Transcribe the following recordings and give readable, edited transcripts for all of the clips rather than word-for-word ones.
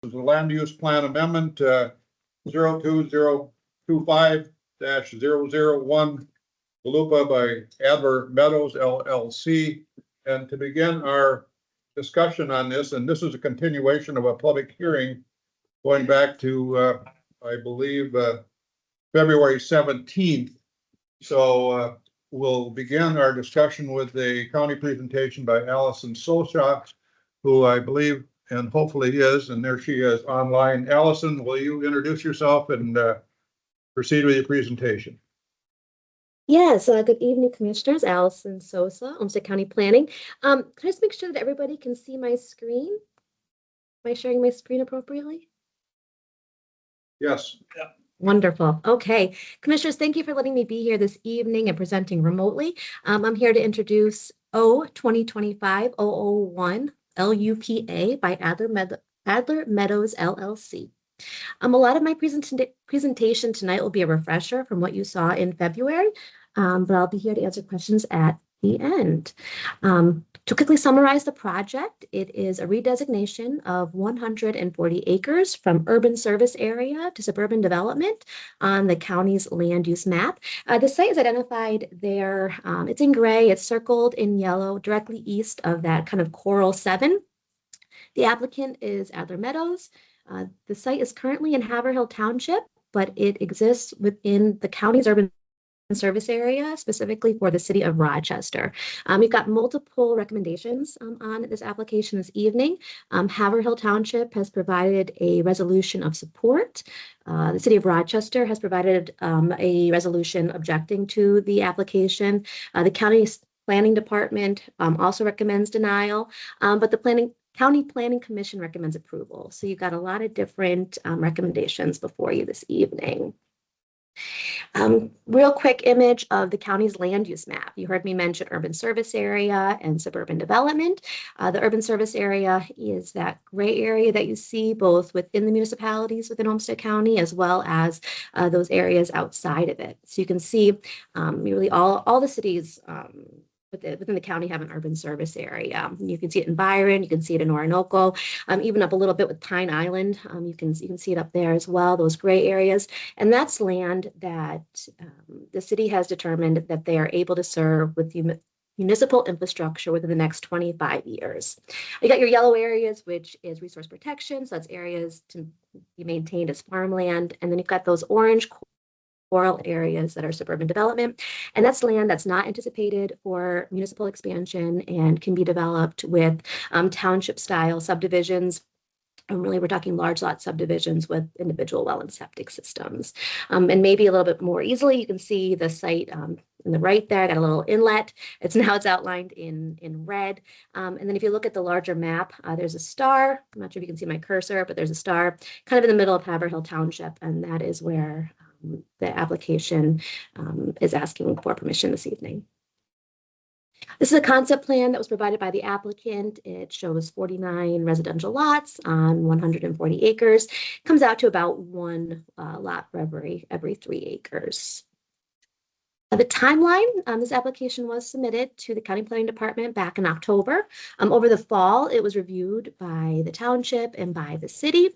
is a land use plan amendment 02025-001 Galupa by Adler Meadows LLC. And to begin our discussion on this, and this is a continuation of a public hearing going back to, I believe, February 17th. So we'll begin our discussion with a county presentation by Allison Sosa, who I believe and hopefully is, and there she is online. Allison, will you introduce yourself and proceed with your presentation? Yes, good evening, Commissioners. Allison Sosa, Olmsted County Planning. Can I just make sure that everybody can see my screen? Am I sharing my screen appropriately? Yes. Yeah. Wonderful. Okay. Commissioners, thank you for letting me be here this evening and presenting remotely. I'm here to introduce O-2025-001 LUPA by Adler Meadows LLC. A lot of my presentation tonight will be a refresher from what you saw in February, but I'll be here to answer questions at the end. To quickly summarize the project, it is a redesignation of 140 acres from urban service area to suburban development on the county's land use map. The site is identified there. It's in gray, it's circled in yellow, directly east of that kind of Coral 7. The applicant is Adler Meadows. The site is currently in Haverhill Township, but it exists within the county's urban service area, specifically for the city of Rochester. We've got multiple recommendations on this application this evening. Haverhill Township has provided a resolution of support. The city of Rochester has provided a resolution objecting to the application. The county's planning department also recommends denial, but the County Planning Commission recommends approval. So you've got a lot of different recommendations before you this evening. Real quick image of the county's land use map. You heard me mention urban service area and suburban development. The urban service area is that gray area that you see both within the municipalities within Olmsted County as well as those areas outside of it. So you can see really all the cities within the county have an urban service area. You can see it in Byron, you can see it in Orinoco, even up a little bit with Pine Island. You can see it up there as well, those gray areas. And that's land that the city has determined that they are able to serve with municipal infrastructure within the next 25 years. You got your yellow areas, which is resource protection. So that's areas to be maintained as farmland. And then you've got those orange coral areas that are suburban development. And that's land that's not anticipated for municipal expansion and can be developed with township style subdivisions. And really, we're talking large lot subdivisions with individual well and septic systems. And maybe a little bit more easily, you can see the site in the right there. I got a little inlet. It's outlined in red. And then if you look at the larger map, there's a star. I'm not sure if you can see my cursor, but there's a star kind of in the middle of Haverhill Township. And that is where the application is asking for permission this evening. This is a concept plan that was provided by the applicant. It shows 49 residential lots on 140 acres. It comes out to about one lot for every 3 acres. The timeline, this application was submitted to the County Planning Department back in October. Over the fall, it was reviewed by the township and by the city.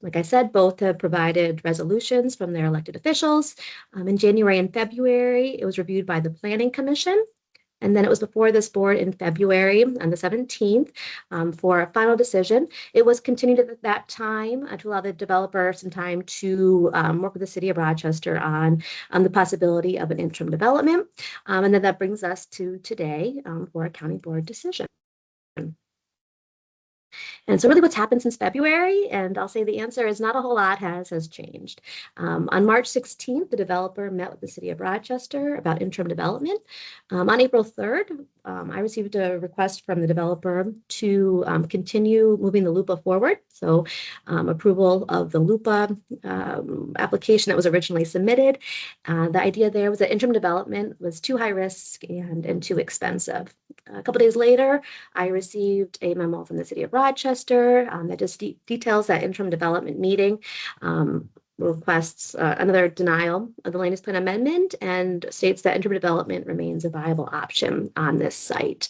Like I said, both have provided resolutions from their elected officials. In January and February, it was reviewed by the Planning Commission. And then it was before this board in February on the 17th for a final decision. It was continued at that time to allow the developer some time to work with the city of Rochester on the possibility of an interim development. And then that brings us to today for a county board decision. And so really what's happened since February, and I'll say the answer is not a whole lot has changed. On March 16th, the developer met with the city of Rochester about interim development. On April 3rd, I received a request from the developer to continue moving the LUPA forward. So approval of the LUPA application that was originally submitted. The idea there was that interim development was too high risk and too expensive. A couple days later, I received a memo from the city of Rochester that just details that interim development meeting, requests another denial of the land use plan amendment, and states that interim development remains a viable option on this site.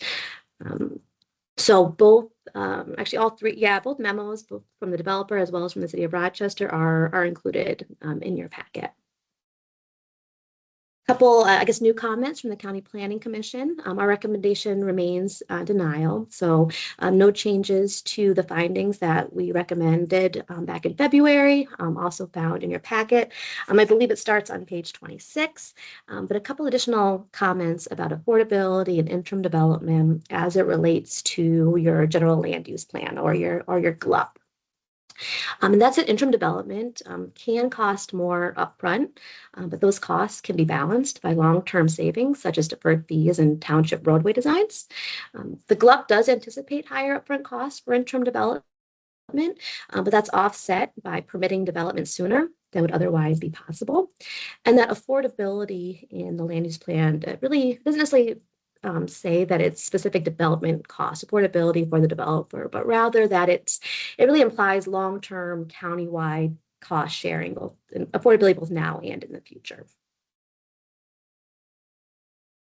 So both actually all three, yeah, both memos, both from the developer as well as from the city of Rochester are included in your packet. Couple, I guess, new comments from the County Planning Commission. Our recommendation remains denial. So no changes to the findings that we recommended back in February, also found in your packet. I believe it starts on page 26, but a couple additional comments about affordability and interim development as it relates to your general land use plan or your GLUP. And that's an interim development, can cost more upfront, but those costs can be balanced by long-term savings, such as deferred fees and township roadway designs. The GLUP does anticipate higher upfront costs for interim development, but that's offset by permitting development sooner than would otherwise be possible. And that affordability in the land use plan really doesn't necessarily say that it's specific development cost affordability for the developer, but rather that it really implies long-term countywide cost sharing, both affordability both now and in the future.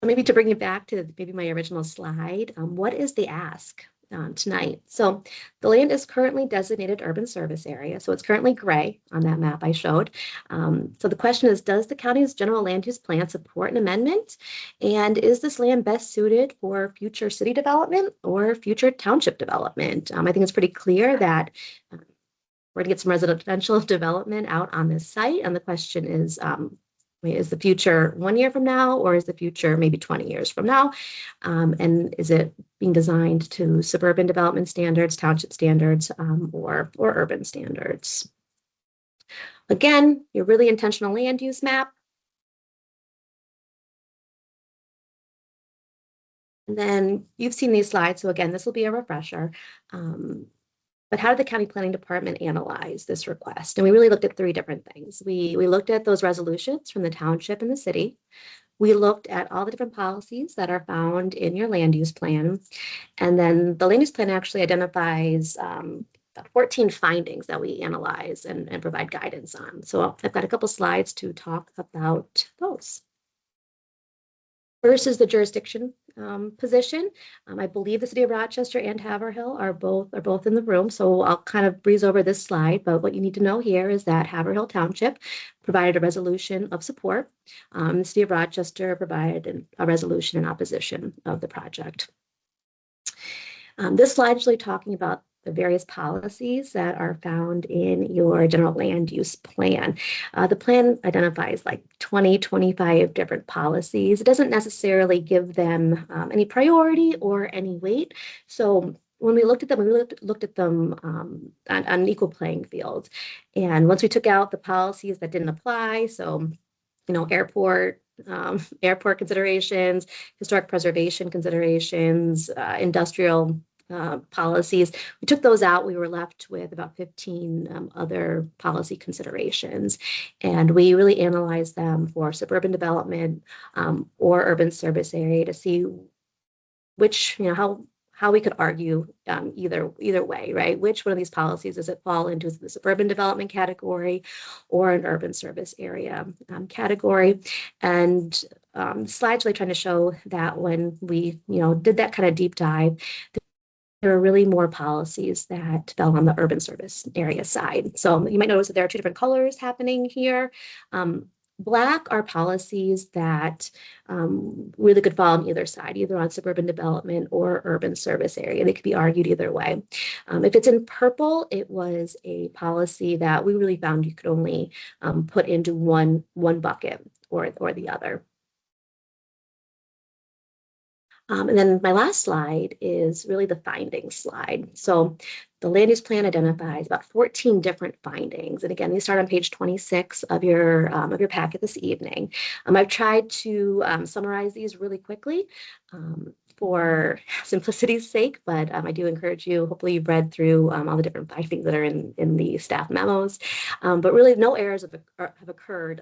Maybe to bring it back to maybe my original slide, what is the ask tonight? So the land is currently designated urban service area. So it's currently gray on that map I showed. So the question is, does the county's general land use plan support an amendment? And is this land best suited for future city development or future township development? I think it's pretty clear that we're gonna get some residential development out on this site. And the question is the future 1 year from now, or is the future maybe 20 years from now? And is it being designed to suburban development standards, township standards, or urban standards? Again, your really intentional land use map. And then you've seen these slides, so again, this will be a refresher. But how did the county planning department analyze this request? And we really looked at three different things. We looked at those resolutions from the township and the city. We looked at all the different policies that are found in your land use plan. And then the land use plan actually identifies 14 findings that we analyze and provide guidance on. So I've got a couple slides to talk about those. First is the jurisdiction position. I believe the city of Rochester and Haverhill are both in the room. So I'll kind of breeze over this slide, but what you need to know here is that Haverhill Township provided a resolution of support. The city of Rochester provided a resolution in opposition of the project. This slide is really talking about the various policies that are found in your general land use plan. The plan identifies like 25 different policies. It doesn't necessarily give them any priority or any weight. So when we looked at them, we looked at them on an equal playing field. And once we took out the policies that didn't apply, so airport considerations, historic preservation considerations, industrial policies. We took those out. We were left with about 15 other policy considerations. And we really analyzed them for suburban development or urban service area to see which, how we could argue either way, right? Which one of these policies does it fall into the suburban development category or an urban service area category? And the slide's really trying to show that when we, did that kind of deep dive, there are really more policies that fell on the urban service area side. So you might notice that there are two different colors happening here. Black are policies that really could fall on either side, either on suburban development or urban service area. They could be argued either way. If it's in purple, it was a policy that we really found you could only put into one bucket or the other. And then my last slide is really the findings slide. So the land use plan identifies about 14 different findings. And again, these start on page 26 of your packet this evening. I've tried to summarize these really quickly for simplicity's sake, but I do encourage you, hopefully you've read through all the different findings that are in the staff memos. But really no errors have occurred.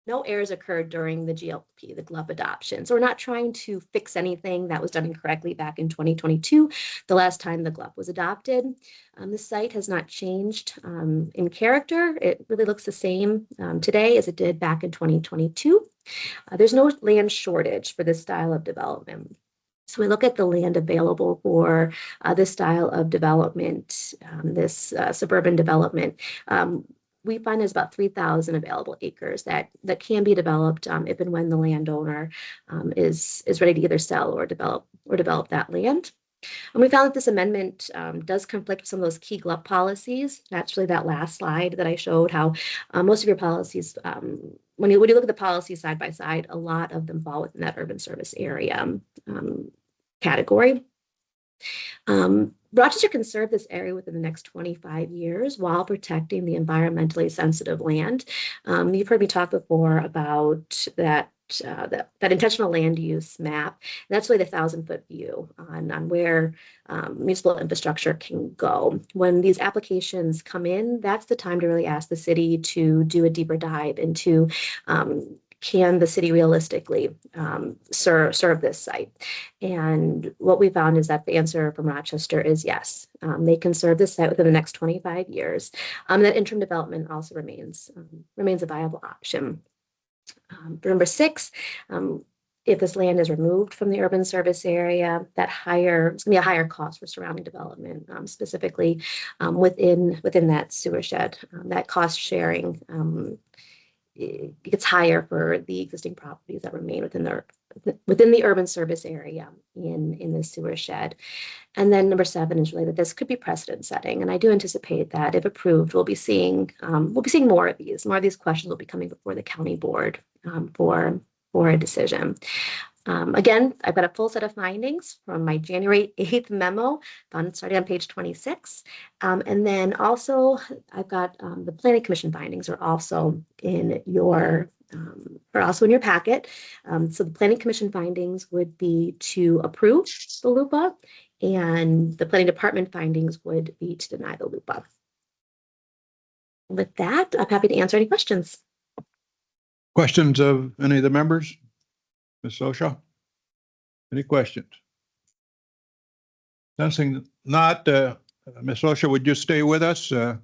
No errors occurred during the GLP, the GLUP adoption. So we're not trying to fix anything that was done incorrectly back in 2022, the last time the GLUP was adopted. The site has not changed in character. It really looks the same today as it did back in 2022. There's no land shortage for this style of development. So we look at the land available for this style of development, this suburban development. We find there's about 3,000 available acres that can be developed if and when the landowner is ready to either sell or develop that land. And we found that this amendment does conflict with some of those key GLUP policies. That's really that last slide that I showed how most of your policies, when you look at the policies side by side, a lot of them fall within that urban service area category. Rochester can serve this area within the next 25 years while protecting the environmentally sensitive land. You've heard me talk before about that intentional land use map. And that's really the 1,000-foot view on where municipal infrastructure can go. When these applications come in, that's the time to really ask the city to do a deeper dive into can the city realistically serve this site? And what we found is that the answer from Rochester is yes. They can serve this site within the next 25 years. That interim development also remains a viable option. For number 6, if this land is removed from the urban service area, it's going to be a higher cost for surrounding development, specifically within that sewer shed. That cost sharing it gets higher for the existing properties that remain within the urban service area in the sewer shed. And then number 7 is really that this could be precedent setting. And I do anticipate that if approved, we'll be seeing more of these. More of these questions will be coming before the county board for a decision. Again, I've got a full set of findings from my January 8th memo, found starting on page 26. And then also I've got the Planning Commission findings are also in your packet. So the Planning Commission findings would be to approve the LUPA, and the Planning Department findings would be to deny the LUPA. With that, I'm happy to answer any questions. Questions of any of the members? Ms. Sosha? Any questions? Sensing not, Ms. Sosha, would you stay with us in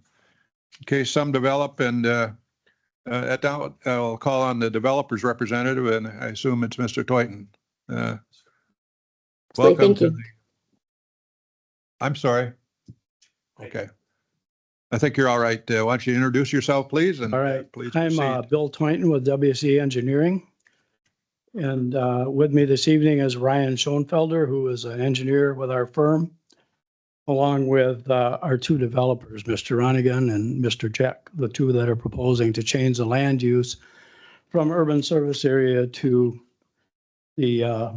case some develop, and at that, I'll call on the developer's representative, and I assume it's Mr. Toyton. Welcome. Thank you. I'm sorry. Okay. I think you're all right. Why don't you introduce yourself, please? And all right. Please I'm Bill Toynton with WC Engineering. And with me this evening is Ryan Schoenfelder, who is an engineer with our firm, along with our 2 developers, Mr. Ronigan and Mr. Jack, the 2 that are proposing to change the land use from urban service area to the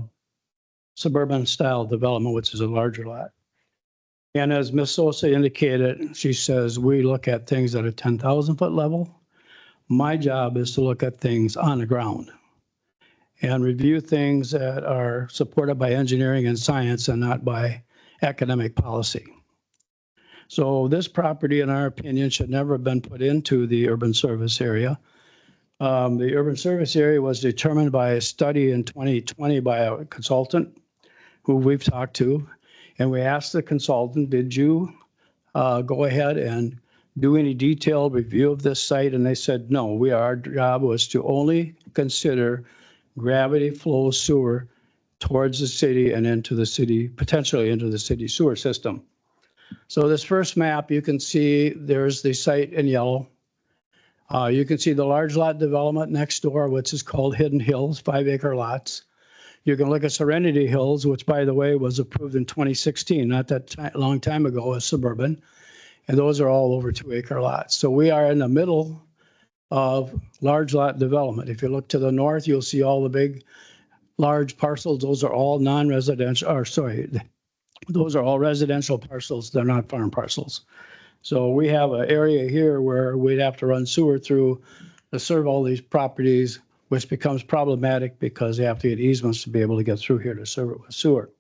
suburban style development, which is a larger lot. And as Ms. Sosa indicated, she says we look at things at a 10,000-foot level. My job is to look at things on the ground and review things that are supported by engineering and science and not by academic policy. So this property, in our opinion, should never have been put into the urban service area. The urban service area was determined by a study in 2020 by a consultant who we've talked to. And we asked the consultant, did you go ahead and do any detailed review of this site? And they said, no, our job was to only consider gravity flow sewer towards the city and into the city, potentially into the city sewer system. So this first map, you can see there's the site in yellow. You can see the large lot development next door, which is called Hidden Hills, 5-acre lots. You can look at Serenity Hills, which, by the way, was approved in 2016, not that long time ago, as suburban. And those are all over 2-acre lots. So we are in the middle of large lot development. If you look to the north, you'll see all the big, large parcels. Those are all non-residential, or sorry, those are all residential parcels. They're not farm parcels. So we have an area here where we'd have to run sewer through to serve all these properties, which becomes problematic because they have to get easements to be able to get through here to serve it with sewer.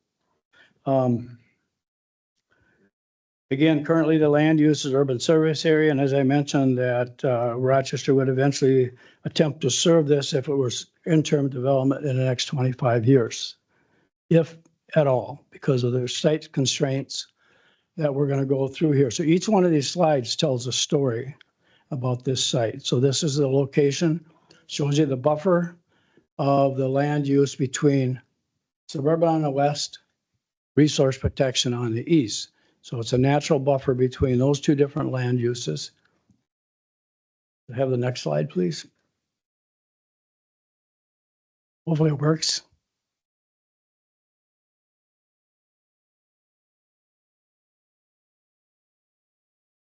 Again, currently the land use is urban service area, and as I mentioned, that Rochester would eventually attempt to serve this if it was interim development in the next 25 years, if at all, because of their site constraints that we're going to go through here. So each one of these slides tells a story about this site. So this is the location, shows you the buffer of the land use between suburban on the west, resource protection on the east. So it's a natural buffer between those two different land uses. Have the next slide, please. Hopefully it works.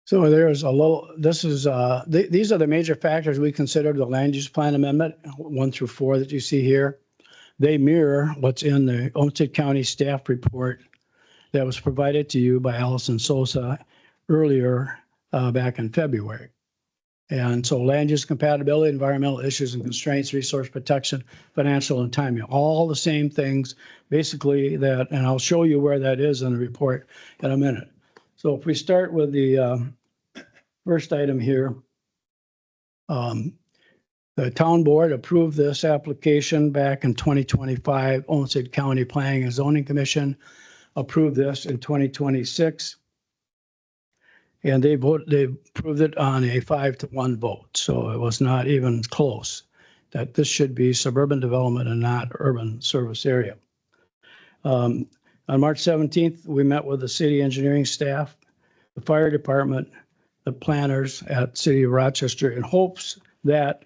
So there's a little, this is, these are the major factors we consider the land use plan amendment, 1 through 4 that you see here. They mirror what's in the Olmsted County staff report that was provided to you by Allison Sosa earlier back in February. And so land use compatibility, environmental issues and constraints, resource protection, financial and timing, all the same things basically that, and I'll show you where that is in the report in a minute. So if we start with the first item here, the town board approved this application back in 2025. Olmsted County Planning and Zoning Commission approved this in 2026. And they approved it on a 5-1 vote. So it was not even close that this should be suburban development and not urban service area. On March 17th, we met with the city engineering staff, the fire department, the planners at City of Rochester in hopes that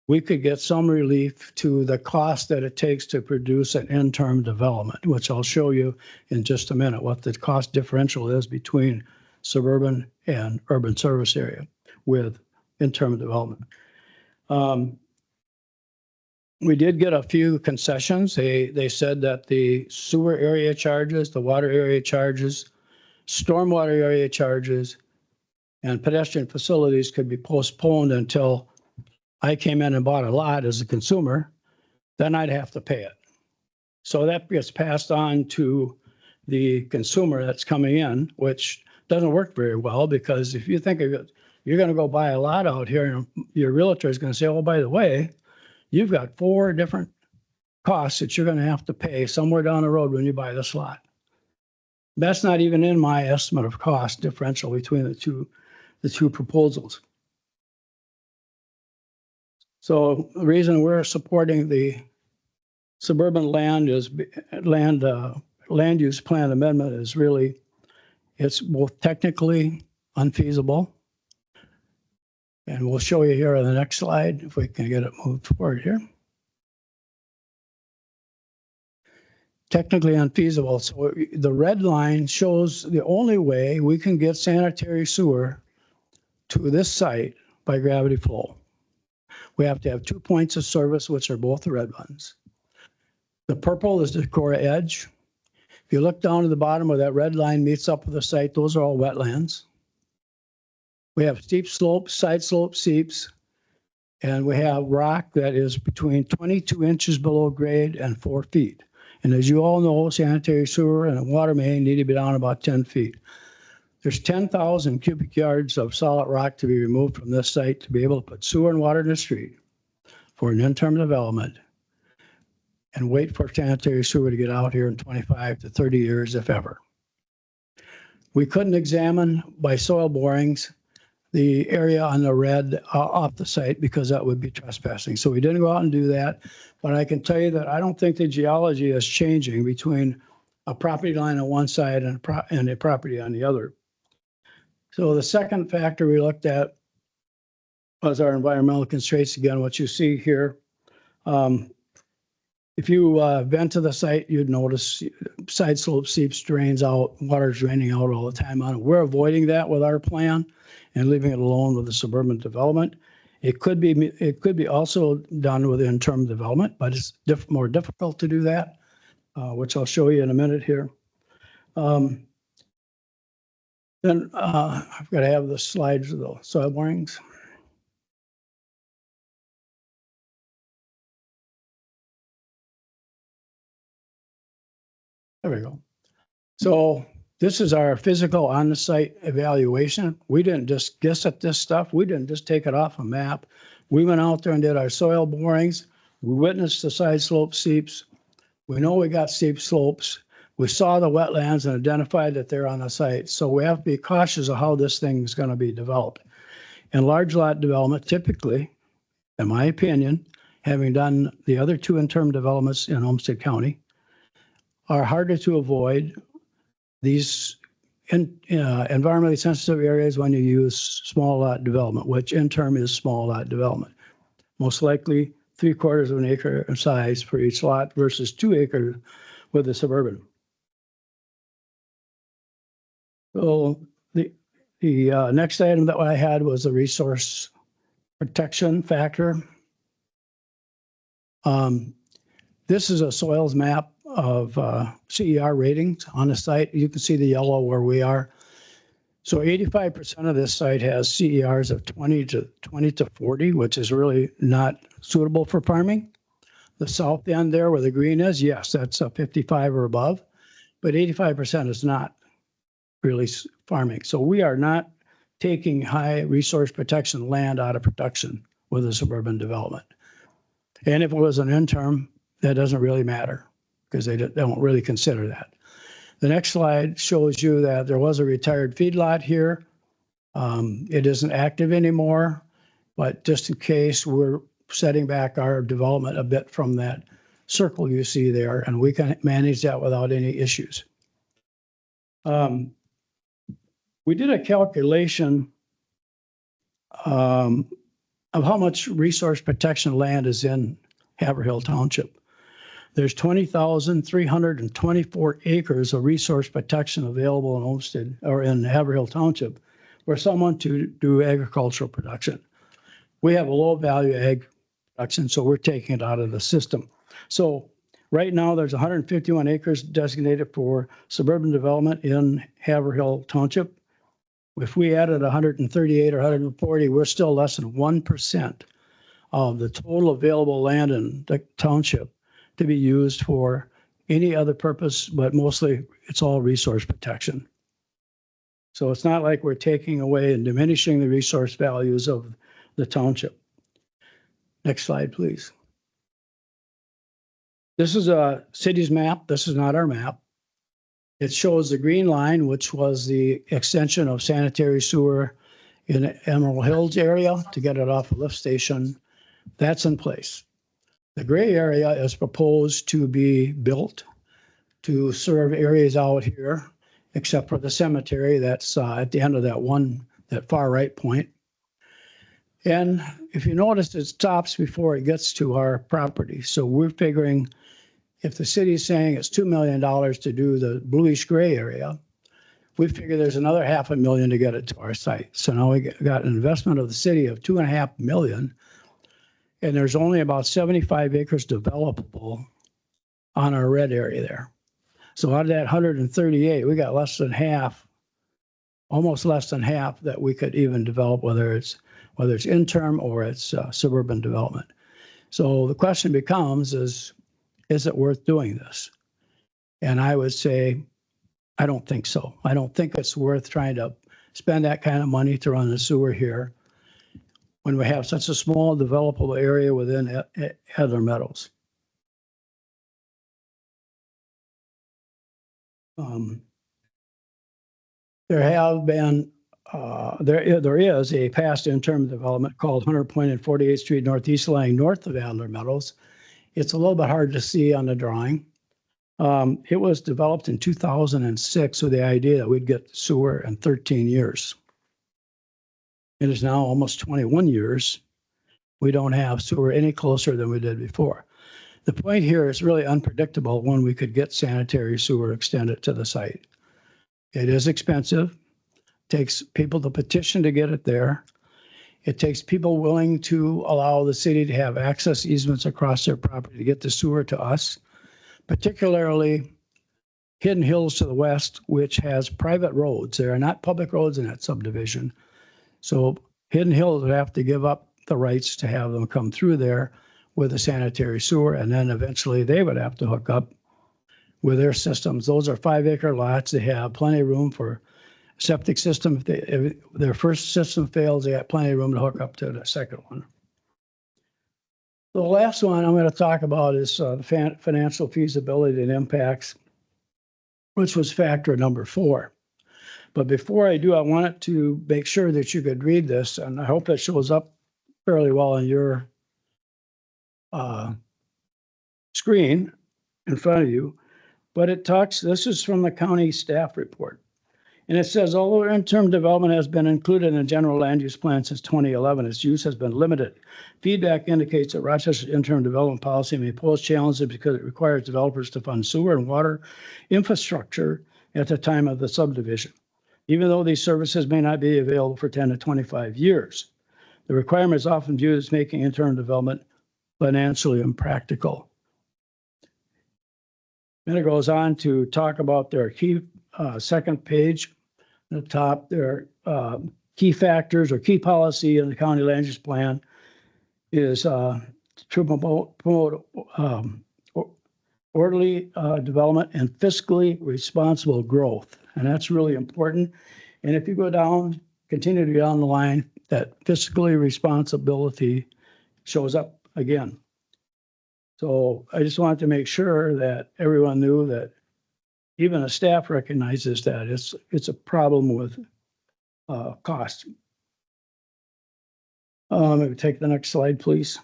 we could get some relief to the cost that it takes to produce an interim development, which I'll show you in just a minute, what the cost differential is between suburban and urban service area with interim development. We did get a few concessions. They said that the sewer area charges, the water area charges, stormwater area charges, and pedestrian facilities could be postponed until I came in and bought a lot as a consumer, then I'd have to pay it. So that gets passed on to the consumer that's coming in, which doesn't work very well, because if you think of it, you're going to go buy a lot out here and your realtor is going to say, oh, by the way, you've got 4 different costs that you're going to have to pay somewhere down the road when you buy this lot. That's not even in my estimate of cost differential between the two proposals. So the reason we're supporting the suburban land use plan amendment is really, it's both technically unfeasible, and we'll show you here on the next slide if we can get it moved forward here. Technically unfeasible. So the red line shows the only way we can get sanitary sewer to this site by gravity flow. We have to have 2 points of service, which are both the red ones. The purple is the core edge. If you look down to the bottom where that red line meets up with the site, those are all wetlands. We have steep slopes, side slope seeps, and we have rock that is between 22 inches below grade and 4 feet. And as you all know, sanitary sewer and a water main need to be down about 10 feet. There's 10,000 cubic yards of solid rock to be removed from this site to be able to put sewer and water in the street for an interim development and wait for sanitary sewer to get out here in 25 to 30 years, if ever. We couldn't examine by soil borings the area on the red off the site because that would be trespassing. So we didn't go out and do that. But I can tell you that I don't think the geology is changing between a property line on one side and a property on the other. So the second factor we looked at was our environmental constraints. Again, what you see here. If you vent to the site, you'd notice side slope seeps, drains out, water's draining out all the time on it. We're avoiding that with our plan and leaving it alone with the suburban development. It could be also done with interim development, but it's more difficult to do that, which I'll show you in a minute here. Then I've got to have the slides of the soil borings. There we go. So this is our physical on-the-site evaluation. We didn't just guess at this stuff. We didn't just take it off a map. We went out there and did our soil borings. We witnessed the side slope seeps. We know we got steep slopes. We saw the wetlands and identified that they're on the site. So we have to be cautious of how this thing is going to be developed. And large lot development, typically, in my opinion, having done the other 2 interim developments in Olmsted County, are harder to avoid. These environmentally sensitive areas when you use small lot development, which in turn is small lot development. Most likely 3/4 of an acre in size for each lot versus 2 acres with the suburban. So the next item that I had was a resource protection factor. This is a soils map of CER ratings on the site. You can see the yellow where we are. So 85% of this site has CERs of 20 to 40, which is really not suitable for farming. The south end there where the green is, yes, that's a 55 or above, but 85% is not really farming. So we are not taking high resource protection land out of production with a suburban development. And if it was an interim, that doesn't really matter because they don't really consider that. The next slide shows you that there was a retired feedlot here. It isn't active anymore, but just in case, we're setting back our development a bit from that circle you see there, and we can manage that without any issues. We did a calculation of how much resource protection land is in Haverhill Township. There's 20,324 acres of resource protection available in Olmsted or in Haverhill Township for someone to do agricultural production. We have a low value ag production, so we're taking it out of the system. So right now there's 151 acres designated for suburban development in Haverhill Township. If we added 138 or 140, we're still less than 1% of the total available land in the township to be used for any other purpose, but mostly it's all resource protection. So it's not like we're taking away and diminishing the resource values of the township. Next slide, please. This is a city's map. This is not our map. It shows the green line, which was the extension of sanitary sewer in Emerald Hills area to get it off a lift station. That's in place. The gray area is proposed to be built to serve areas out here, except for the cemetery that's at the end of that far right point. And if you notice, it stops before it gets to our property. So we're figuring if the city is saying it's $2 million to do the bluish gray area, we figure there's another $500,000 to get it to our site. So now we got an investment of the city of $2.5 million. And there's only about 75 acres developable on our red area there. So out of that 138, we got less than half, almost less than half that we could even develop, whether it's interim or it's suburban development. So the question becomes is it worth doing this? And I would say, I don't think so. I don't think it's worth trying to spend that kind of money to run the sewer here when we have such a small developable area within Heather Meadows. There have been, there is a past interim development called Hunter Point and 48th Street Northeast lying north of Adler Meadows. It's a little bit hard to see on the drawing. It was developed in 2006 with the idea that we'd get sewer in 13 years. It is now almost 21 years. We don't have sewer any closer than we did before. The point here is really unpredictable when we could get sanitary sewer extended to the site. It is expensive. It takes people to petition to get it there. It takes people willing to allow the city to have access easements across their property to get the sewer to us, particularly Hidden Hills to the west, which has private roads. There are not public roads in that subdivision. So Hidden Hills would have to give up the rights to have them come through there with a sanitary sewer, and then eventually they would have to hook up with their systems. Those are 5-acre lots. They have plenty of room for septic system. If their first system fails, they got plenty of room to hook up to the second one. The last one I'm going to talk about is the financial feasibility and impacts, which was factor number 4. But before I do, I wanted to make sure that you could read this, and I hope it shows up fairly well on your screen in front of you. but it talks, this is from the county staff report. And it says, although interim development has been included in the general land use plan since 2011, its use has been limited. Feedback indicates that Rochester's interim development policy may pose challenges because it requires developers to fund sewer and water infrastructure at the time of the subdivision, even though these services may not be available for 10 to 25 years. The requirement is often viewed as making interim development financially impractical. Then it goes on to talk about their key second page. At the top, their key factors or key policy in the county land use plan is to promote orderly development and fiscally responsible growth. And that's really important. And if you go down, continue to go down the line, that fiscally responsibility shows up again. So I just wanted to make sure that everyone knew that even the staff recognizes that it's a problem with cost. Maybe take the next slide, please.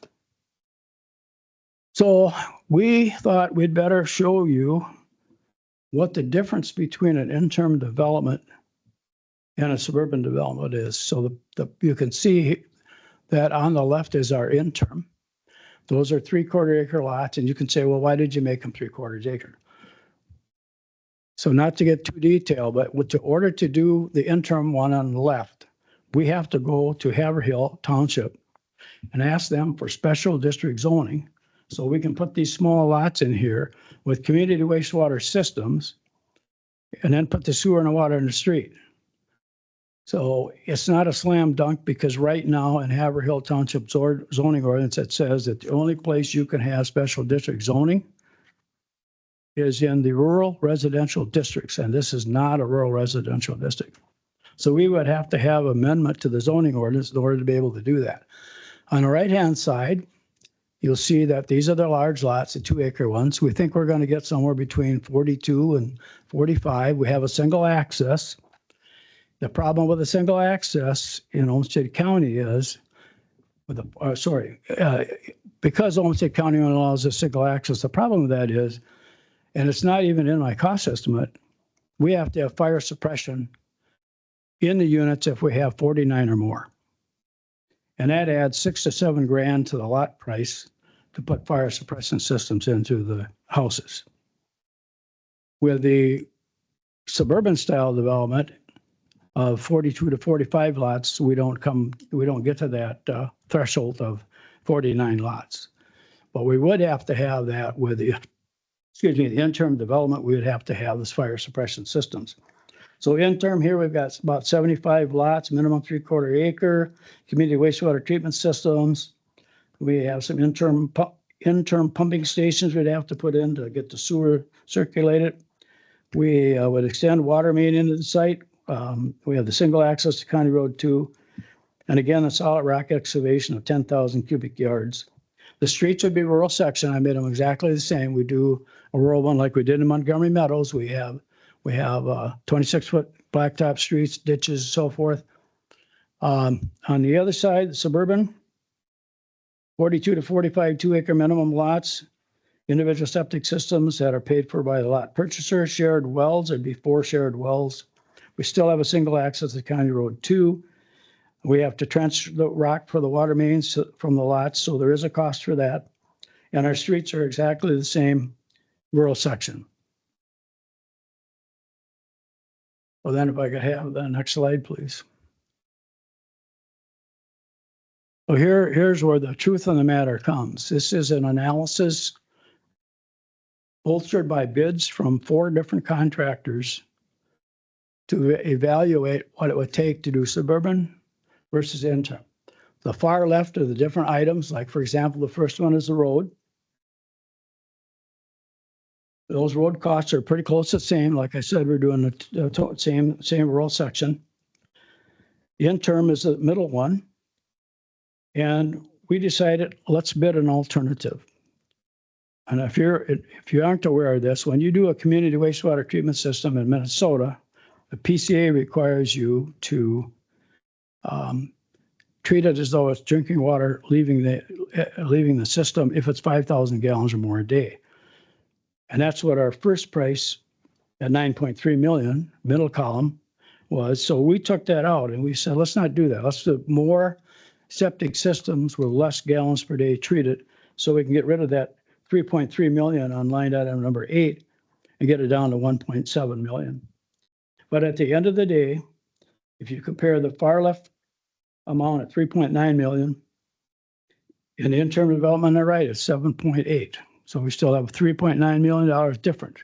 So we thought we'd better show you what the difference between an interim development and a suburban development is. So you can see that on the left is our interim. Those are 3/4 acre lots, and you can say, well, why did you make them 3/4 acre? So not to get too detailed, but in order to do the interim one on the left, we have to go to Haverhill Township and ask them for special district zoning. So we can put these small lots in here with community wastewater systems and then put the sewer and the water in the street. So it's not a slam dunk because right now in Haverhill Township zoning ordinance, it says that the only place you can have special district zoning is in the rural residential districts, and this is not a rural residential district. So we would have to have amendment to the zoning ordinance in order to be able to do that. On the right-hand side, you'll see that these are the large lots, the 2-acre ones. We think we're going to get somewhere between 42 and 45. We have a single access. The problem with a single access in Olmsted County is, because Olmsted County only allows a single access, the problem with that is, and it's not even in my cost estimate, we have to have fire suppression in the units if we have 49 or more. And that adds $6 to $7 grand to the lot price to put fire suppression systems into the houses. With the suburban style development of 42 to 45 lots, we don't get to that threshold of 49 lots. But we would have to have that with the interim development, we would have to have this fire suppression systems. So interim here, we've got about 75 lots, minimum 3/4 acre, community wastewater treatment systems. We have some interim pumping stations we'd have to put in to get the sewer circulated. We would extend water main into the site. We have the single access to County Road 2. And again, a solid rock excavation of 10,000 cubic yards. The streets would be rural section. I made them exactly the same. We do a rural one like we did in Montgomery Meadows. We have 26-foot blacktop streets, ditches, so forth. On the other side, the suburban, 42 to 45 2-acre minimum lots, individual septic systems that are paid for by the lot purchaser, shared wells, there'd be 4 shared wells. We still have a single access to County Road 2. We have to transfer the rock for the water mains from the lots, so there is a cost for that. And our streets are exactly the same rural section. Well, then if I could have the next slide, please. So here's where the truth of the matter comes. This is an analysis bolstered by bids from 4 different contractors to evaluate what it would take to do suburban versus interim. The far left are the different items, like for example, the first one is the road. Those road costs are pretty close to the same. Like I said, we're doing the same rural section. The interim is the middle one. And we decided, let's bid an alternative. And if you aren't aware of this, when you do a community wastewater treatment system in Minnesota, the PCA requires you to treat it as though it's drinking water leaving the system if it's 5,000 gallons or more a day. And that's what our first price at 9.3 million, middle column, was. So we took that out and we said, let's not do that. Let's do more septic systems with less gallons per day treated, so we can get rid of that 3.3 million on line item number 8 and get it down to 1.7 million. But at the end of the day, if you compare the far left amount at 3.9 million and the interim development on the right is 7.8. So we still have $3.9 million different.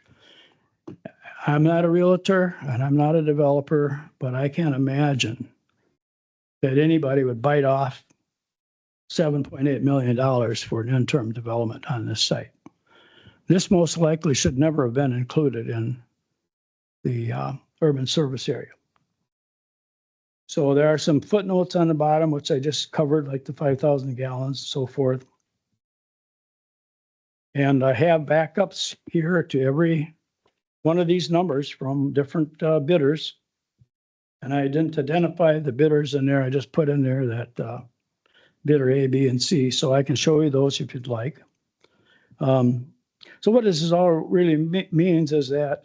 I'm not a realtor and I'm not a developer, but I can't imagine that anybody would bite off $7.8 million for an interim development on this site. This most likely should never have been included in the urban service area. So there are some footnotes on the bottom, which I just covered, like the 5,000 gallons, so forth. And I have backups here to every one of these numbers from different bidders. And I didn't identify the bidders in there. I just put in there that bidder A, B, and C. So I can show you those if you'd like. So what this is all really means is that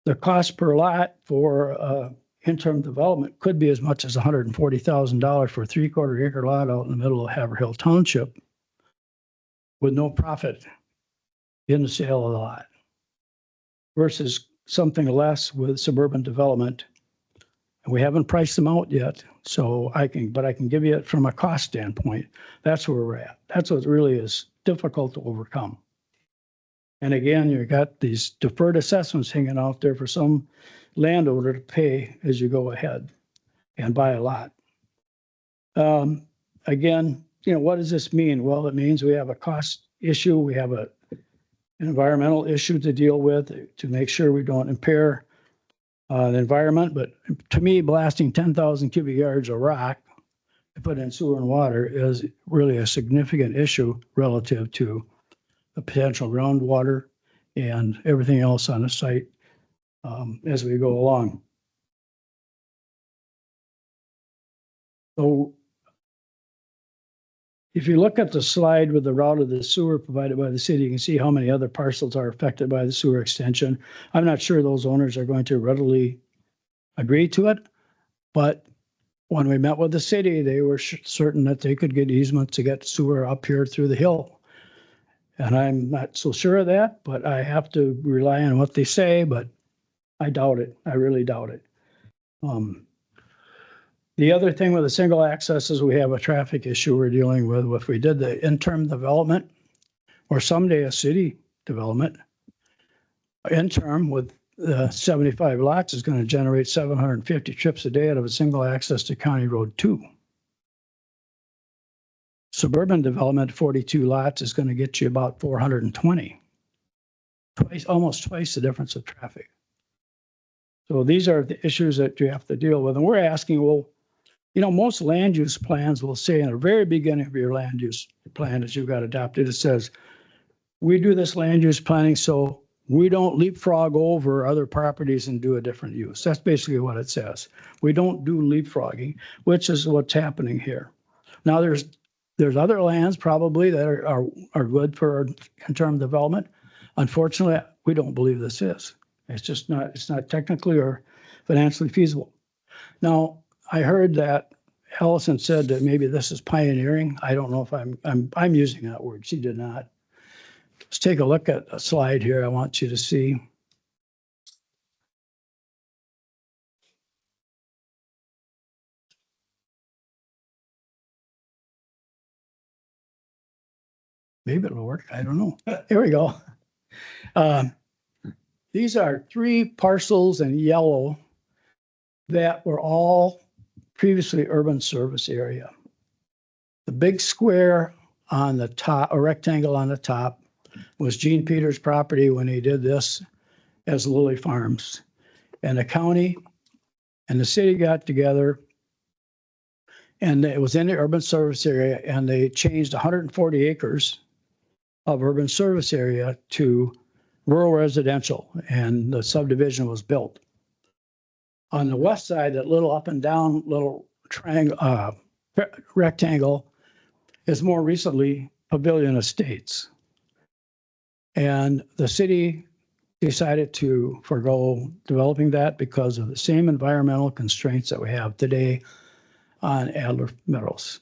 the cost per lot for interim development could be as much as $140,000 for a 3/4 acre lot out in the middle of Haverhill Township with no profit in the sale of the lot versus something less with suburban development. And we haven't priced them out yet, so I can give you it from a cost standpoint. That's where we're at. That's what really is difficult to overcome. And again, you've got these deferred assessments hanging out there for some landowner to pay as you go ahead and buy a lot. Again, what does this mean? Well, it means we have a cost issue. We have an environmental issue to deal with to make sure we don't impair the environment. But to me, blasting 10,000 cubic yards of rock to put in sewer and water is really a significant issue relative to the potential groundwater and everything else on the site as we go along. So if you look at the slide with the route of the sewer provided by the city, you can see how many other parcels are affected by the sewer extension. I'm not sure those owners are going to readily agree to it, but when we met with the city, they were certain that they could get easements to get sewer up here through the hill. And I'm not so sure of that, but I have to rely on what they say, but I doubt it. I really doubt it. The other thing with the single access is we have a traffic issue we're dealing with. If we did the interim development or someday a city development, interim with 75 lots is going to generate 750 trips a day out of a single access to County Road 2. Suburban development, 42 lots, is going to get you about 420, almost twice the difference of traffic. So these are the issues that you have to deal with. And we're asking, well, most land use plans will say in the very beginning of your land use plan as you got adopted, it says, we do this land use planning so we don't leapfrog over other properties and do a different use. That's basically what it says. We don't do leapfrogging, which is what's happening here. Now there's other lands probably that are good for interim development. Unfortunately, we don't believe this is. It's not technically or financially feasible. Now, I heard that Allison said that maybe this is pioneering. I don't know if I'm using that word. She did not. Let's take a look at a slide here I want you to see. Maybe it'll work. I don't know. Here we go. These are 3 parcels in yellow that were all previously urban service area. The big square on the top, a rectangle on the top, was Gene Peters' property when he did this as Lily Farms. And the county and the city got together, and it was in the urban service area, and they changed 140 acres of urban service area to rural residential, and the subdivision was built. On the west side, that little up and down little triangle, rectangle is more recently Pavilion Estates. And the city decided to forego developing that because of the same environmental constraints that we have today on Adler Meadows.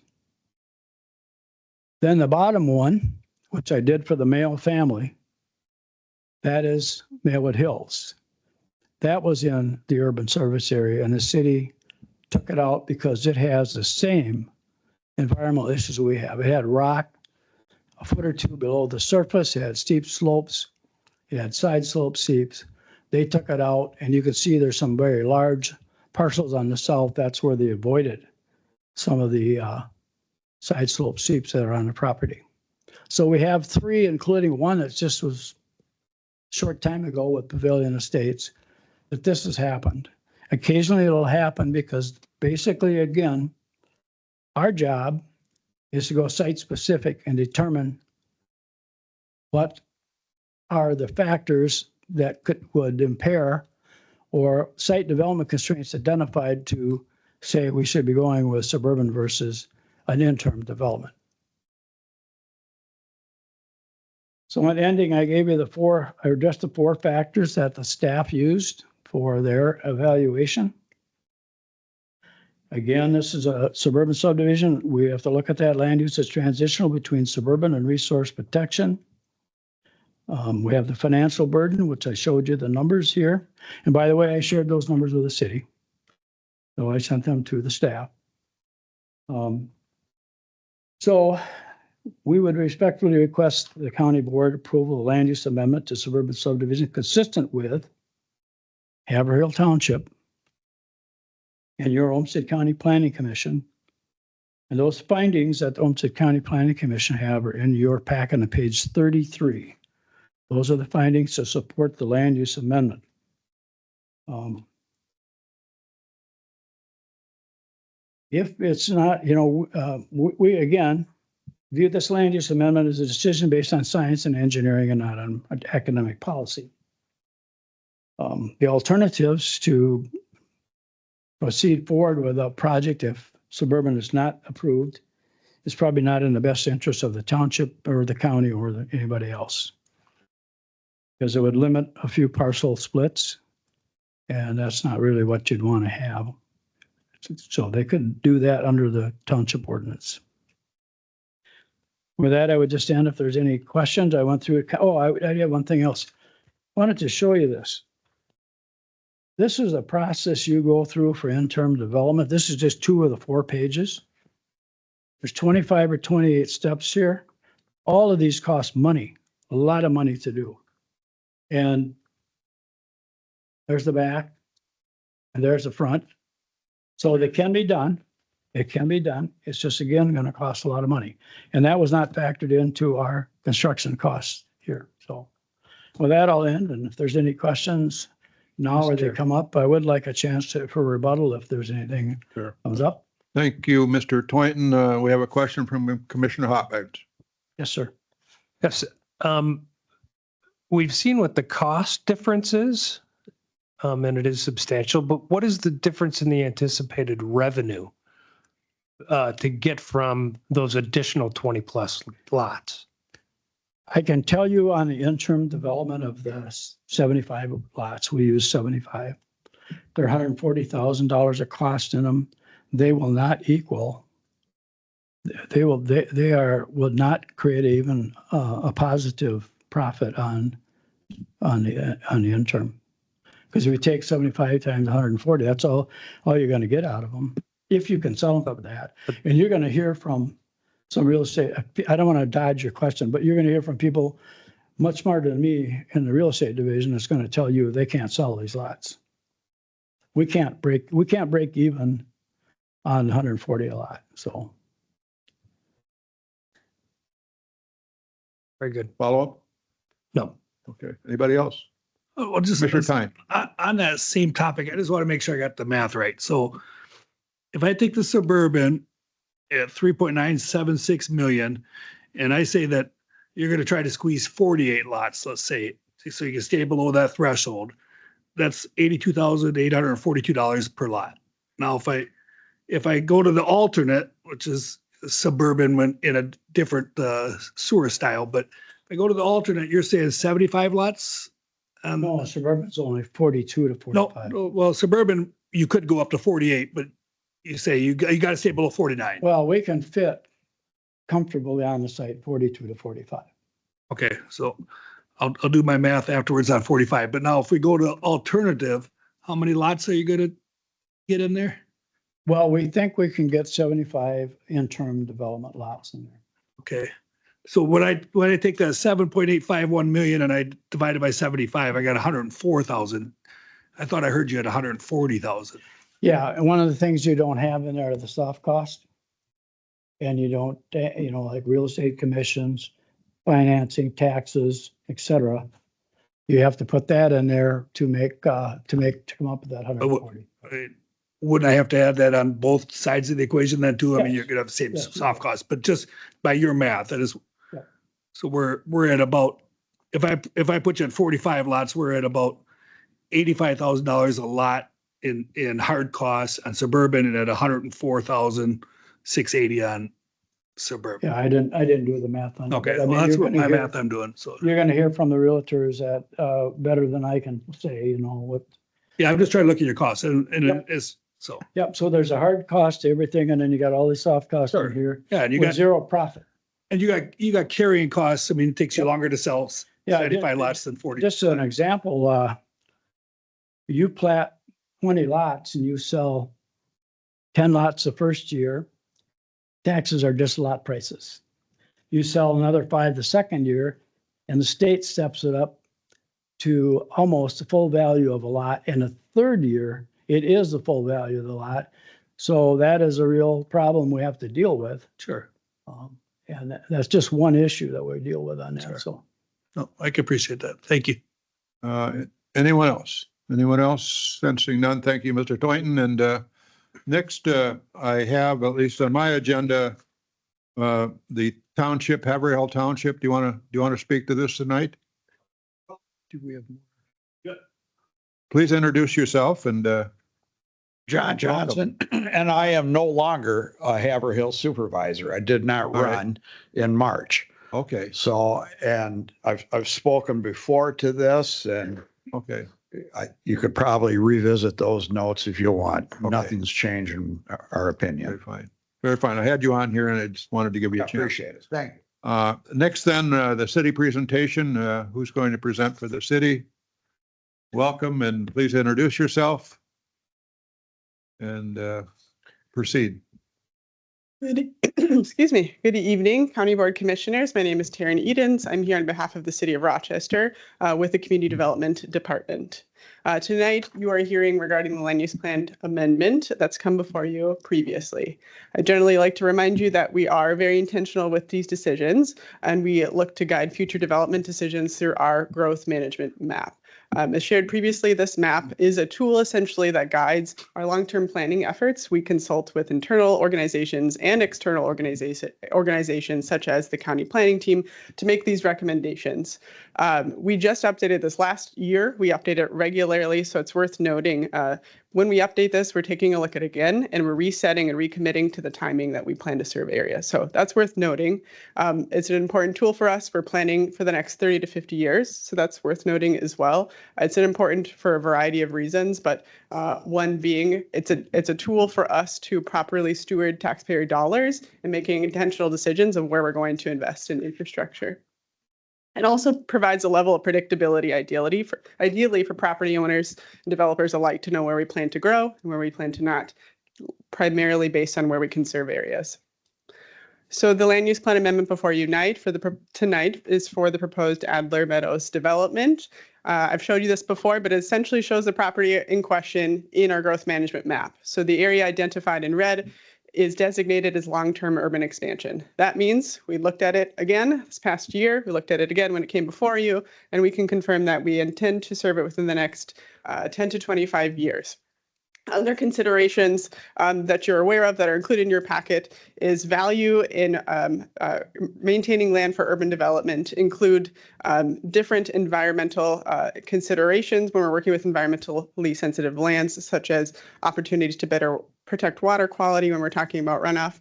Then the bottom one, which I did for the Mayo family, that is Maywood Hills. That was in the urban service area, and the city took it out because it has the same environmental issues we have. It had rock a foot or two below the surface. It had steep slopes. It had side slope seeps. They took it out, and you can see there's some very large parcels on the south. That's where they avoided some of the side slope seeps that are on the property. So we have three, including one that just was a short time ago with Pavilion Estates, that this has happened. Occasionally it'll happen because basically, again, our job is to go site specific and determine what are the factors that would impair or site development constraints identified to say we should be going with suburban versus an interim development. So in ending, I gave you just the four factors that the staff used for their evaluation. Again, this is a suburban subdivision. We have to look at that land use as transitional between suburban and resource protection. We have the financial burden, which I showed you the numbers here. And by the way, I shared those numbers with the city. So I sent them to the staff. So we would respectfully request the county board approval of land use amendment to suburban subdivision consistent with Haverhill Township and your Olmsted County Planning Commission. And those findings that the Olmsted County Planning Commission have are in your packet on page 33. Those are the findings to support the land use amendment. If it's not, we again view this land use amendment as a decision based on science and engineering and not on academic policy. The alternatives to proceed forward with a project if suburban is not approved is probably not in the best interest of the township or the county or anybody else. Because it would limit a few parcel splits, and that's not really what you'd want to have. So they could do that under the township ordinance. With that, I would just end if there's any questions. I went through it. Oh, I have one thing else. I wanted to show you this. This is a process you go through for interim development. This is just 2 of the 4 pages. There's 25 or 28 steps here. All of these cost money, a lot of money to do. And there's the back and there's the front. So they can be done. It can be done. It's just, again, going to cost a lot of money. And that was not factored into our construction costs here. So with that, I'll end. And if there's any questions now or they come up, I would like a chance for rebuttal if there's anything comes up. Thank you, Mr. Toynton. We have a question from Commissioner Hotbags. Yes, sir. Yes. We've seen what the cost difference is, and it is substantial, but what is the difference in the anticipated revenue to get from those additional 20 plus lots? I can tell you on the interim development of the 75 lots, we use 75. They're $140,000 of cost in them. They will not equal. They will not create even a positive profit on the interim. Because if you take 75 times 140, that's all you're going to get out of them. If you can sell them that. And you're going to hear from some real estate, I don't want to dodge your question, but you're going to hear from people much smarter than me in the real estate division that's going to tell you they can't sell these lots. We can't break even on 140 a lot. So. Very good. Follow up? No. Okay. Anybody else? Well, just Commissioner Time. on that same topic, I just want to make sure I got the math right. So if I take the suburban at 3.976 million, and I say that you're going to try to squeeze 48 lots, let's say, so you can stay below that threshold, that's $82,842 per lot. Now, if I go to the alternate, which is suburban when in a different sewer style, but if I go to the alternate, you're saying 75 lots? No, suburban's only 42 to No, 45. well, suburban, you could go up to 48, but you say you got to stay below 49. Well, we can fit comfortably on the site 42 to 45. Okay, so I'll do my math afterwards on 45. But now if we go to alternative, how many lots are you going to get in there? Well, we think we can get 75 interim development lots in there. Okay. So when I take that 7.851 million and I divide it by 75, I got 104,000. I thought I heard you had 140,000. Yeah, and one of the things you don't have in there are the soft costs. And you don't, like real estate commissions, financing, taxes, et cetera. You have to put that in there to come up with that 140. Wouldn't I have to add that on both sides of the equation then too? I mean, Yes. you're gonna have the same Yes. soft costs, but just by your math, that is. Yeah. So we're at about, if I put you at 45 lots, we're at about $85,000 a lot in hard costs on suburban and at 104,680 on suburban. Yeah, I didn't do the math on it. Okay, but I well, mean, that's you're what gonna my hear- math I'm doing. So, You're gonna hear from the realtors that, better than I can say, what. yeah, I'm just trying to look at your costs and Yep. it is, so, Yep, so there's a hard cost to everything, and then you got all these soft costs Sure. in here yeah, and you with got, zero profit. and you got carrying costs. I mean, it takes you Yep. longer to sell Yeah, 75 lots than 40. Just an example, you plat 20 lots and you sell 10 lots the first year, taxes are just lot prices. You sell another 5 the second year, and the state steps it up to almost the full value of a lot. And the third year, it is the full value of the lot. So that is a real problem we have to deal with. Sure. And that's just one issue that we deal with on Sure. that, so. No, I can appreciate that. Thank you. Anyone else? Anyone else? Sensing none. Thank you, Mr. Toynton. And next, I have, at least on my agenda, the township, Haverhill Township. Do you want to speak to this tonight? Do we have more? Please introduce yourself and John Johnson, and I am no longer a Haverhill supervisor. I did not All right. run in March. okay, So, and I've spoken before to this, and okay. you could probably revisit those notes if you want. Okay. Nothing's changed in our Very opinion. fine. Very fine. I had you on here and I just wanted to give you I a chance. appreciate it. Thank you. Next then, the city presentation. Who's going to present for the city? Welcome and please introduce yourself and proceed. Excuse me. Good evening, County Board Commissioners. My name is Taryn Edens. I'm here on behalf of the City of Rochester with the Community Development Department. Tonight, you are hearing regarding the land use plan amendment that's come before you previously. I generally like to remind you that we are very intentional with these decisions, and we look to guide future development decisions through our growth management map. As shared previously, this map is a tool essentially that guides our long-term planning efforts. We consult with internal organizations and external organizations such as the county planning team to make these recommendations. We just updated this last year. We update it regularly, so it's worth noting when we update this, we're taking a look at it again, and we're resetting and recommitting to the timing that we plan to serve areas. So that's worth noting. It's an important tool for us for planning for the next 30 to 50 years. So that's worth noting as well. It's important for a variety of reasons, but one being it's a tool for us to properly steward taxpayer dollars and making intentional decisions of where we're going to invest in infrastructure. It also provides a level of predictability, ideally for property owners and developers alike, to know where we plan to grow and where we plan to not, primarily based on where we conserve areas. So the land use plan amendment before you tonight is for the proposed Adler Meadows development. I've showed you this before, but it essentially shows the property in question in our growth management map. So the area identified in red is designated as long-term urban expansion. That means we looked at it again this past year, we looked at it again when it came before you, and we can confirm that we intend to serve it within the next 10 to 25 years. Other considerations that you're aware of that are included in your packet is value in maintaining land for urban development, include different environmental considerations when we're working with environmentally sensitive lands, such as opportunities to better protect water quality when we're talking about runoff.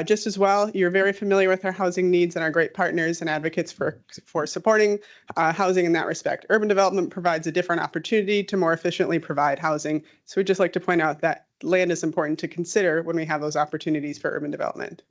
Just as well, you're very familiar with our housing needs and our great partners and advocates for supporting housing in that respect. Urban development provides a different opportunity to more efficiently provide housing. So we'd just like to point out that land is important to consider when we have those opportunities for urban development.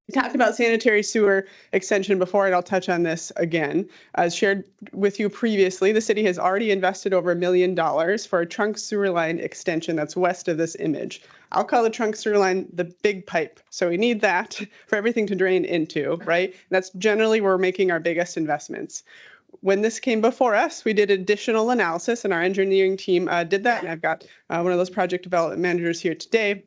We talked about sanitary sewer extension before, and I'll touch on this again. As shared with you previously, the city has already invested over $1 million for a trunk sewer line extension that's west of this image. I'll call the trunk sewer line the big pipe. So we need that for everything to drain into, right? That's generally where we're making our biggest investments. When this came before us, we did additional analysis, and our engineering team did that. And I've got one of those project development managers here today.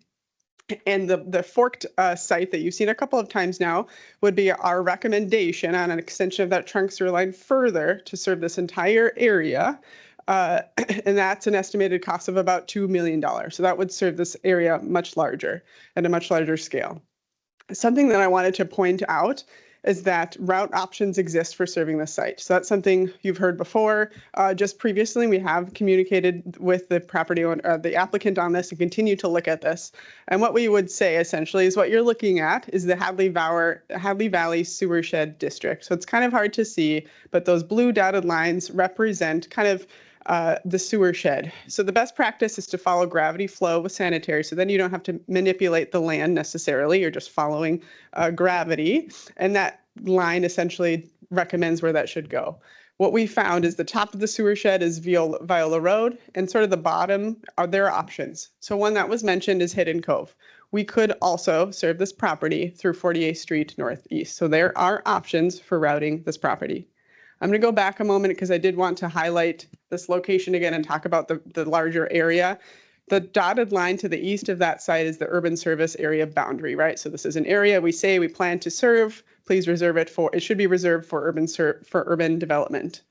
And the forked site that you've seen a couple of times now would be our recommendation on an extension of that trunk sewer line further to serve this entire area. And that's an estimated cost of about $2 million. So that would serve this area much larger, at a much larger scale. Something that I wanted to point out is that route options exist for serving this site. So that's something you've heard before. Just previously, we have communicated with the property owner, the applicant on this, and continue to look at this. And what we would say essentially is what you're looking at is the Hadley Valley Sewershed District. So it's kind of hard to see, but those blue dotted lines represent kind of the sewer shed. So the best practice is to follow gravity flow with sanitary. So then you don't have to manipulate the land necessarily. You're just following gravity. And that line recommends where that should go. What we found is the top of the sewer shed is Viola Road, and sort of the bottom are their options. So one that was mentioned is Hidden Cove. We could also serve this property through 48th Street Northeast. So there are options for routing this property. I'm going to go back a moment because I did want to highlight this location again and talk about the larger area. The dotted line to the east of that site is the urban service area boundary, right? So this is an area we say we plan to serve. Please reserve it for, it should be reserved for urban development.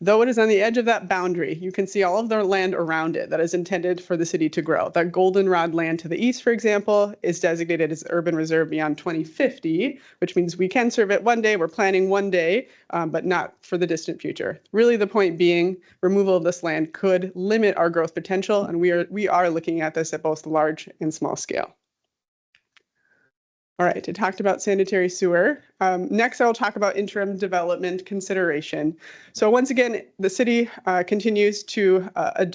Though it is on the edge of that boundary, you can see all of the land around it that is intended for the city to grow. That goldenrod land to the east, for example, is designated as urban reserve beyond 2050, which means we can serve it one day. We're planning one day, but not for the distant future. Really, the point being, removal of this land could limit our growth potential, and we are looking at this at both large and small scale. All right, I talked about sanitary sewer. Next, I will talk about interim development consideration. So once again, the city continues to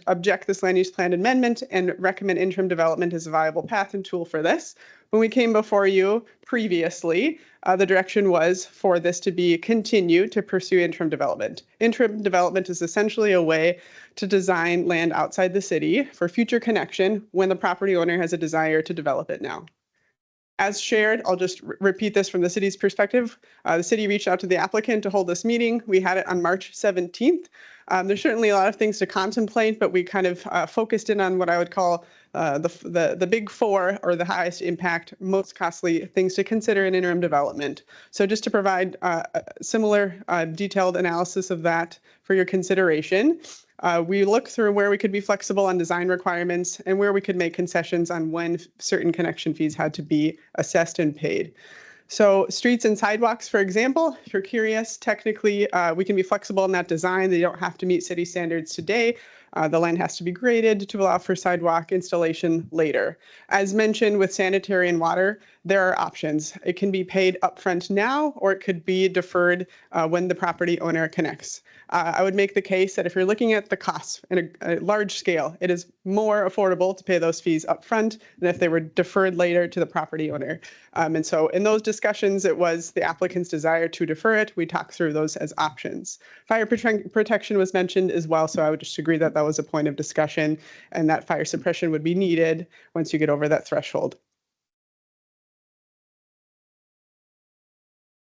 object this land use plan amendment and recommend interim development as a viable path and tool for this. When we came before you previously, the direction was for this to be continued to pursue interim development. Interim development is essentially a way to design land outside the city for future connection when the property owner has a desire to develop it now. As shared, I'll just repeat this from the city's perspective. The city reached out to the applicant to hold this meeting. We had it on March 17th. There's certainly a lot of things to contemplate, but we kind of focused in on what I would call the big four, or the highest impact, most costly things to consider in interim development. So just to provide a similar detailed analysis of that for your consideration. We looked through where we could be flexible on design requirements and where we could make concessions on when certain connection fees had to be assessed and paid. So streets and sidewalks, for example, if you're curious, technically we can be flexible in that design. They don't have to meet city standards today. The land has to be graded to allow for sidewalk installation later. As mentioned with sanitary and water, there are options. It can be paid upfront now, or it could be deferred when the property owner connects. I would make the case that if you're looking at the costs in a large scale, it is more affordable to pay those fees upfront than if they were deferred later to the property owner. And so in those discussions, it was the applicant's desire to defer it. We talked through those as options. Fire protection was mentioned as well, so I would just agree that that was a point of discussion and that fire suppression would be needed once you get over that threshold.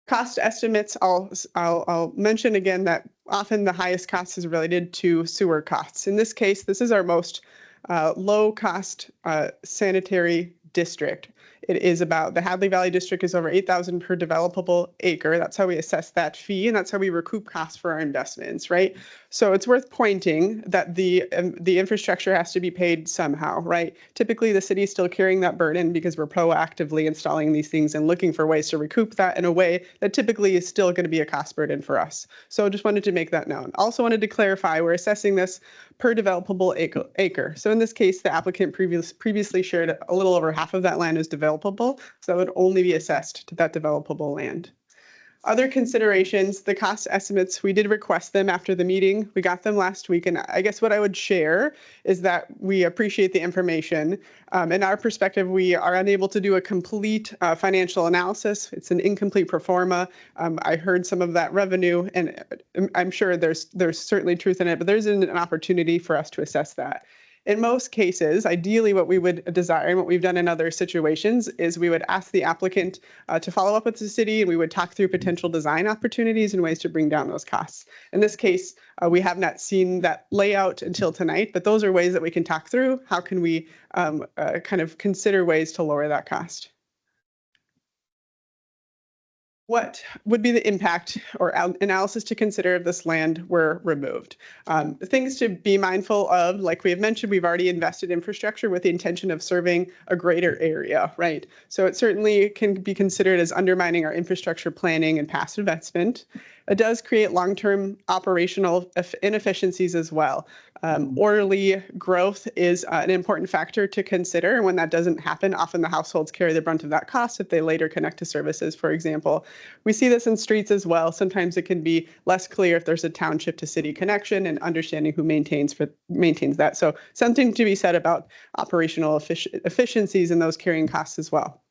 Cost estimates, I'll mention again that often the highest cost is related to sewer costs. In this case, this is our most low cost sanitary district. It is about, the Hadley Valley District is over 8,000 per developable acre. That's how we assess that fee, and that's how we recoup costs for our investments, right? So it's worth pointing that the infrastructure has to be paid somehow, right? Typically, the city is still carrying that burden because we're proactively installing these things and looking for ways to recoup that in a way that typically is still going to be a cost burden for us. So just wanted to make that known. Also wanted to clarify, we're assessing this per developable acre. So in this case, the applicant previously shared a little over half of that land is developable, so that would only be assessed to that developable land. Other considerations, the cost estimates, we did request them after the meeting. We got them last week, and I guess what I would share is that we appreciate the information. In our perspective, we are unable to do a complete financial analysis. It's an incomplete pro forma. I heard some of that revenue, and I'm sure there's certainly truth in it, but there's an opportunity for us to assess that. In most cases, ideally what we would desire and what we've done in other situations is we would ask the applicant to follow up with the city, and we would talk through potential design opportunities and ways to bring down those costs. In this case, we have not seen that layout until tonight, but those are ways that we can talk through. How can we kind of consider ways to lower that cost? What would be the impact or analysis to consider if this land were removed? Things to be mindful of, like we have mentioned, we've already invested infrastructure with the intention of serving a greater area, right? So it certainly can be considered as undermining our infrastructure planning and past investment. It does create long-term operational inefficiencies as well. Orderly growth is an important factor to consider. And when that doesn't happen, often the households carry the brunt of that cost if they later connect to services, for example. We see this in streets as well. Sometimes it can be less clear if there's a township to city connection and understanding who maintains that. So something to be said about operational efficiencies and those carrying costs as well.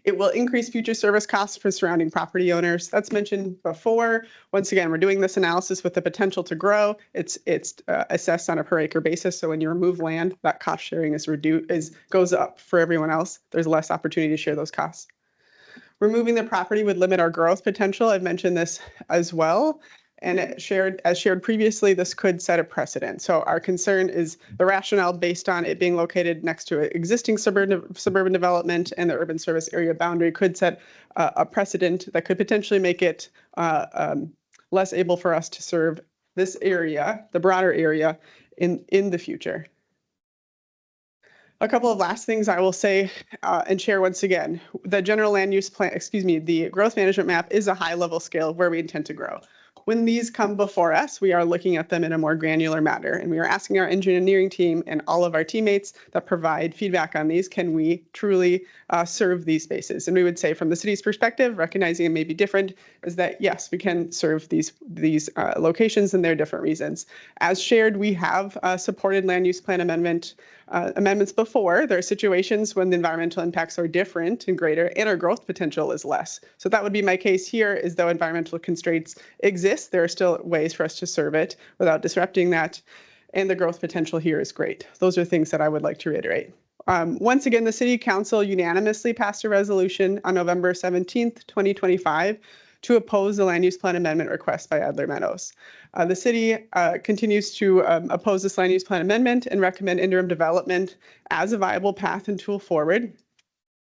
It will increase future service costs for surrounding property owners. That's mentioned before. Once again, we're doing this analysis with the potential to grow. It's assessed on a per acre basis. So when you remove land, that cost sharing goes up for everyone else. There's less opportunity to share those costs. Removing the property would limit our growth potential. I've mentioned this as well. And as shared previously, this could set a precedent. So our concern is the rationale based on it being located next to existing suburban development and the urban service area boundary could set a precedent that could potentially make it less able for us to serve this area, the broader area, in the future. A couple of last things I will say and share once again. The general land use plan, the growth management map is a high level scale of where we intend to grow. When these come before us, we are looking at them in a more granular manner, and we are asking our engineering team and all of our teammates that provide feedback on these, can we truly serve these spaces? And we would say from the city's perspective, recognizing it may be different, is that yes, we can serve these locations and their different reasons. As shared, we have supported land use plan amendments before. There are situations when the environmental impacts are different and greater and our growth potential is less. So that would be my case here, is though environmental constraints exist, there are still ways for us to serve it without disrupting that. And the growth potential here is great. Those are things that I would like to reiterate. Once again, the City Council unanimously passed a resolution on November 17th, 2025 to oppose the land use plan amendment request by Adler Meadows. The city continues to oppose this land use plan amendment and recommend interim development as a viable path and tool forward.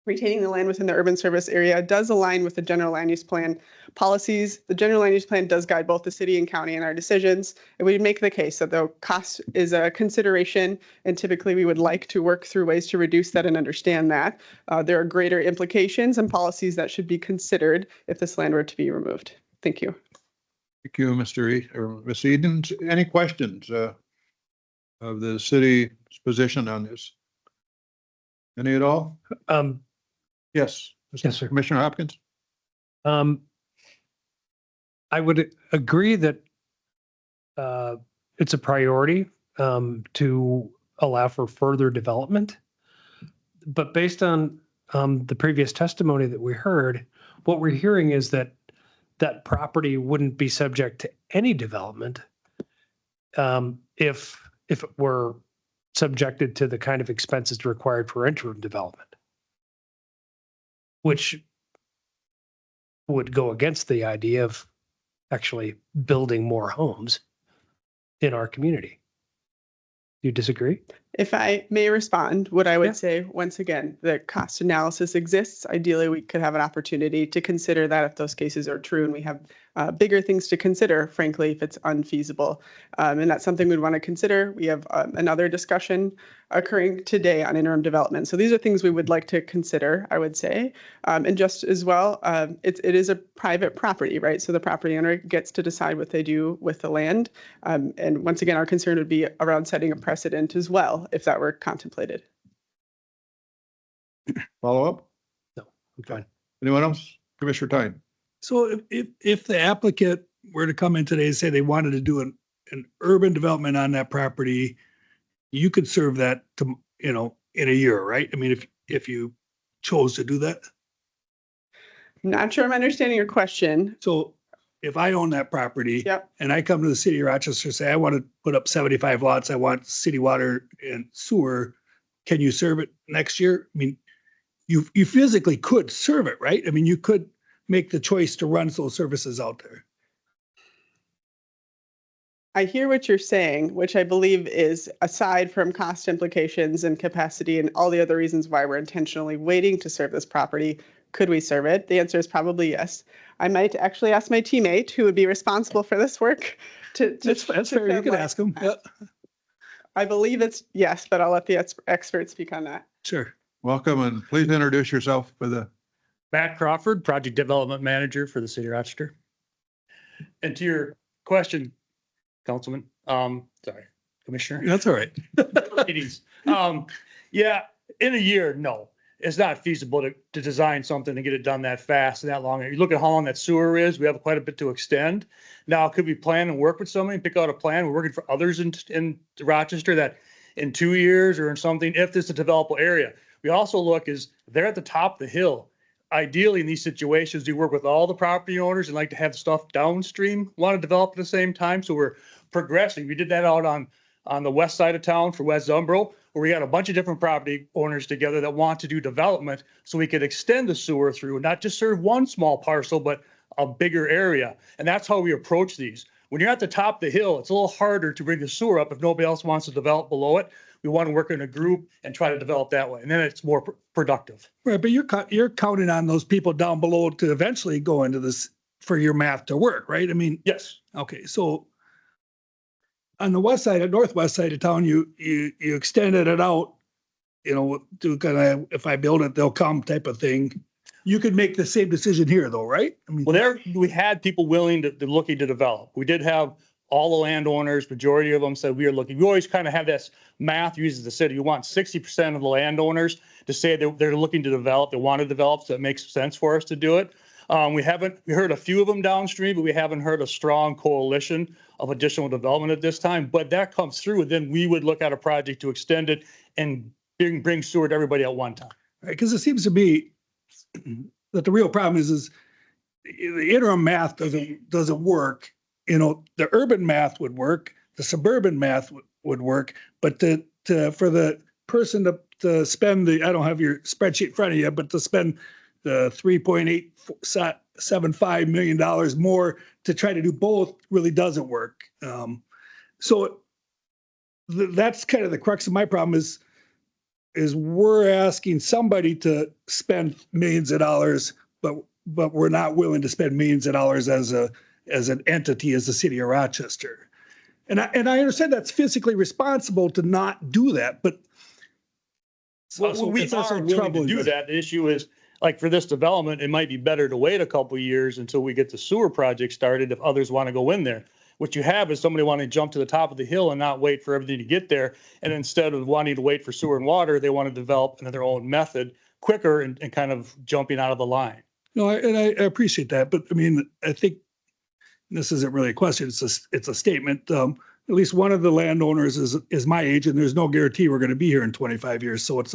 Retaining the land within the urban service area does align with the general land use plan policies. The general land use plan does guide both the city and county in our decisions. And we make the case that the cost is a consideration, and typically we would like to work through ways to reduce that and understand that. There are greater implications and policies that should be considered if this land were to be removed. Thank you. Thank you, Ms. Edens. Any questions of the city's position on this? Any at all? Yes. Yes, sir. Commissioner Hopkins? I would agree that it's a priority to allow for further development. But based on the previous testimony that we heard, what we're hearing is that that property wouldn't be subject to any development if it were subjected to the kind of expenses required for interim development, which would go against the idea of actually building more homes in our community. Do you disagree? If I may respond, what I would Yeah. say, once again, the cost analysis exists. Ideally, we could have an opportunity to consider that if those cases are true and we have bigger things to consider, frankly, if it's unfeasible. And that's something we'd want to consider. We have another discussion occurring today on interim development. So these are things we would like to consider, I would say. And just as well, it is a private property, right? So the property owner gets to decide what they do with the land. And once again, our concern would be around setting a precedent as well, if that were contemplated. Follow up? No, I'm fine. Anyone else? Commissioner Tyne? So if the applicant were to come in today and say they wanted to do an urban development on that property, you could serve that to, in a year, right? I mean, if you chose to do that. Not sure I'm understanding your question. So if I own that property. Yep. And I come to the city of Rochester, and say, I want to put up 75 lots, I want city water and sewer, can you serve it next year? I mean, you physically could serve it, right? I mean, you could make the choice to run those services out there. I hear what you're saying, which I believe is aside from cost implications and capacity and all the other reasons why we're intentionally waiting to serve this property, could we serve it? The answer is probably yes. I might actually ask my teammate who would be responsible for this work to That's fair. You shed can light. ask them. Yeah, I believe it's yes, but I'll let the experts speak on that. sure. Welcome, and please introduce yourself for the, Matt Crawford, Project Development Manager for the City of Rochester. And to your question, Councilman, sorry, Commissioner. That's all right. Ladies, yeah, in a year, no, it's not feasible to design something and get it done that fast and that long. You look at how long that sewer is, we have quite a bit to extend. Now, could we plan and work with somebody, pick out a plan? We're working for others in Rochester that in 2 years or in something, if this is a developable area. We also look is they're at the top of the hill. Ideally, in these situations, we work with all the property owners and like to have stuff downstream, want to develop at the same time. So we're progressing. We did that out on the west side of town for West Umbro, where we got a bunch of different property owners together that want to do development so we could extend the sewer through, not just serve one small parcel, but a bigger area. And that's how we approach these. When you're at the top of the hill, it's a little harder to bring the sewer up if nobody else wants to develop below it. We want to work in a group and try to develop that way. And then it's more productive. Right, but you're counting on those people down below to eventually go into this for your math to work, right? I mean, Yes. okay, so on the west side, northwest side of town, you extended it out, to kind of, if I build it, they'll come type of thing. You could make the same decision here though, right? I mean, Well, we had people willing to looking to develop. We did have all the landowners, majority of them said we are looking. We always kind of have this math uses the city. You want 60% of the landowners to say they're looking to develop, they want to develop, so it makes sense for us to do it. We heard a few of them downstream, but we haven't heard a strong coalition of additional development at this time. But that comes through, and then we would look at a project to extend it and bring sewer to everybody at one time. right, because it seems to be that the real problem is the interim math doesn't work. The urban math would work, the suburban math would work, but for the person to spend I don't have your spreadsheet in front of you, but to spend the $3.875 million more to try to do both really doesn't work. So that's kind of the crux of my problem is we're asking somebody to spend millions of dollars, but we're not willing to spend millions of dollars as an entity, as the city of Rochester. And I understand that's physically responsible to not do that, but We it's also are willing to troubling do that. The issue is, like for this development, it might be better to wait a couple of years until we get the sewer project started if others want to go in there. What you have is somebody wanting to jump to the top of the hill and not wait for everything to get there. And instead of wanting to wait for sewer and water, they want to develop in their own method quicker and kind of jumping out of the line. No, and I appreciate that, but I mean, I think this isn't really a question. It's a statement. At least one of the landowners is my age, and there's no guarantee we're going to be here in 25 years. So it's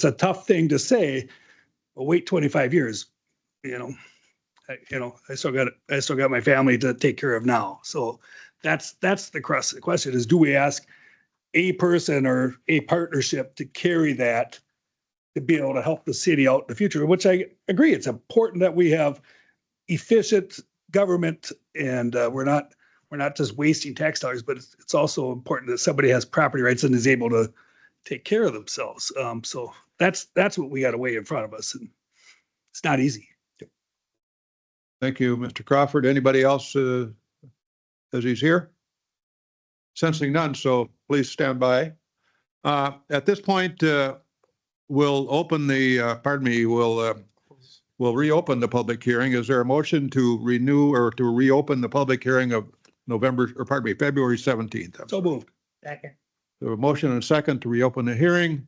a tough thing to say. Well, wait 25 years. I still got my family to take care of now. So that's the crux of the question: is do we ask a person or a partnership to carry that to be able to help the city out in the future? Which I agree, it's important that we have efficient government and we're not just wasting tax dollars, but it's also important that somebody has property rights and is able to take care of themselves. So that's what we got to weigh in front of us, and it's not easy. Thank you, Mr. Crawford. Anybody else, as he's here? Sensing none, so please stand by. At this point, we'll open the, we'll reopen the public hearing. Is there a motion to renew or to reopen the public hearing of February 17th? So moved. Second. So a motion and a second to reopen the hearing.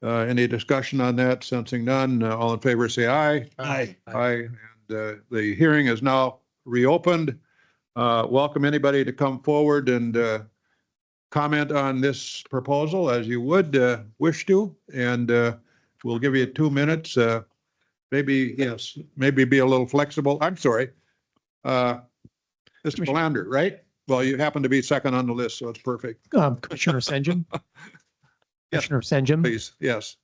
Any discussion on that? Sensing none, all in favor, say aye. Aye. Aye. And the hearing is now reopened. Welcome anybody to come forward and comment on this proposal as you would wish to. And we'll give you 2 minutes. Maybe, yes, maybe be a little flexible. I'm sorry. Mr. Belander, right? Well, you happen to be second on the list, so it's perfect. Commissioner Senjum? Commissioner Senjum? Please, yes.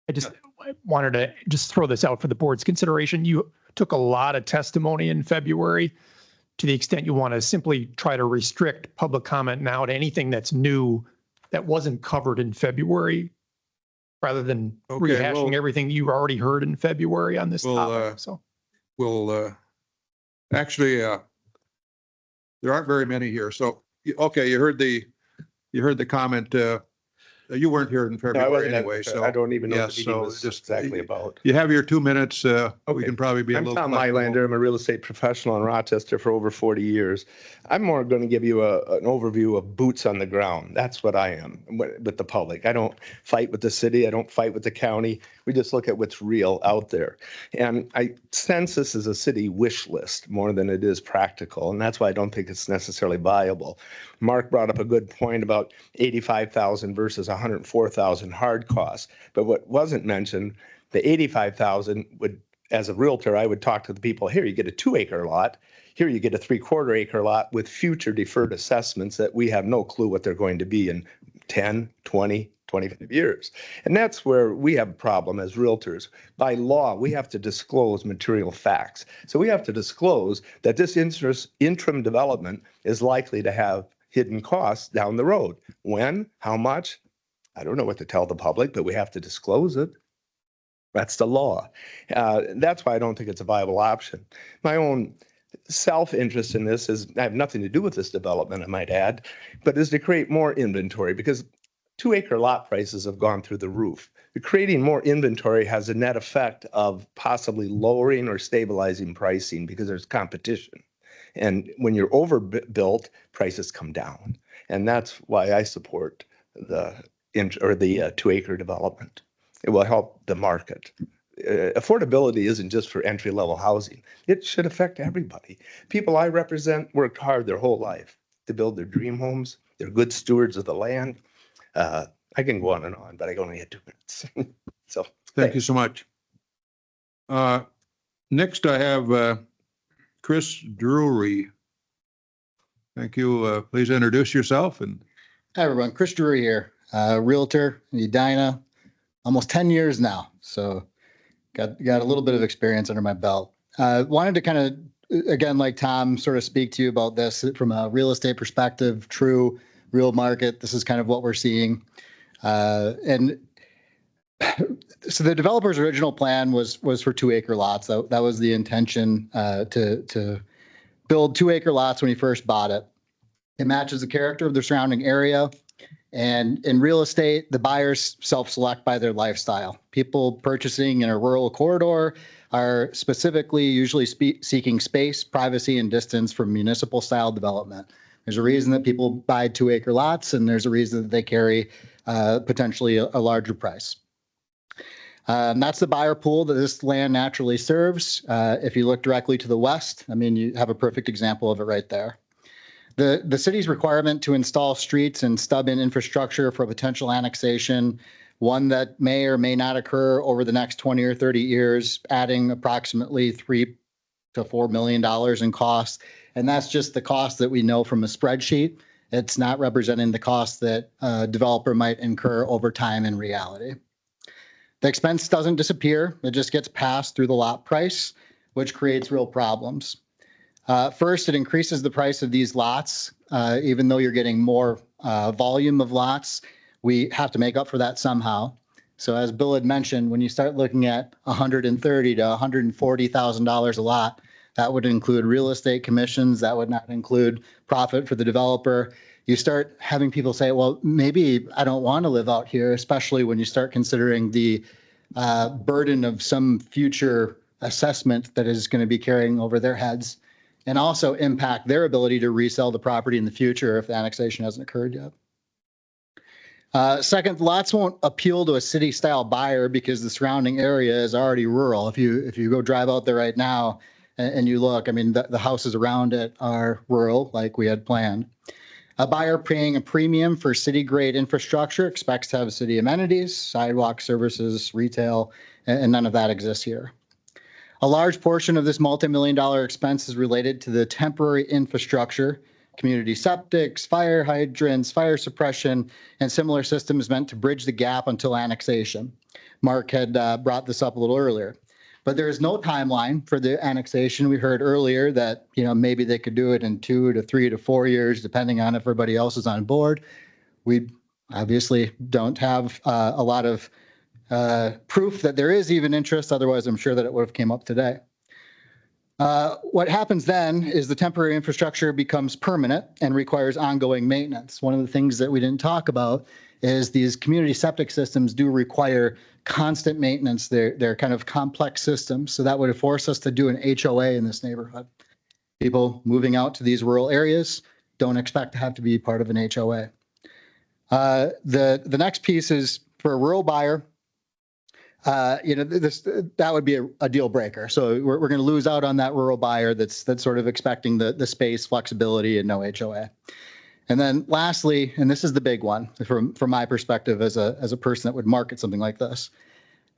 I just wanted to just throw this out for the board's consideration. You took a lot of testimony in February. To the extent you want to simply try to restrict public comment now to anything that's new that wasn't covered in February, rather than Okay, rehashing well, everything you already heard in February on this topic. So We'll actually, there aren't very many here. So, okay, you heard the comment. You weren't here in No, I February wasn't. anyway, so. I don't even know what yes, the meeting so was just exactly about. You have your 2 minutes. We Okay. can probably be a I'm little. Tom flexible. Mylander. I'm a real estate professional in Rochester for over 40 years. I'm more going to give you an overview of boots on the ground. That's what I am with the public. I don't fight with the city. I don't fight with the county. We just look at what's real out there. And I sense this is a city wish list more than it is practical. And that's why I don't think it's necessarily viable. Mark brought up a good point about 85,000 versus 104,000 hard costs. But what wasn't mentioned, the 85,000 would, as a realtor, I would talk to the people, here you get a 2-acre lot, here you get a 3/4 acre lot with future deferred assessments that we have no clue what they're going to be in 10, 20, 25 years. And that's where we have a problem as realtors. By law, we have to disclose material facts. So we have to disclose that this interim development is likely to have hidden costs down the road. When, how much? I don't know what to tell the public, but we have to disclose it. That's the law. That's why I don't think it's a viable option. My own self-interest in this is, I have nothing to do with this development, I might add, but is to create more inventory because 2-acre lot prices have gone through the roof. Creating more inventory has a net effect of possibly lowering or stabilizing pricing because there's competition. And when you're overbuilt, prices come down. And that's why I support the 2-acre development. It will help the market. Affordability isn't just for entry-level housing. It should affect everybody. People I represent worked hard their whole life to build their dream homes. They're good stewards of the land. I can go on and on, but I only had 2 minutes. So Thank you so much. Next, I have Chris Drury. Thank you. Please introduce yourself. And Hi, everyone. Chris Drury here, realtor in Edina, almost 10 years now. So got a little bit of experience under my belt. Wanted to kind of, again, like Tom, sort of speak to you about this from a real estate perspective, true real market. This is kind of what we're seeing. And so the developer's original plan was for 2-acre lots. That was the intention to build 2-acre lots when he first bought it. It matches the character of the surrounding area. And in real estate, the buyers self-select by their lifestyle. People purchasing in a rural corridor are specifically usually seeking space, privacy, and distance from municipal style development. There's a reason that people buy 2-acre lots, and there's a reason that they carry potentially a larger price. That's the buyer pool that this land naturally serves. If you look directly to the west, I mean, you have a perfect example of it right there. The city's requirement to install streets and stub-in infrastructure for potential annexation, one that may or may not occur over the next 20 or 30 years, adding approximately $3 to $4 million in costs. And that's just the cost that we know from a spreadsheet. It's not representing the cost that a developer might incur over time in reality. The expense doesn't disappear. It just gets passed through the lot price, which creates real problems. First, it increases the price of these lots, even though you're getting more volume of lots. we have to make up for that somehow. So as Bill had mentioned, when you start looking at $130,000 to $140,000 a lot, that would include real estate commissions. That would not include profit for the developer. You start having people say, well, maybe I don't want to live out here, especially when you start considering the burden of some future assessment that is going to be carrying over their heads, and also impact their ability to resell the property in the future if the annexation hasn't occurred yet. Second, lots won't appeal to a city-style buyer because the surrounding area is already rural. If you go drive out there right now and you look, I mean, the houses around it are rural, like we had planned. A buyer paying a premium for city-grade infrastructure expects to have city amenities, sidewalk services, retail, and none of that exists here. A large portion of this multi-million-dollar expense is related to the temporary infrastructure, community septics, fire hydrants, fire suppression, and similar systems meant to bridge the gap until annexation. Mark had brought this up a little earlier. But there is no timeline for the annexation. We heard earlier that, you know, maybe they could do it in 2 to 3 to 4 years, depending on if everybody else is on board. We obviously don't have a lot of proof that there is even interest. Otherwise, I'm sure that it would have came up today. What happens then is the temporary infrastructure becomes permanent and requires ongoing maintenance. One of the things that we didn't talk about is these community septic systems do require constant maintenance. They're kind of complex systems. So that would force us to do an HOA in this neighborhood. People moving out to these rural areas don't expect to have to be part of an HOA. The next piece is for a rural buyer, you know, that would be a deal breaker. So we're going to lose out on that rural buyer that's sort of expecting the space, flexibility, and no HOA. And then lastly, and this is the big one from my perspective as a person that would market something like this,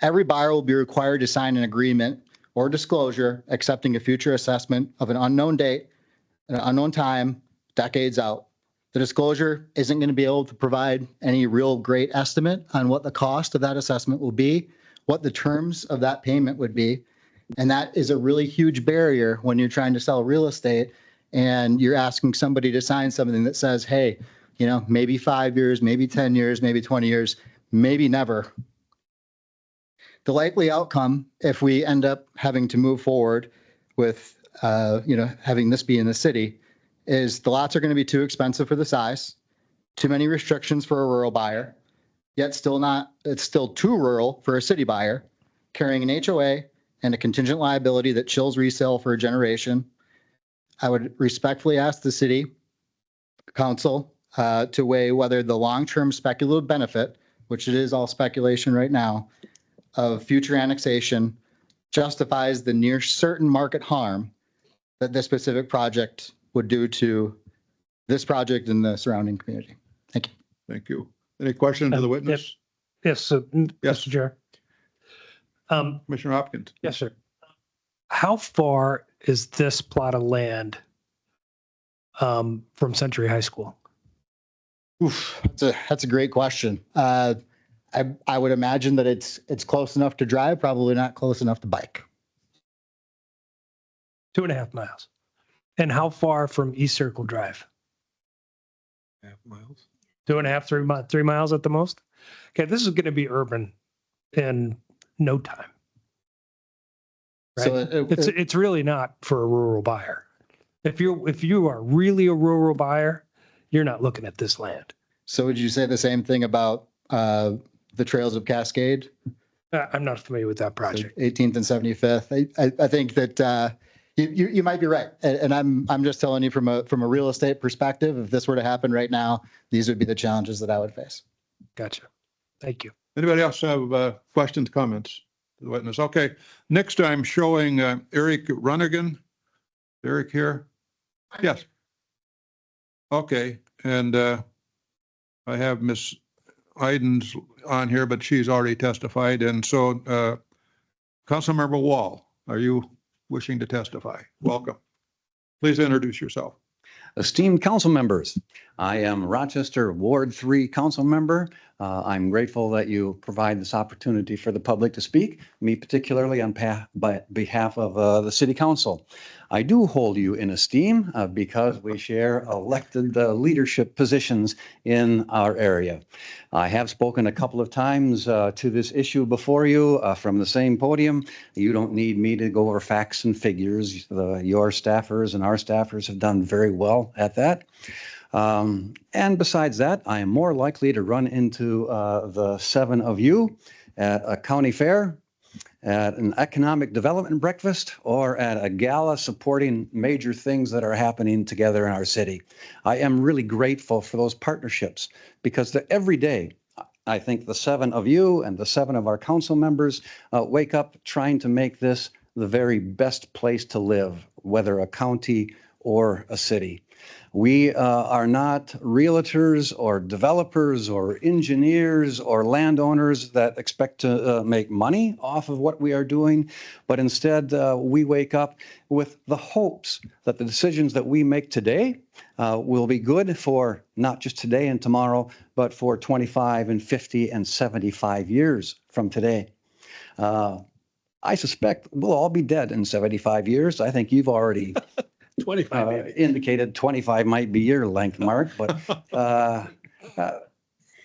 every buyer will be required to sign an agreement or disclosure accepting a future assessment of an unknown date, an unknown time, decades out. The disclosure isn't going to be able to provide any real great estimate on what the cost of that assessment will be, what the terms of that payment would be. And that is a really huge barrier when you're trying to sell real estate and you're asking somebody to sign something that says, hey, you know, maybe 5 years, maybe 10 years, maybe 20 years, maybe never. The likely outcome, if we end up having to move forward with, you know, having this be in the city, is the lots are going to be too expensive for the size, too many restrictions for a rural buyer, yet it's still too rural for a city buyer, carrying an HOA and a contingent liability that chills resale for a generation. I would respectfully ask the city council to weigh whether the long-term speculative benefit, which it is all speculation right now, of future annexation justifies the near certain market harm that this specific project would do to this project and the surrounding community. Thank you. Thank you. Any questions of the witness? Yes, Yes. Mr. Chair. Commissioner Hopkins. Yes, sir. How far is this plot of land from Century High School? Oof, that's a great question. I would imagine that it's close enough to drive, probably not close enough to bike. 2.5 miles. And how far from East Circle Drive? 2.5 miles. 2.5, 3 miles at the most? Okay, this is going to be urban in no time. Right? So It's really not for a rural buyer. If you are really a rural buyer, you're not looking at this land. So would you say the same thing about the Trails of Cascade? I'm not familiar with that project. 18th and 75th. I think that you might be right, and I'm just telling you from a real estate perspective. If this were to happen right now, these would be the challenges that I would face. Gotcha. Thank you. Anybody else have questions, comments to the witness? Okay, next I'm showing Eric Runnigan. Eric here? Yes. Okay, and I have Miss Idens on here, but she's already testified. And so Councilmember Wall, are you wishing to testify? Welcome. Please introduce yourself. Esteemed council members, I am Rochester Ward 3 council member I'm grateful that you provide this opportunity for the public to speak, me particularly on behalf of the City Council. I do hold you in esteem because we share elected leadership positions in our area. I have spoken a couple of times to this issue before you from the same podium. You don't need me to go over facts and figures. Your staffers and our staffers have done very well at that. And besides that, I am more likely to run into the 7 of you at a county fair, at an economic development breakfast, or at a gala supporting major things that are happening together in our city. I am really grateful for those partnerships because every day, I think the 7 of you and the 7 of our council members wake up trying to make this the very best place to live, whether a county or a city. We are not realtors or developers or engineers or landowners that expect to make money off of what we are doing, but instead we wake up with the hopes that the decisions that we make today will be good for not just today and tomorrow, but for 25 and 50 and 75 years from today. I suspect we'll all be dead in 75 years. I think you've already 25 maybe. indicated 25 might be your length, Mark, but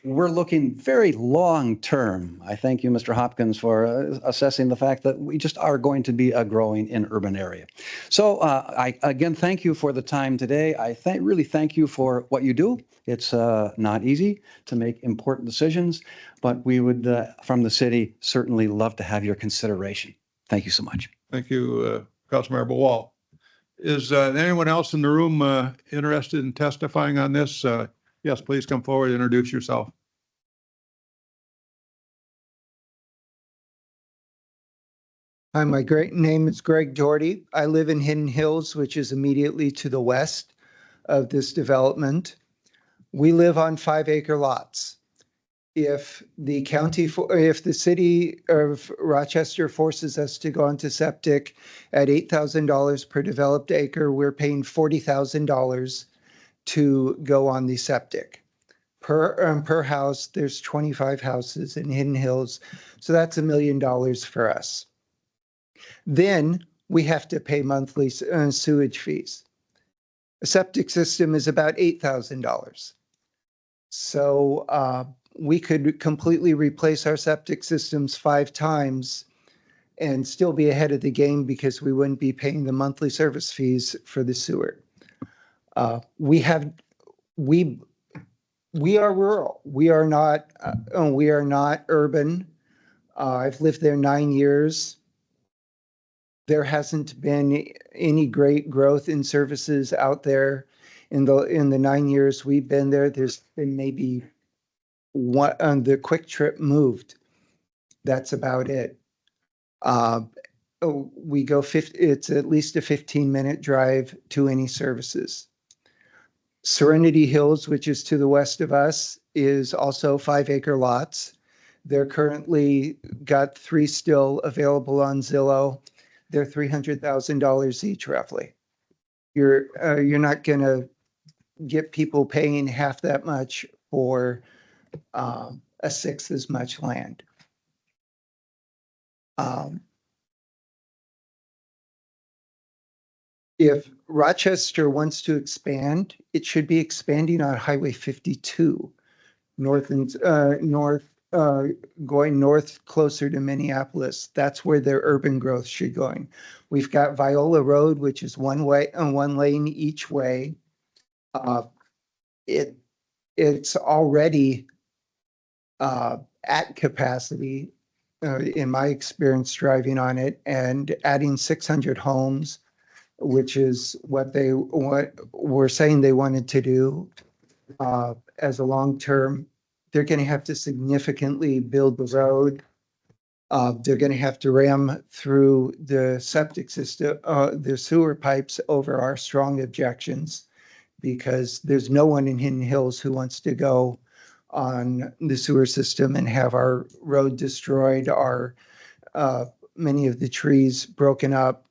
we're looking very long-term. I thank you, Mr. Hopkins, for assessing the fact that we just are going to be a growing in urban area. So I, again, thank you for the time today. I really thank you for what you do. It's not easy to make important decisions, but we would, from the city, certainly love to have your consideration. Thank you so much. Thank you, Councilmember Wall. Is anyone else in the room interested in testifying on this? Yes, please come forward and introduce yourself. Hi, my great name is Greg Doherty. I live in Hidden Hills, which is immediately to the west of this development. We live on 5-acre lots. If the city of Rochester forces us to go into septic at $8,000 per developed acre, we're paying $40,000 to go on the septic. Per house, there's 25 houses in Hidden Hills, so that's $1 million for us. Then we have to pay monthly sewage fees. A septic system is about $8,000. So we could completely replace our septic systems 5 times and still be ahead of the game because we wouldn't be paying the monthly service fees for the sewer. We are rural. We are not urban. I've lived there 9 years. There hasn't been any great growth in services out there in the 9 years we've been there. There's been maybe one, the Quick Trip moved. That's about it. We go it's at least a 15-minute drive to any services. Serenity Hills, which is to the west of us, is also 5-acre lots. They're currently got 3 still available on Zillow. They're $300,000 each, roughly. You're not going to get people paying half that much for a 1/6 as much land. If Rochester wants to expand, it should be expanding on Highway 52, going north closer to Minneapolis. That's where their urban growth should going. We've got Viola Road, which is one lane each way. It's already at capacity, in my experience driving on it, and adding 600 homes, which is what we're saying they wanted to do as a long-term. They're going to have to significantly build the road. They're going to have to ram through the septic system, the sewer pipes over our strong objections, because there's no one in Hidden Hills who wants to go on the sewer system and have our road destroyed, our many of the trees broken up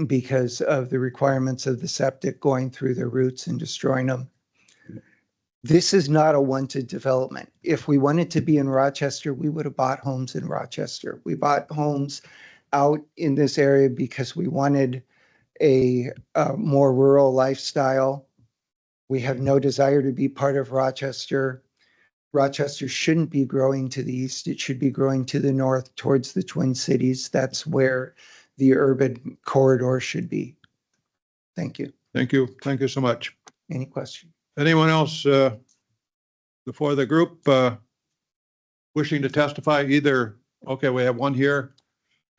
because of the requirements of the septic going through the roots and destroying them. This is not a wanted development. If we wanted to be in Rochester, we would have bought homes in Rochester. We bought homes out in this area because we wanted a more rural lifestyle. We have no desire to be part of Rochester. Rochester shouldn't be growing to the east. It should be growing to the north towards the Twin Cities. That's where the urban corridor should be. Thank you. Thank you. Thank you so much. Any questions? Anyone else before the group wishing to testify either? Okay, we have one here.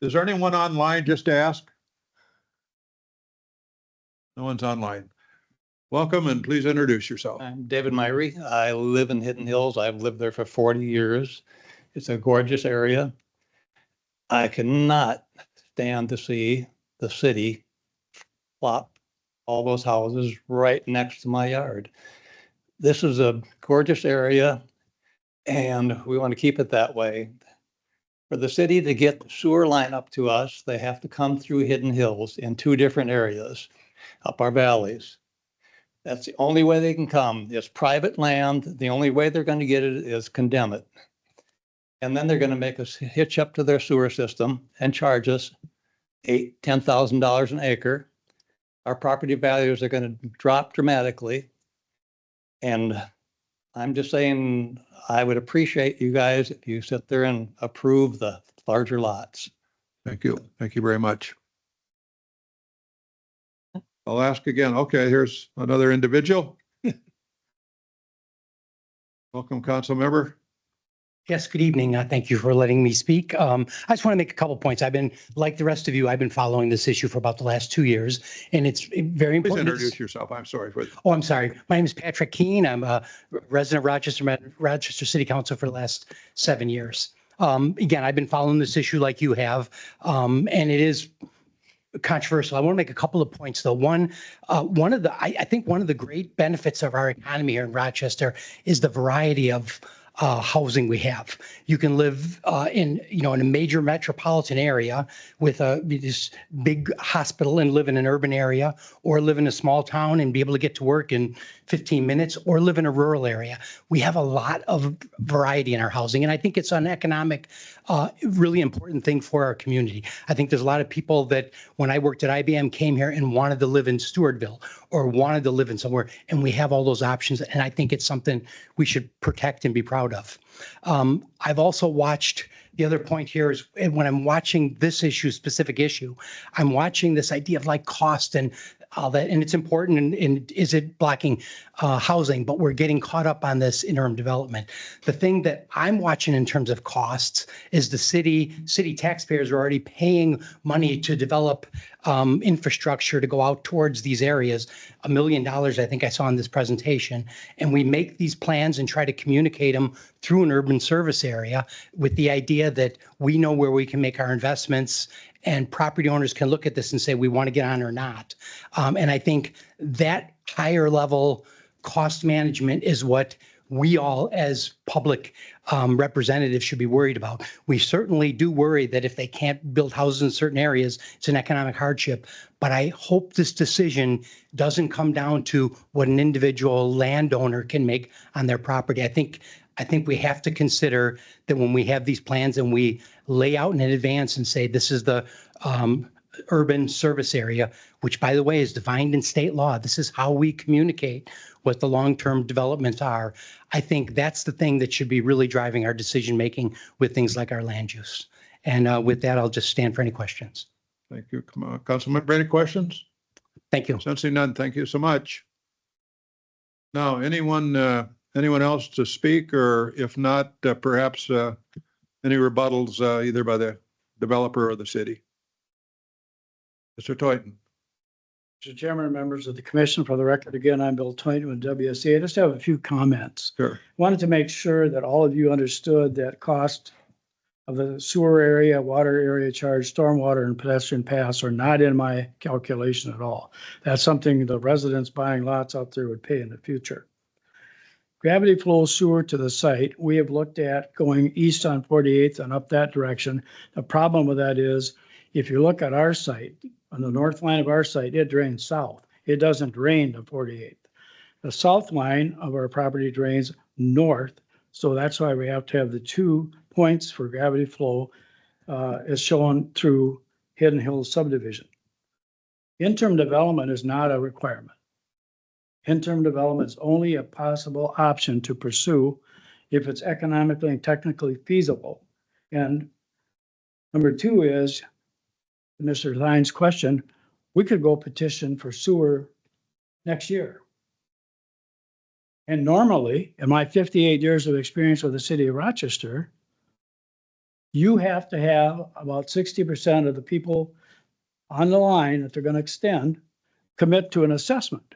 Is there anyone online just to ask? No one's online. Welcome and please introduce yourself. I'm David Myrie. I live in Hidden Hills. I've lived there for 40 years. It's a gorgeous area. I cannot stand to see the city plop all those houses right next to my yard. This is a gorgeous area and we want to keep it that way. For the city to get the sewer line up to us, they have to come through Hidden Hills in 2 different areas, up our valleys. That's the only way they can come. It's private land. The only way they're going to get it is condemn it. And then they're going to make us hitch up to their sewer system and charge us $8,000, $10,000 an acre. Our property values are going to drop dramatically. And I'm just saying, I would appreciate you guys if you sit there and approve the larger lots. Thank you. Thank you very much. I'll ask again. Okay, here's another individual. Welcome, council member. Yes, good evening. Thank you for letting me speak. I just want to make a couple points. I've been, like the rest of you, I've been following this issue for about the last 2 years, and it's very Please important. introduce yourself. I'm sorry for that. Oh, I'm sorry. My name is Patrick Keene. I'm a resident of Rochester City Council for the last 7 years. Again, I've been following this issue like you have, and it is controversial. I want to make a couple of points, though. I think one of the great benefits of our economy here in Rochester is the variety of housing we have. You can live in a major metropolitan area with this big hospital and live in an urban area, or live in a small town and be able to get to work in 15 minutes, or live in a rural area. We have a lot of variety in our housing, and I think it's an economic, really important thing for our community. I think there's a lot of people that, when I worked at IBM, came here and wanted to live in Stewartville or wanted to live in somewhere, and we have all those options, and I think it's something we should protect and be proud of. I've also watched, the other point here is when I'm watching this specific issue, I'm watching this idea of like cost and all that, and it's important, and is it blocking housing, but we're getting caught up on this interim development. The thing that I'm watching in terms of costs is the city taxpayers are already paying money to develop infrastructure to go out towards these areas, $1 million, I think I saw in this presentation, and we make these plans and try to communicate them through an urban service area with the idea that we know where we can make our investments, and property owners can look at this and say, we want to get on or not. And I think that higher level cost management is what we all as public representatives should be worried about. We certainly do worry that if they can't build houses in certain areas, it's an economic hardship. But I hope this decision doesn't come down to what an individual landowner can make on their property. I think we have to consider that when we have these plans and we lay out in advance and say, this is the urban service area, which, by the way, is defined in state law. This is how we communicate what the long-term developments are. I think that's the thing that should be really driving our decision-making with things like our land use. And with that, I'll just stand for any questions. Thank you. Councilman, any questions? Thank you. Sensing none, thank you so much. Now, anyone else to speak, or if not, perhaps any rebuttals either by the developer or the city? Mr. Toyton. Mr. Chairman, members of the commission, for the record, again, I'm Bill Toyton with WSC. I just have a few comments. Sure. Wanted to make sure that all of you understood that cost of the sewer area, water area charge, stormwater, and pedestrian paths are not in my calculation at all. That's something the residents buying lots out there would pay in the future. Gravity flow sewer to the site, we have looked at going east on 48th and up that direction. The problem with that is, if you look at our site, on the north line of our site, it drains south. It doesn't drain to 48th. The south line of our property drains north, so that's why we have to have the 2 points for gravity flow as shown through Hidden Hills subdivision. Interim development is not a requirement. Interim development is only a possible option to pursue if it's economically and technically feasible. And number 2 is, Mr. Thein's question, we could go petition for sewer next year. And normally, in my 58 years of experience with the city of Rochester, you have to have about 60% of the people on the line that they're going to extend commit to an assessment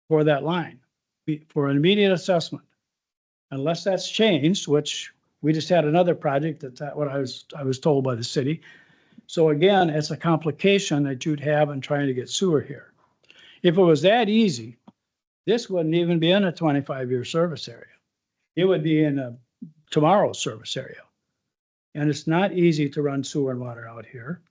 for that line, for an immediate assessment. Unless that's changed, which we just had another project that's what I was told by the city. So again, it's a complication that you'd have in trying to get sewer here. If it was that easy, this wouldn't even be in a 25-year service area. It would be in a tomorrow's service area. And it's not easy to run sewer and water out here.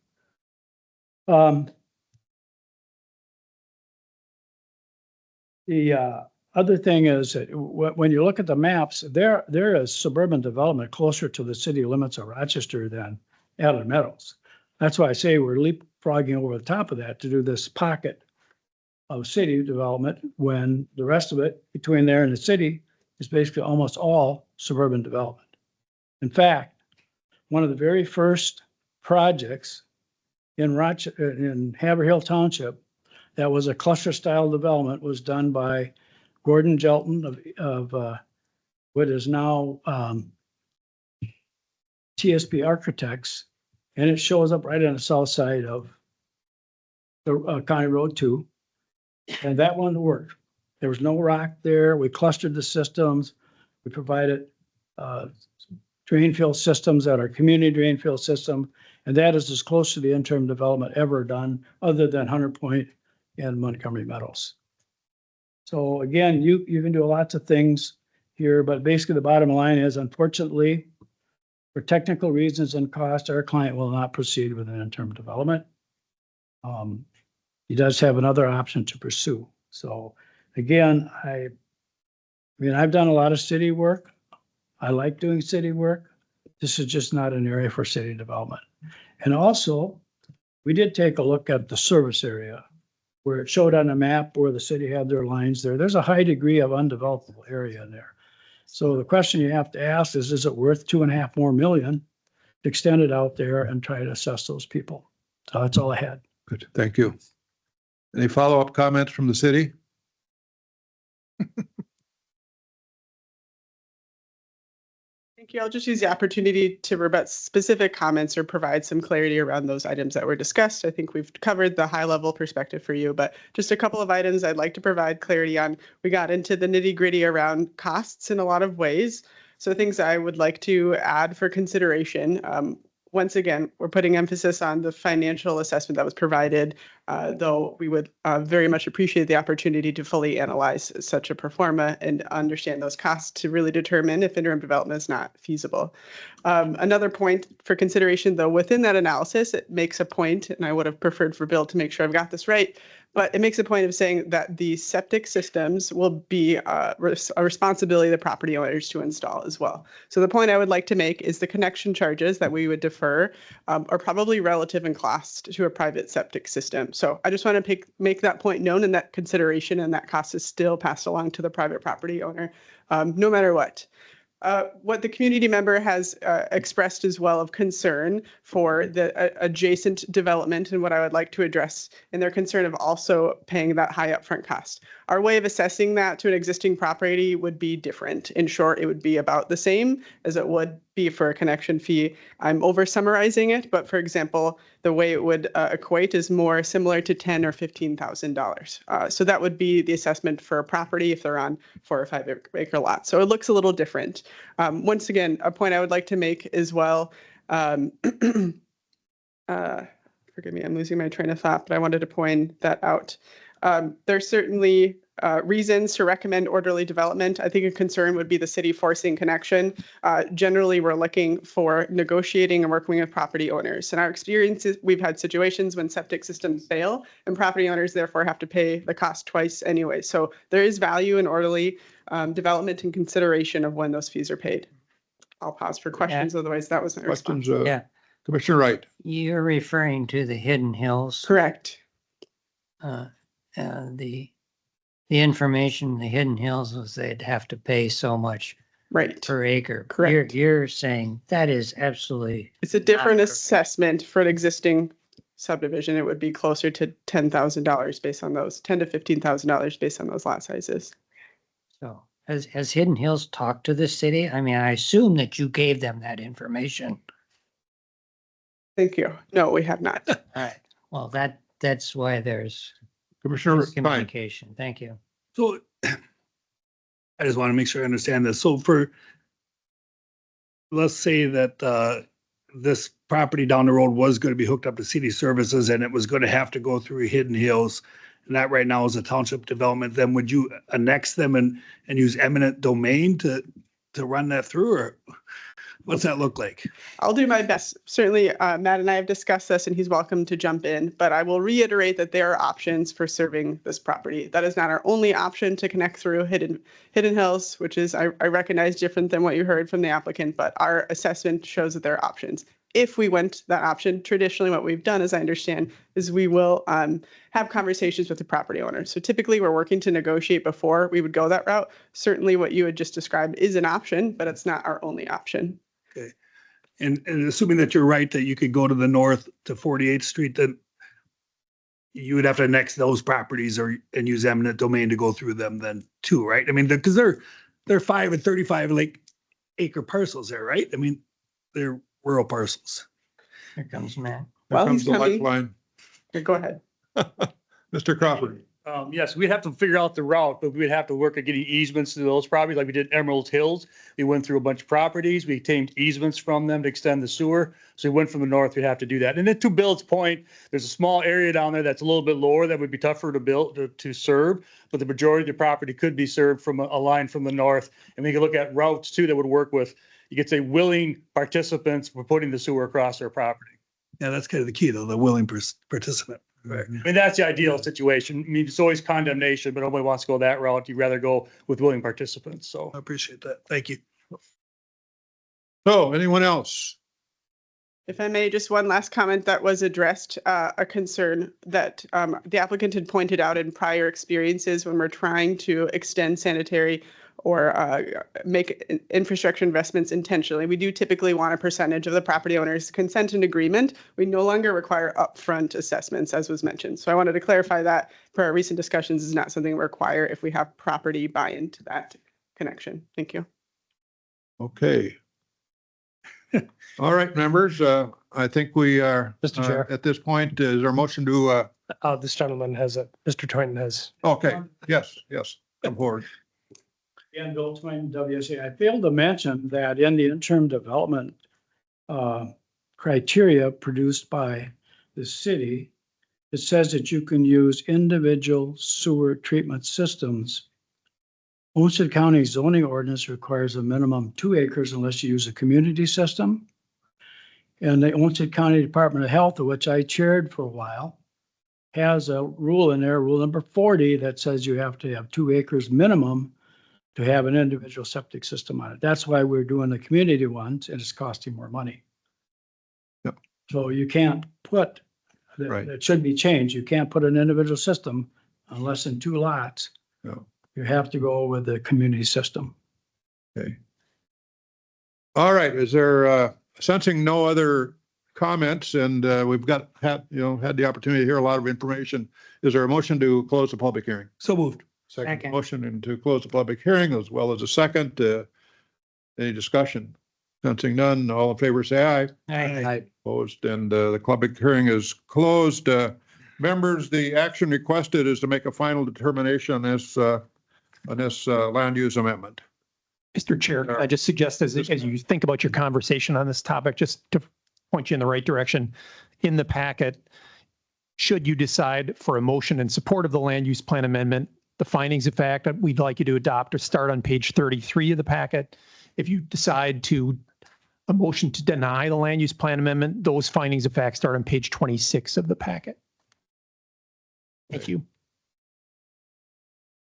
The other thing is that when you look at the maps, there is suburban development closer to the city limits of Rochester than Adler Meadows. That's why I say we're leapfrogging over the top of that to do this pocket of city development when the rest of it between there and the city is basically almost all suburban development. In fact, one of the very first projects in Haverhill Township that was a cluster style development was done by Gordon Jelton of what is now TSP Architects, and it shows up right on the south side of the County Road 2. And that one worked. There was no rock there. We clustered the systems. We provided drain field systems at our community drain field system. And that is as close to the interim development ever done other than Hunter Point and Montgomery Meadows. So again, you can do lots of things here, but basically the bottom line is, unfortunately, for technical reasons and cost, our client will not proceed with an interim development. He does have another option to pursue. So again, I mean, I've done a lot of city work. I like doing city work. This is just not an area for city development. And also, we did take a look at the service area where it showed on a map where the city had their lines there. There's a high degree of undevelopable area in there. So the question you have to ask is it worth $2.5 million to extend it out there and try to assess those people? So that's all I had. Good, thank you. Any follow-up comments from the city? Thank you. I'll just use the opportunity to rebut specific comments or provide some clarity around those items that were discussed. I think we've covered the high level perspective for you, but just a couple of items I'd like to provide clarity on. We got into the nitty gritty around costs in a lot of ways. So things I would like to add for consideration. Once again, we're putting emphasis on the financial assessment that was provided, though we would very much appreciate the opportunity to fully analyze such a pro forma and understand those costs to really determine if interim development is not feasible. Another point for consideration, though, within that analysis, it makes a point, and I would have preferred for Bill to make sure I've got this right, but it makes a point of saying that the septic systems will be a responsibility of the property owners to install as well. So the point I would like to make is the connection charges that we would defer are probably relative in cost to a private septic system. So I just want to make that point known, and that consideration and that cost is still passed along to the private property owner, no matter what. What the community member has expressed as well of concern for the adjacent development, and what I would like to address in their concern of also paying that high upfront cost. Our way of assessing that to an existing property would be different. In short, it would be about the same as it would be for a connection fee. I'm over summarizing it, but for example, the way it would equate is more similar to $10,000 or $15,000. So that would be the assessment for a property if they're on 4 or 5 acre lots. So it looks a little different. Once again, a point I would like to make as well. Forgive me, I'm losing my train of thought, but I wanted to point that out. There's certainly reasons to recommend orderly development. I think a concern would be the city forcing connection. Generally, we're looking for negotiating and working with property owners. In our experiences, we've had situations when septic systems fail and property owners therefore have to pay the cost twice anyway. So there is value in orderly development and consideration of when those fees are paid. I'll pause for questions. Otherwise, that was my response. Questions, Yeah, Commissioner Wright? you're referring to the Hidden Hills. Correct. The information in the Hidden Hills was they'd have to pay so much Right. per acre. Correct. You're saying that is absolutely, It's a different correct. assessment for an existing subdivision. It would be closer to $10,000 based on those, $10,000 to $15,000 based on those lot sizes. so has Hidden Hills talked to the city? I mean, I assume that you gave them that information. Thank you. No, we have not. All right. Well, that's why there's Commissioner Fine. communication. Thank you. So I just want to make sure I understand this. So for, let's say that this property down the road was going to be hooked up to city services and it was going to have to go through Hidden Hills, and that right now is a township development, then would you annex them and use eminent domain to run that through, or what's that look like? I'll do my best. Certainly, Matt and I have discussed this and he's welcome to jump in, but I will reiterate that there are options for serving this property. That is not our only option to connect through Hidden Hills, which is, I recognize, different than what you heard from the applicant, but our assessment shows that there are options. If we went that option, traditionally what we've done, as I understand, is we will have conversations with the property owner. So typically we're working to negotiate before we would go that route. Certainly what you had just described is an option, but it's not our only option. Okay. And assuming that you're right, that you could go to the north to 48th Street, then you would have to annex those properties and use eminent domain to go through them then too, right? I mean, because they're 5 and 35 like acre parcels there, right? I mean, they're rural parcels. Here comes Matt. Here Well, comes he's the coming. lifeline. Okay, go ahead. Mr. Crawford? Yes, we'd have to figure out the route, but we'd have to work at getting easements to those properties like we did Emerald Hills. We went through a bunch of properties. We obtained easements from them to extend the sewer. So we went from the north, we'd have to do that. And then to Bill's point, there's a small area down there that's a little bit lower that would be tougher to build, to serve, but the majority of the property could be served from a line from the north. And we could look at routes too that would work with, you could say, willing participants for putting the sewer across their property. Yeah, that's kind of the key though, the willing participant. Right. I mean, that's the ideal situation. I mean, it's always condemnation, but nobody wants to go that route. You'd rather go with willing participants. So I appreciate that. Thank you. So anyone else? If I may, just one last comment that was addressed, a concern that the applicant had pointed out in prior experiences when we're trying to extend sanitary or make infrastructure investments intentionally. We do typically want a percentage of the property owner's consent and agreement. We no longer require upfront assessments, as was mentioned. So I wanted to clarify that for our recent discussions is not something we require if we have property buy-in to that connection. Thank you. Okay. All right, members, I think we are, Mr. Chair. at this point, is there a motion to, This gentleman has Mr. Toynton has. okay, yes, come forward. And Bill Twain, WSA. I failed to mention that in the interim development criteria produced by the city, it says that you can use individual sewer treatment systems. Olmsted County zoning ordinance requires a minimum 2 acres unless you use a community system. And the Olmsted County Department of Health, which I chaired for a while, has a rule in there, rule number 40, that says you have to have 2 acres minimum to have an individual septic system on it. That's why we're doing the community ones, and it's costing more money. Yep. So you can't put, Right. it should be changed. You can't put an individual system unless in 2 lots. No. You have to go with the community system. Okay. All right, is there, sensing no other comments, and we've had the opportunity to hear a lot of information. Is there a motion to close the public hearing? So moved. Second motion and to close the public hearing as well as a second. Any discussion? Sensing none, all in favor say aye. Aye. Opposed, and the public hearing is closed. Members, the action requested is to make a final determination on this land use amendment. Mr. Chair, I just suggest as you think about your conversation on this topic, just to point you in the right direction, in the packet, should you decide for a motion in support of the land use plan amendment, the findings of fact that we'd like you to adopt or start on page 33 of the packet. If you decide to a motion to deny the land use plan amendment, those findings of fact start on page 26 of the packet. Thank you.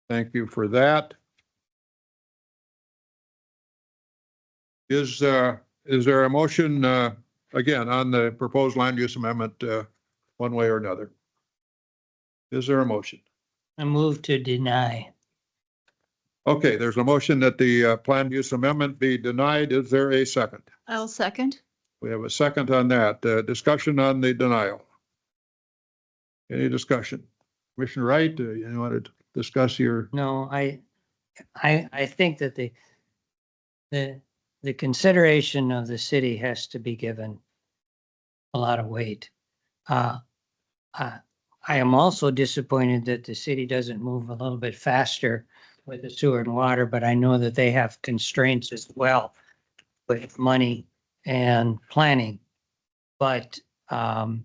Thank you for that. Is there a motion, again, on the proposed land use amendment, one way or another? Is there a motion? I move to deny. Okay, there's a motion that the planned use amendment be denied. Is there a second? I'll second. We have a second on that. Discussion on the denial. Any discussion? Commissioner Wright, you want to discuss your? No, I think that the consideration of the city has to be given a lot of weight. I am also disappointed that the city doesn't move a little bit faster with the sewer and water, but I know that they have constraints as well with money and planning. But I'm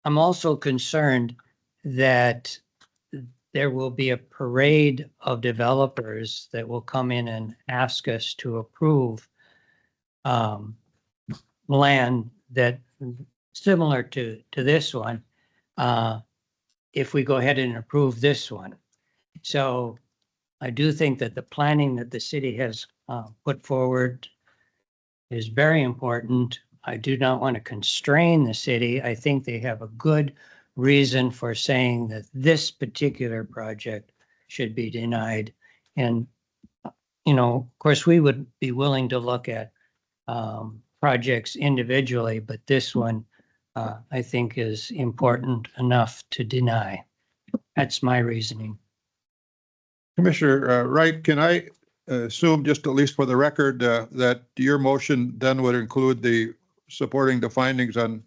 also concerned that there will be a parade of developers that will come in and ask us to approve land that similar to this one, if we go ahead and approve this one. So I do think that the planning that the city has put forward is very important. I do not want to constrain the city. I think they have a good reason for saying that this particular project should be denied. And, you know, of course, we would be willing to look at projects individually, but this one I think is important enough to deny. That's my reasoning. Commissioner Wright, can I assume, just at least for the record, that your motion then would include the supporting the findings on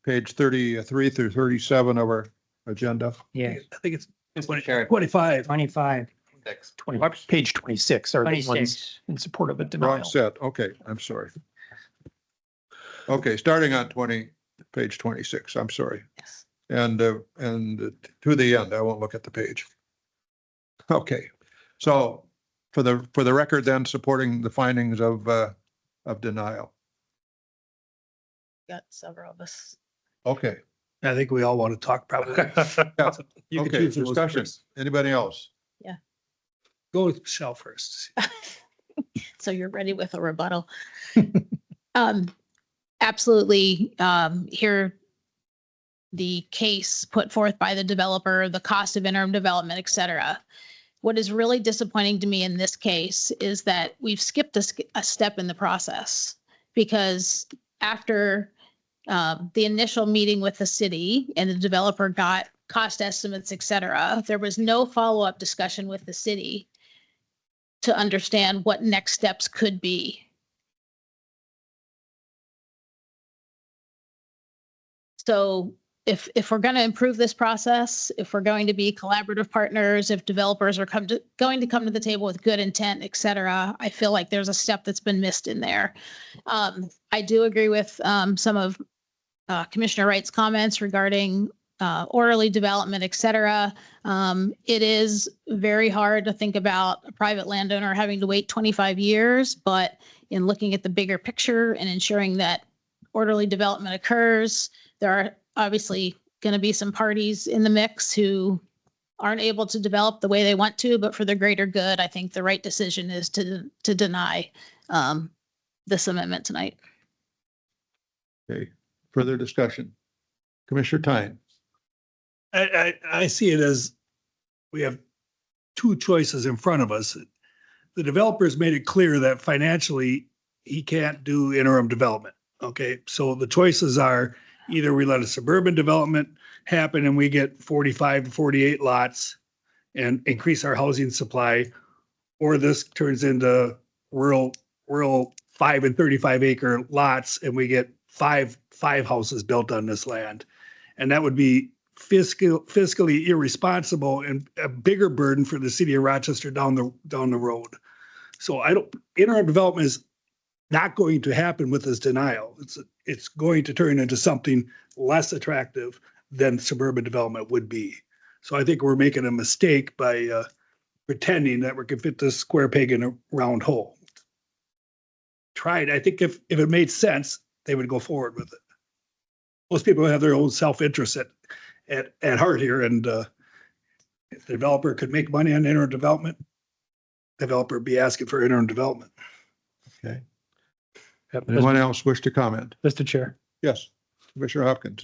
page 33 through 37 of our agenda? Yeah. I think it's 25. 25. Page 26 are the ones 26. in support of a Wrong denial. set. Okay, I'm sorry. Okay, starting on page 26, I'm sorry. Yes. And to the end, I won't look at the page. Okay, so for the record then, supporting the findings of denial. Got several of us. Okay. I think we all want to talk probably. You can Okay, choose those discussion. first. Anybody else? Go with Michelle first. So you're ready with a rebuttal. Absolutely, hear the case put forth by the developer, the cost of interim development, et cetera. What is really disappointing to me in this case is that we've skipped a step in the process, because after the initial meeting with the city and the developer got cost estimates, et cetera, there was no follow-up discussion with the city to understand what next steps could be. So if we're going to improve this process, if we're going to be collaborative partners, if developers are going to come to the table with good intent, et cetera, I feel like there's a step that's been missed in there. I do agree with some of Commissioner Wright's comments regarding orderly development, et cetera. It is very hard to think about a private landowner having to wait 25 years, but in looking at the bigger picture and ensuring that orderly development occurs, there are obviously going to be some parties in the mix who aren't able to develop the way they want to, but for the greater good, I think the right decision is to deny this amendment tonight. Okay, further discussion. Commissioner Tyne. I see it as we have two choices in front of us. The developer's made it clear that financially he can't do interim development. Okay, so the choices are either we let a suburban development happen and we get 45 to 48 lots and increase our housing supply, or this turns into rural 5 and 35 acre lots and we get five houses built on this land. And that would be fiscally irresponsible and a bigger burden for the city of Rochester down the road. So interim development is not going to happen with this denial. It's going to turn into something less attractive than suburban development would be. So I think we're making a mistake by pretending that we can fit this square peg in a round hole. Tried, I think if it made sense, they would go forward with it. Most people have their own self-interest at heart here, and if the developer could make money on interim development, developer would be asking for interim development. Okay. Yep. Anyone else wish to comment? Mr. Chair. Yes, Commissioner Hopkins.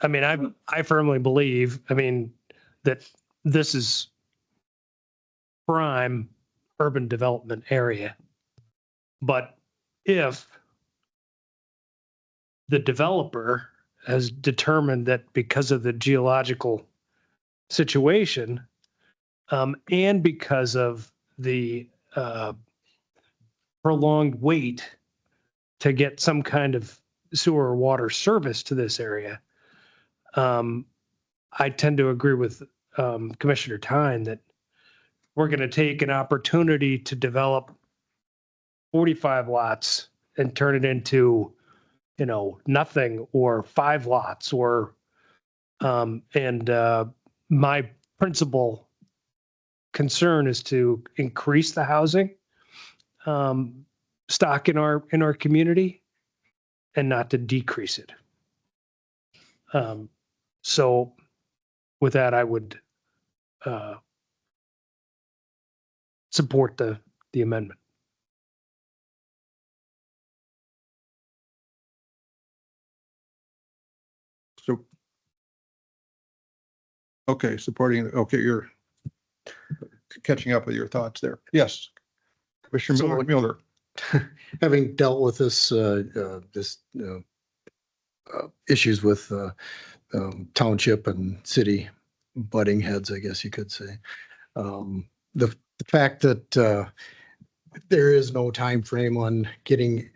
I mean, I firmly believe, I mean, that this is prime urban development area. But if the developer has determined that because of the geological situation, and because of the prolonged wait to get some kind of sewer or water service to this area, I tend to agree with Commissioner Tyne that we're going to take an opportunity to develop 45 lots and turn it into, nothing, or 5 lots, or my principal concern is to increase the housing stock in our community and not to decrease it. So with that, I would support the amendment. So, okay, supporting, okay, you're catching up with your thoughts there. Yes. Commissioner Mueller. Having dealt with this, issues with township and city butting heads, I guess you could say. The fact that there is no time frame on getting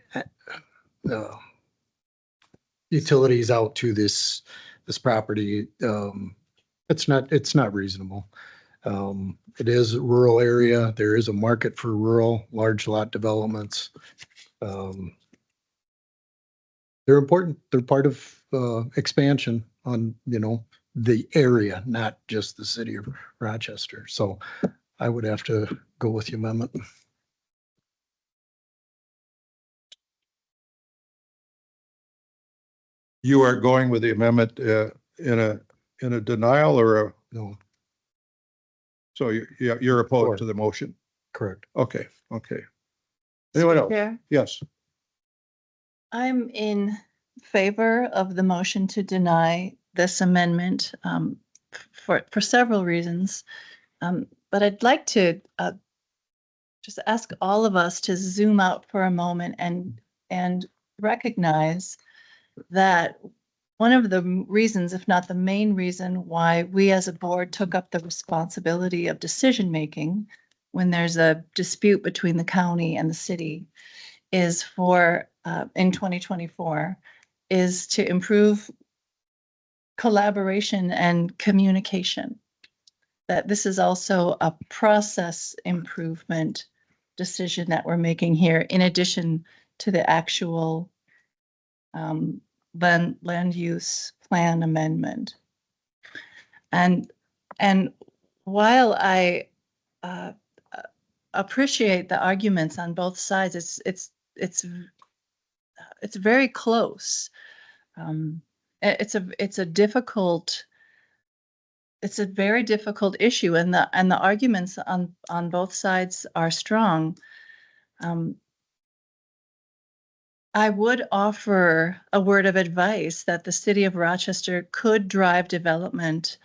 utilities out to this property, it's not reasonable. It is a rural area. There is a market for rural large lot developments. They're important. They're part of expansion on, the area, not just the city of Rochester. So I would have to go with the amendment. You are going with the amendment in a denial or a? No. So you're opposed to the motion? Correct. Okay, okay. Anyone else? Chair? Yes. I'm in favor of the motion to deny this amendment for several reasons. But I'd like to just ask all of us to zoom out for a moment and recognize that one of the reasons, if not the main reason, why we as a board took up the responsibility of decision-making when there's a dispute between the county and the city is in 2024, is to improve collaboration and communication. That this is also a process improvement decision that we're making here, in addition to the actual land use plan amendment. And while I appreciate the arguments on both sides, it's very close. It's a very difficult issue, and the arguments on both sides are strong. I would offer a word of advice that the city of Rochester could drive development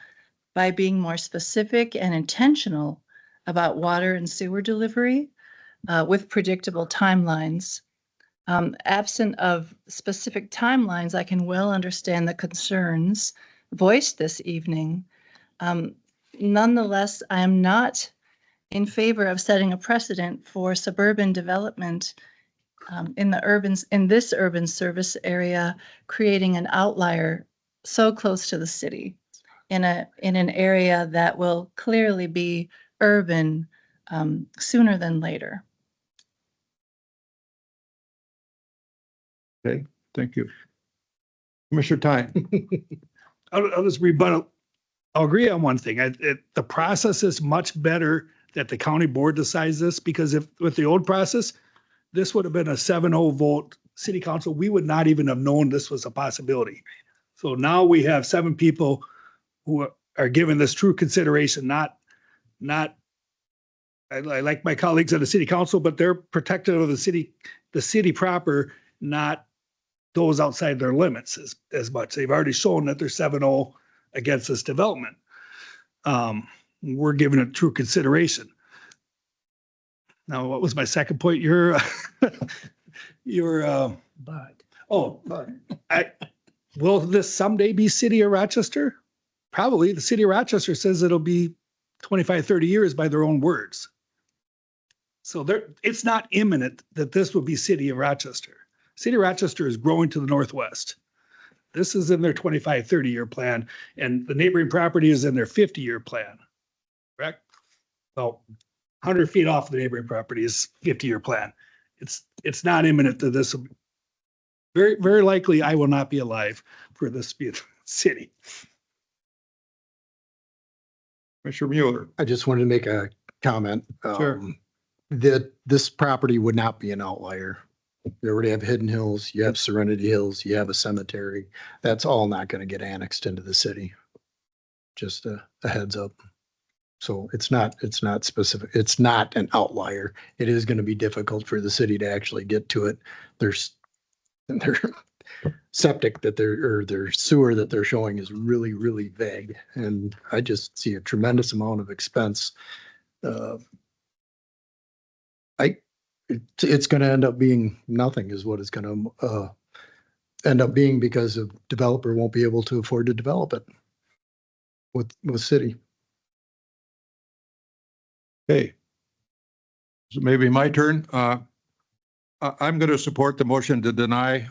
by being more specific and intentional about water and sewer delivery with predictable timelines. Absent of specific timelines, I can well understand the concerns voiced this evening. Nonetheless, I am not in favor of setting a precedent for suburban development in this urban service area, creating an outlier so close to the city in an area that will clearly be urban sooner than later. Okay, thank you. Commissioner Tyne. I'll just rebuttal. I'll agree on one thing. The process is much better that the county board decides this, because if with the old process, this would have been a 7-0 vote city council. We would not even have known this was a possibility. So now we have 7 people who are given this true consideration, not, I like my colleagues on the city council, but they're protective of the city proper, not those outside their limits as much. They've already shown that they're 7-0 against this development. We're giving it true consideration. Now, what was my second point? Will this someday be city of Rochester? Probably. The city of Rochester says it'll be 25, 30 years by their own words. So it's not imminent that this will be city of Rochester. City of Rochester is growing to the northwest. This is in their 25, 30-year plan, and the neighboring property is in their 50-year plan, correct? Well, 100 feet off the neighboring property is 50-year plan. It's not imminent that this will be. Very, very likely I will not be alive for this to be a city. Mr. Mueller. I just wanted to make a comment. Sure. That this property would not be an outlier. You already have Hidden Hills, you have Serenity Hills, you have a cemetery. That's all not going to get annexed into the city. Just a heads up. So it's not specific. It's not an outlier. It is going to be difficult for the city to actually get to it. Their septic or their sewer that they're showing is really, really vague. And I just see a tremendous amount of expense. It's going to end up being nothing is what it's going to end up being, because a developer won't be able to afford to develop it with city. Okay. So maybe my turn. I'm going to support the motion to deny.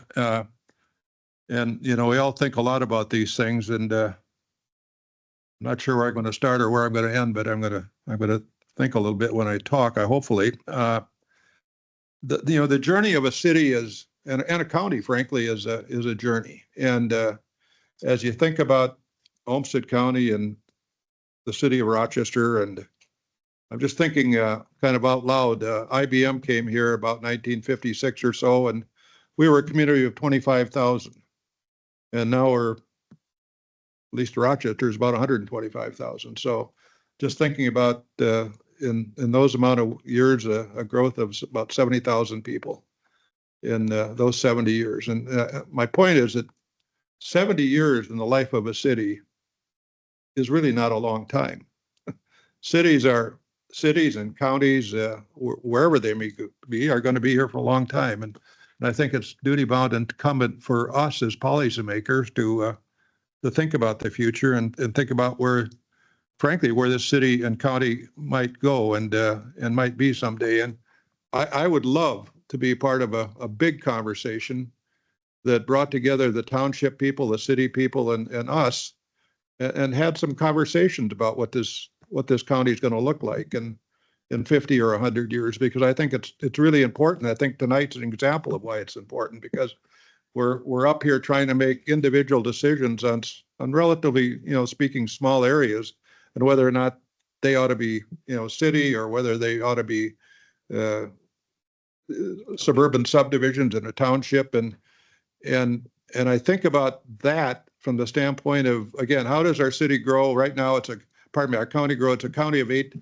And, we all think a lot about these things, and I'm not sure where I'm going to start or where I'm going to end, but I'm going to think a little bit when I talk, hopefully. The journey of a city and a county, frankly, is a journey. And as you think about Olmsted County and the city of Rochester, and I'm just thinking kind of out loud, IBM came here about 1956 or so, and we were a community of 25,000. And now at least Rochester is about 125,000. So just thinking about in those amount of years, a growth of about 70,000 people in those 70 years. And my point is that 70 years in the life of a city is really not a long time. Cities and counties, wherever they may be, are going to be here for a long time. And I think it's duty bound and incumbent for us as policymakers to think about the future and think about frankly, where the city and county might go and might be someday. And I would love to be part of a big conversation that brought together the township people, the city people, and us, and had some conversations about what this county is going to look like in 50 or 100 years, because I think it's really important. I think tonight's an example of why it's important, because we're up here trying to make individual decisions on relatively, speaking, small areas, and whether or not they ought to be, city, or whether they ought to be suburban subdivisions in a township. And I think about that from the standpoint of, again, how does our city grow? Right now, our county grow. It's a county of eight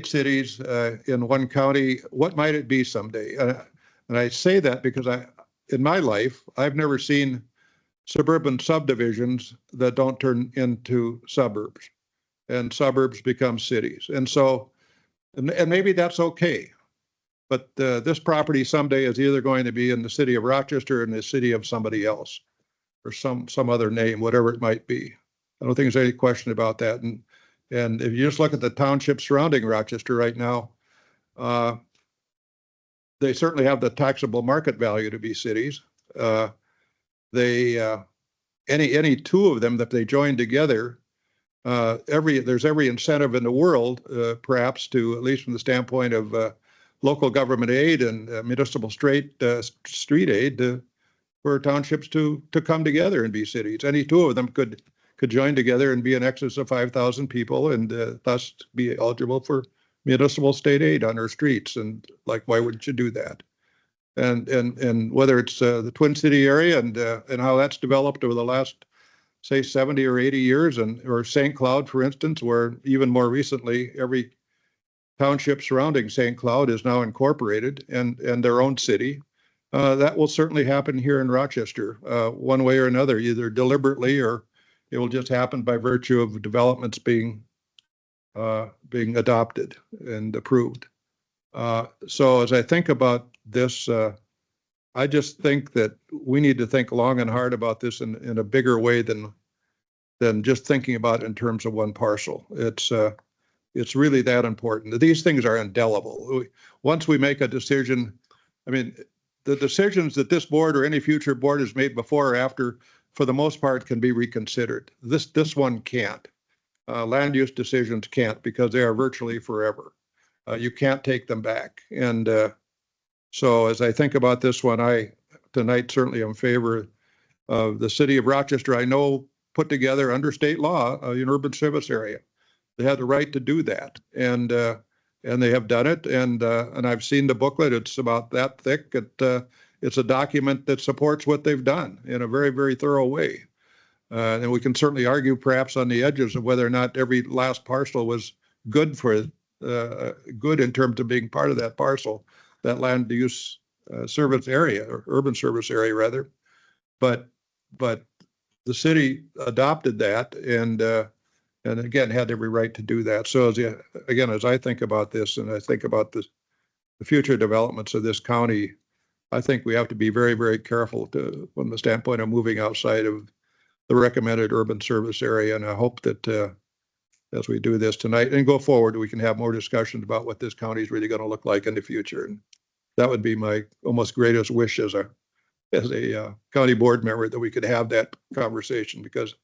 cities in one county. What might it be someday? And I say that because in my life, I've never seen suburban subdivisions that don't turn into suburbs, and suburbs become cities. And so, and maybe that's okay. But this property someday is either going to be in the city of Rochester or in the city of somebody else, or some other name, whatever it might be. I don't think there's any question about that. And if you just look at the townships surrounding Rochester right now, they certainly have the taxable market value to be cities. Any two of them that they join together, there's every incentive in the world, perhaps, to, at least from the standpoint of local government aid and municipal street aid, for townships to come together and be cities. Any two of them could could join together and be in excess of 5,000 people and thus be eligible for municipal state aid on our streets. And like, why wouldn't you do that? And whether it's the Twin City area and how that's developed over the last, say, 70 or 80 years, or St. Cloud, for instance, where even more recently, every township surrounding St. Cloud is now incorporated and their own city. That will certainly happen here in Rochester, one way or another, either deliberately or it will just happen by virtue of developments being adopted and approved. So as I think about this, I just think that we need to think long and hard about this in a bigger way than just thinking about it in terms of one parcel. It's really that important. These things are indelible. Once we make a decision, I mean, the decisions that this board or any future board has made before or after, for the most part, can be reconsidered. This one can't. Land use decisions can't, because they are virtually forever. You can't take them back. And so as I think about this one, I tonight certainly am in favor of the city of Rochester. I know put together under state law an urban service area. They have the right to do that, and they have done it. And I've seen the booklet. It's about that thick. It's a document that supports what they've done in a very, very thorough way. And we can certainly argue perhaps on the edges of whether or not every last parcel was good good in terms of being part of that parcel, that land use service area, or urban service area rather. But the city adopted that and again had every right to do that. So as I think about this and I think about the future developments of this county, I think we have to be very, very careful from the standpoint of moving outside of the recommended urban service area. And I hope that as we do this tonight and go forward, we can have more discussions about what this county is really going to look like in the future. And that would be my almost greatest wish as a county board member, that we could have that conversation, because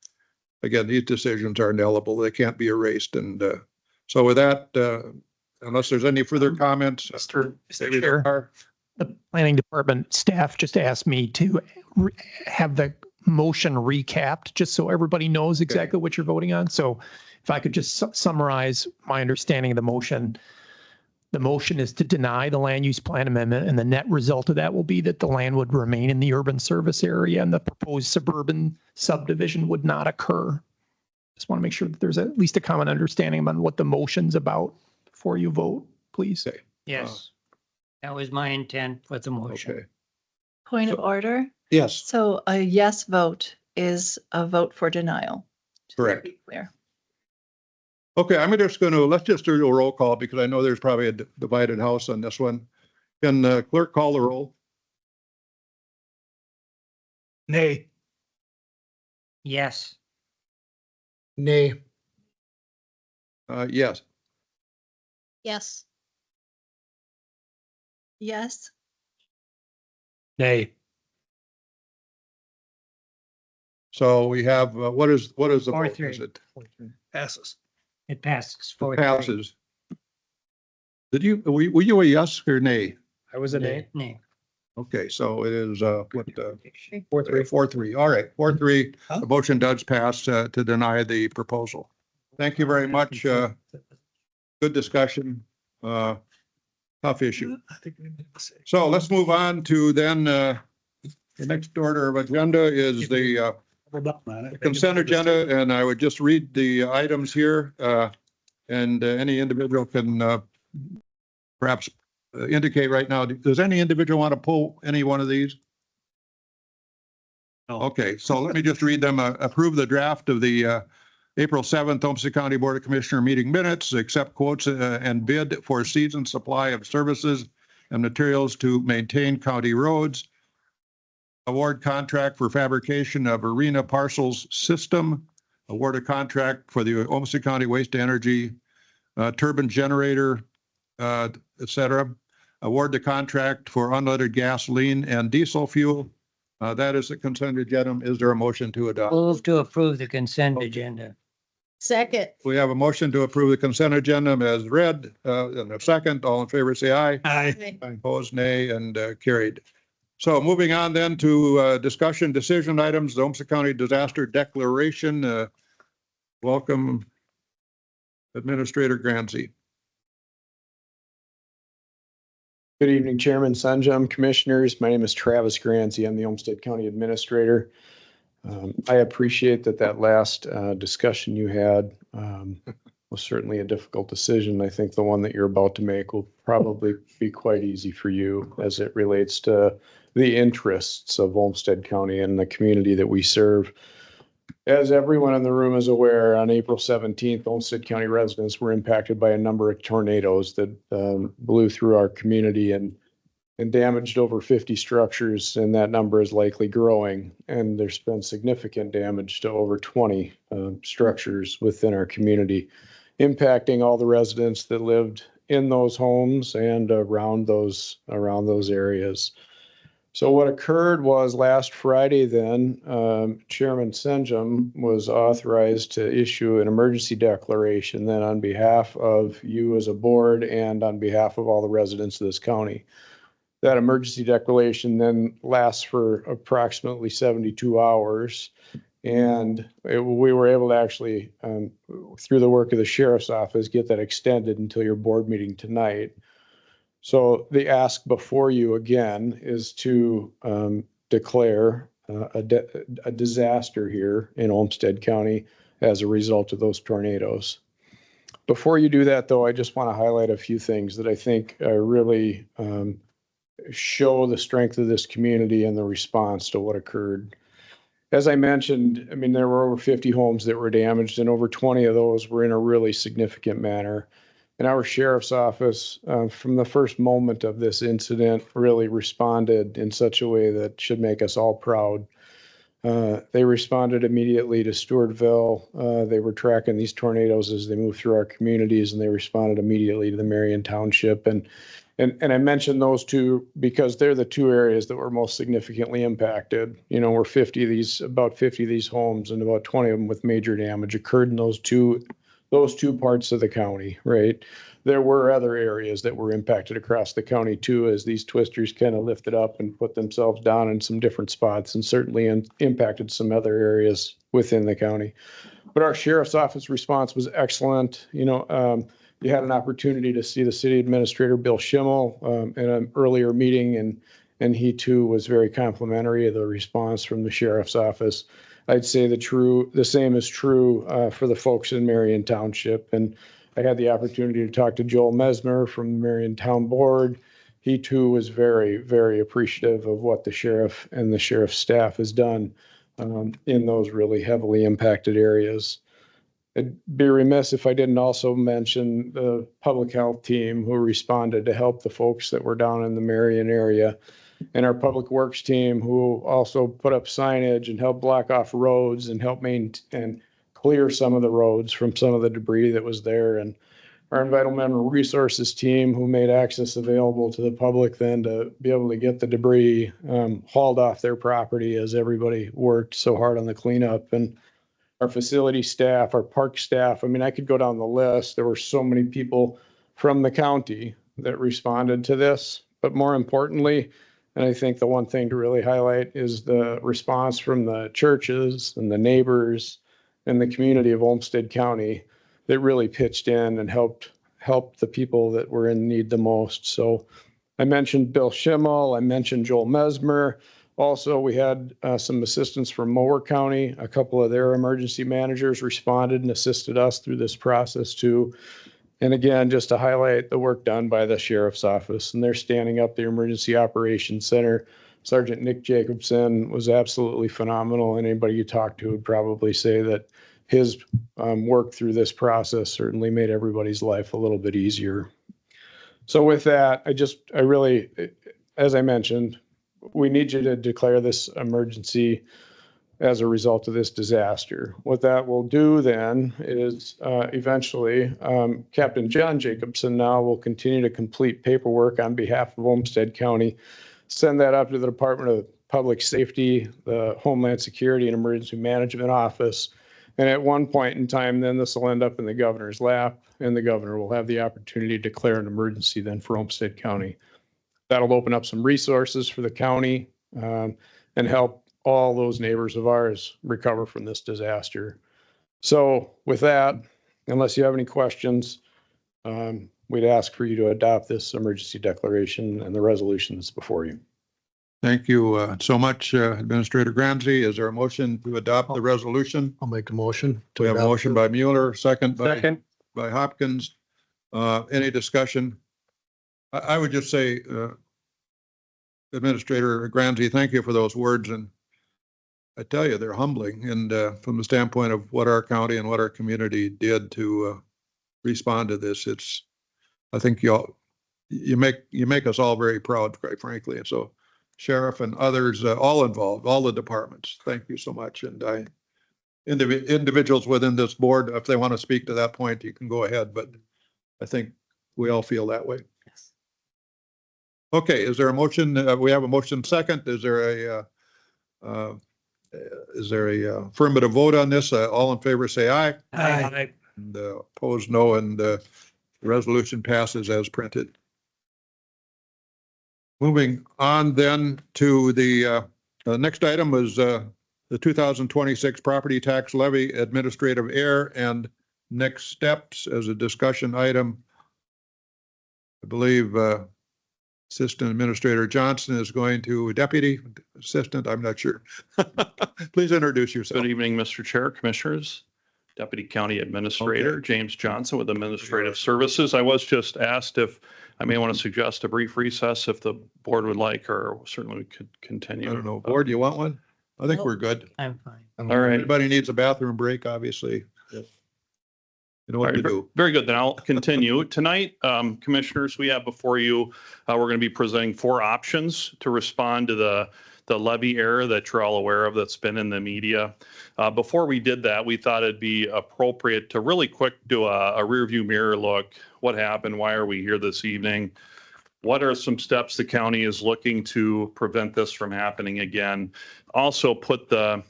again, these decisions are indelible. They can't be erased. And so with that, unless there's any further comments. Mr. Chair, the planning department staff just asked me to have the motion recapped, just so everybody knows exactly what you're voting on. So if I could just summarize my understanding of the motion. The motion is to deny the land use plan amendment, and the net result of that will be that the land would remain in the urban service area and the proposed suburban subdivision would not occur. Just want to make sure that there's at least a common understanding on what the motion's about before you vote, please. Okay. Yes, that was my intent with the motion. Okay. Point of order. Yes. So a yes vote is a vote for denial. Correct. To be clear. Okay, let's just do a roll call, because I know there's probably a divided house on this one. Can the clerk call the roll? Nay. Yes. Nay. Yes. Yes. Yes. Nay. So we have, what is the vote? 4-3. Is it Passes. It passes. it passes? Were you a yes or nay? I was a nay. Nay. Okay, so it is, 4-3. 4-3. All right, 4-3. The motion does pass to deny the proposal. Thank you very much. Good discussion. Tough issue. So let's move on to then, the next order of agenda is the consent agenda, and I would just read the items here, and any individual can perhaps indicate right now. Does any individual want to pull any one of these? No. Okay, so let me just read them. Approve the draft of the April 7th Olmsted County Board of Commissioner meeting minutes, accept quotes and bid for season supply of services and materials to maintain county roads. Award contract for fabrication of arena parcels system. Award a contract for the Olmsted County Waste to Energy turbine generator, etc. Award the contract for unleaded gasoline and diesel fuel. That is the consent agenda. Is there a motion to adopt? Move to approve the consent agenda. Second. We have a motion to approve the consent agenda as read, and a second. All in favor, say aye. Aye. Opposed, nay, and carried. So moving on then to discussion decision items, the Olmsted County Disaster Declaration. Welcome, Administrator Granzi. Good evening, Chairman Sanjum, Commissioners. My name is Travis Granzi. I'm the Olmsted County Administrator. I appreciate that last discussion you had was certainly a difficult decision. I think the one that you're about to make will probably be quite easy for you as it relates to the interests of Olmsted County and the community that we serve. As everyone in the room is aware, on April 17th, Olmsted County residents were impacted by a number of tornadoes that blew through our community and damaged over 50 structures, and that number is likely growing. And there's been significant damage to over 20 structures within our community, impacting all the residents that lived in those homes and around those areas. So what occurred was last Friday then, Chairman Senjum was authorized to issue an emergency declaration then on behalf of you as a board and on behalf of all the residents of this county. That emergency declaration then lasts for approximately 72 hours. And we were able to actually, through the work of the sheriff's office, get that extended until your board meeting tonight. So the ask before you again is to declare a disaster here in Olmsted County as a result of those tornadoes. Before you do that, though, I just want to highlight a few things that I think really show the strength of this community and the response to what occurred. As I mentioned, I mean, there were over 50 homes that were damaged, and over 20 of those were in a really significant manner. And our sheriff's office, from the first moment of this incident, really responded in such a way that should make us all proud. They responded immediately to Stewartville. They were tracking these tornadoes as they moved through our communities, and they responded immediately to the Marion Township. And I mentioned those two because they're the two areas that were most significantly impacted. You know, about 50 of these homes, and about 20 of them with major damage occurred in those two parts of the county, right? There were other areas that were impacted across the county too, as these twisters kind of lifted up and put themselves down in some different spots, and certainly impacted some other areas within the county. But our sheriff's office response was excellent. You know, you had an opportunity to see the city administrator, Bill Schimmel, in an earlier meeting, and he too was very complimentary of the response from the sheriff's office. I'd say the same is true for the folks in Marion Township. And I had the opportunity to talk to Joel Mesmer from the Marion Town Board. He too was very, very appreciative of what the sheriff and the sheriff's staff has done in those really heavily impacted areas. I'd be remiss if I didn't also mention the public health team who responded to help the folks that were down in the Marion area, and our public works team who also put up signage and helped block off roads and help and clear some of the roads from some of the debris that was there. And our environmental resources team who made access available to the public then to be able to get the debris hauled off their property as everybody worked so hard on the cleanup. And our facility staff, our park staff. I mean, I could go down the list. There were so many people from the county that responded to this. But more importantly, and I think the one thing to really highlight is the response from the churches and the neighbors and the community of Olmsted County that really pitched in and helped the people that were in need the most. So I mentioned Bill Schimmel, I mentioned Joel Mesmer. Also, we had some assistance from Mower County. A couple of their emergency managers responded and assisted us through this process too. And again, just to highlight the work done by the sheriff's office, and they're standing up the Emergency Operations Center. Sergeant Nick Jacobson was absolutely phenomenal. Anybody you talk to would probably say that his work through this process certainly made everybody's life a little bit easier. So with that, I really, as I mentioned, we need you to declare this emergency as a result of this disaster. What that will do then is eventually Captain John Jacobson now will continue to complete paperwork on behalf of Olmsted County, send that up to the Department of Public Safety, the Homeland Security and Emergency Management Office. And at one point in time, then this will end up in the governor's lap, and the governor will have the opportunity to declare an emergency then for Olmsted County. That'll open up some resources for the county and help all those neighbors of ours recover from this disaster. So with that, unless you have any questions, we'd ask for you to adopt this emergency declaration and the resolution that's before you. Thank you so much, Administrator Granzi. Is there a motion to adopt the resolution? I'll make a motion. We have a motion by Mueller, second Second. by Hopkins. Any discussion? I would just say, Administrator Granzi, thank you for those words. And I tell you, they're humbling. And from the standpoint of what our county and what our community did to respond to this, I think you make us all very proud, quite frankly. And so Sheriff and others, all involved, all the departments, thank you so much. And individuals within this board, if they want to speak to that point, you can go ahead, but I think we all feel that way. Yes. Okay, is there a motion? We have a motion second. Is there a affirmative vote on this? All in favor, say aye. Aye. And opposed, no, and the resolution passes as printed. Moving on then to the next item is the 2026 property tax levy administrative error and next steps as a discussion item. I believe Assistant Administrator Johnson is going to, Deputy Assistant, I'm not sure. Please introduce yourself. Good evening, Mr. Chair, Commissioners. Deputy County Administrator James Johnson with Administrative Services. I was just asked if I may want to suggest a brief recess if the board would like, or certainly we could continue. I don't know. Board, you want one? I think we're good. I'm fine. All right. Everybody needs a bathroom break, obviously. You know what to do. Very good. Then I'll continue. Tonight, Commissioners, we have before you, we're going to be presenting 4 options to respond to the levy error that you're all aware of that's been in the media. Before we did that, we thought it'd be appropriate to really quick do a rear view mirror look. What happened? Why are we here this evening? What are some steps the county is looking to prevent this from happening again? Also put the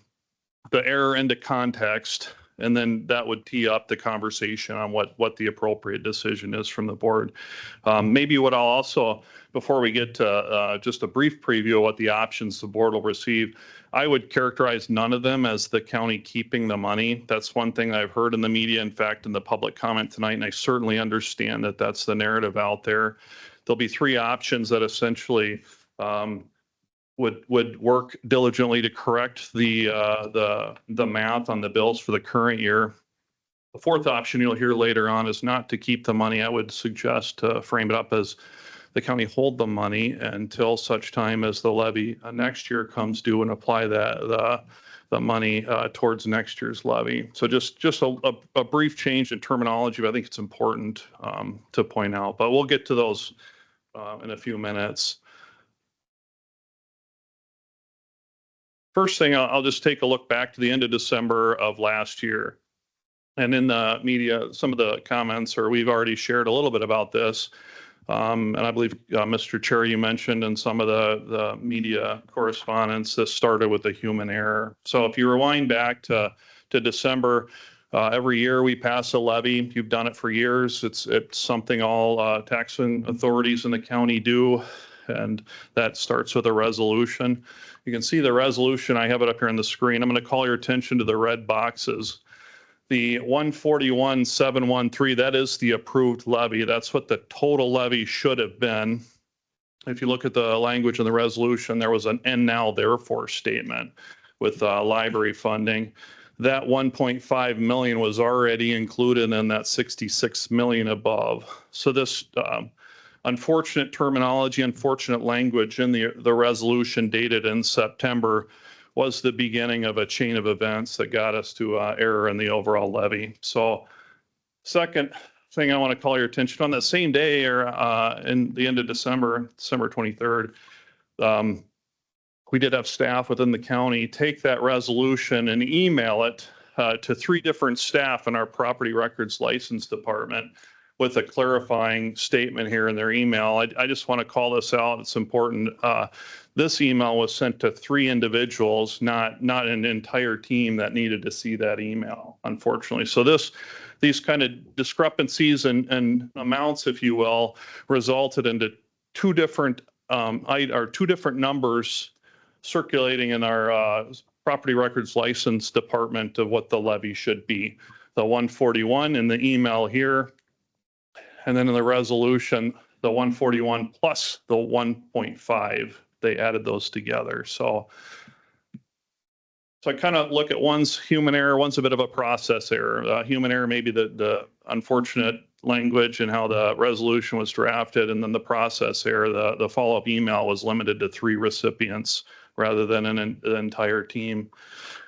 error into context, and then that would tee up the conversation on what the appropriate decision is from the board. Maybe what I'll also, before we get to just a brief preview of what the options the board will receive, I would characterize none of them as the county keeping the money. That's one thing I've heard in the media, in fact, in the public comment tonight, and I certainly understand that that's the narrative out there. There'll be 3 options that essentially would work diligently to correct the math on the bills for the current year. The 4th option you'll hear later on is not to keep the money. I would suggest to frame it up as the county hold the money until such time as the levy next year comes due and apply the money towards next year's levy. So just a brief change in terminology, but I think it's important to point out. But we'll get to those in a few minutes. First thing, I'll just take a look back to the end of December of last year. And in the media, some of the comments, or we've already shared a little bit about this. And I believe, Mr. Chair, you mentioned in some of the media correspondence, this started with a human error. So if you rewind back to December, every year we pass a levy. You've done it for years. It's something all taxing authorities in the county do. And that starts with a resolution. You can see the resolution. I have it up here on the screen. I'm going to call your attention to the red boxes. The 141,713, that is the approved levy. That's what the total levy should have been. If you look at the language in the resolution, there was an "and now therefore" statement with library funding. That 1.5 million was already included in that 66 million above. So this unfortunate terminology, unfortunate language in the resolution dated in September was the beginning of a chain of events that got us to error in the overall levy. So second thing I want to call your attention on, that same day, or in the end of December 23rd, we did have staff within the county take that resolution and email it to 3 different staff in our property records license department with a clarifying statement here in their email. I just want to call this out. It's important. This email was sent to 3 individuals, not an entire team that needed to see that email, unfortunately. So these kind of discrepancies and amounts, if you will, resulted into 2 different numbers circulating in our property records license department of what the levy should be. The 141 in the email here, and then in the resolution, the 141 plus the 1.5, they added those together. So I kind of look at one's human error, one's a bit of a process error. Human error may be the unfortunate language and how the resolution was drafted, and then the process error, the follow-up email was limited to 3 recipients rather than an entire team.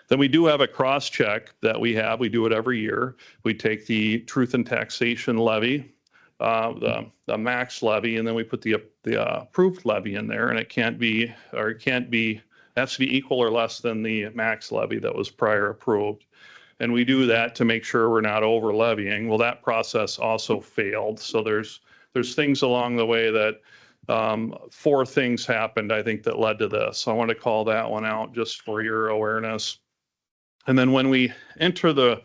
Then we do have a cross-check that we have. We do it every year. We take the truth and taxation levy, the max levy, and then we put the approved levy in there, and it can't be, or it can't be, it has to be equal or less than the max levy that was prior approved. And we do that to make sure we're not over levying. Well, that process also failed. So there's things along the way that 4 things happened, I think, that led to this. So I want to call that one out just for your awareness. And then when we enter the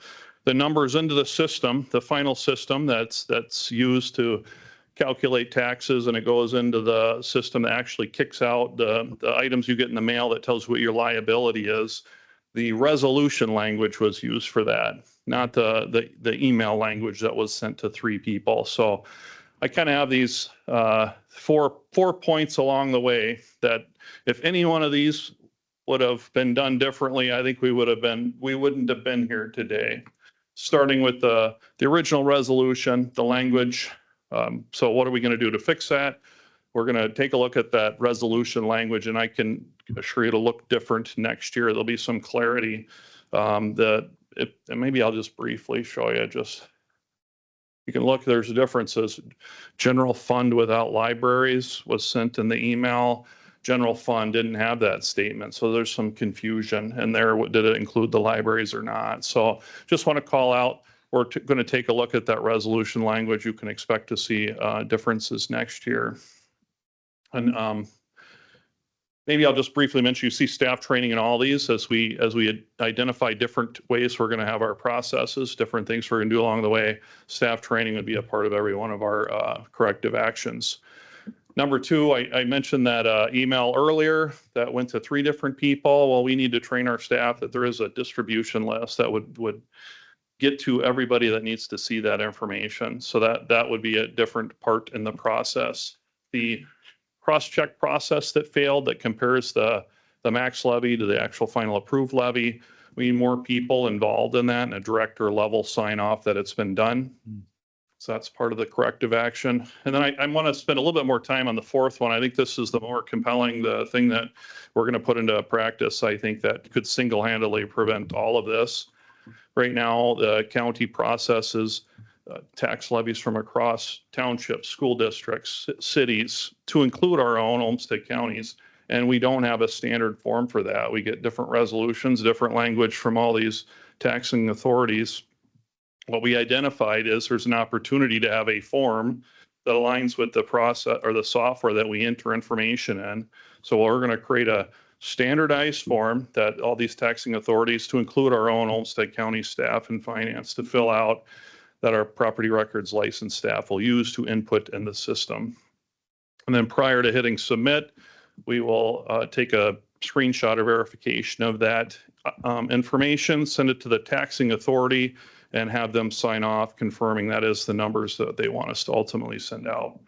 numbers into the system, the final system that's used to calculate taxes, and it goes into the system that actually kicks out the items you get in the mail that tells you what your liability is. The resolution language was used for that, not the email language that was sent to 3 people. So I kind of have these 4 points along the way that if any one of these would have been done differently, I think we wouldn't have been here today. Starting with the original resolution, the language. So what are we going to do to fix that? We're going to take a look at that resolution language, and I can assure you it'll look different next year. There'll be some clarity. And maybe I'll just briefly show you. You can look, there's differences. General fund without libraries was sent in the email. General fund didn't have that statement. So there's some confusion in there. Did it include the libraries or not? So just want to call out, we're going to take a look at that resolution language. You can expect to see differences next year. And maybe I'll just briefly mention, you see staff training in all these as we identify different ways we're going to have our processes, different things we're going to do along the way. Staff training would be a part of every one of our corrective actions. Number 2, I mentioned that email earlier that went to 3 different people. Well, we need to train our staff that there is a distribution list that would get to everybody that needs to see that information. So that would be a different part in the process. The cross-check process that failed, that compares the max levy to the actual final approved levy. We need more people involved in that and a director level sign off that it's been done. So that's part of the corrective action. And then I want to spend a little bit more time on the 4th one. I think this is the more compelling, the thing that we're going to put into practice. I think that could single-handedly prevent all of this. Right now, the county processes tax levies from across townships, school districts, cities, to include our own Olmsted counties. And we don't have a standard form for that. We get different resolutions, different language from all these taxing authorities. What we identified is there's an opportunity to have a form that aligns with the process or the software that we enter information in. So we're going to create a standardized form that all these taxing authorities, to include our own Olmsted County staff and finance, to fill out, that our property records licensed staff will use to input in the system. And then prior to hitting submit, we will take a screenshot or verification of that information, send it to the taxing authority, and have them sign off confirming that is the numbers that they want us to ultimately send out.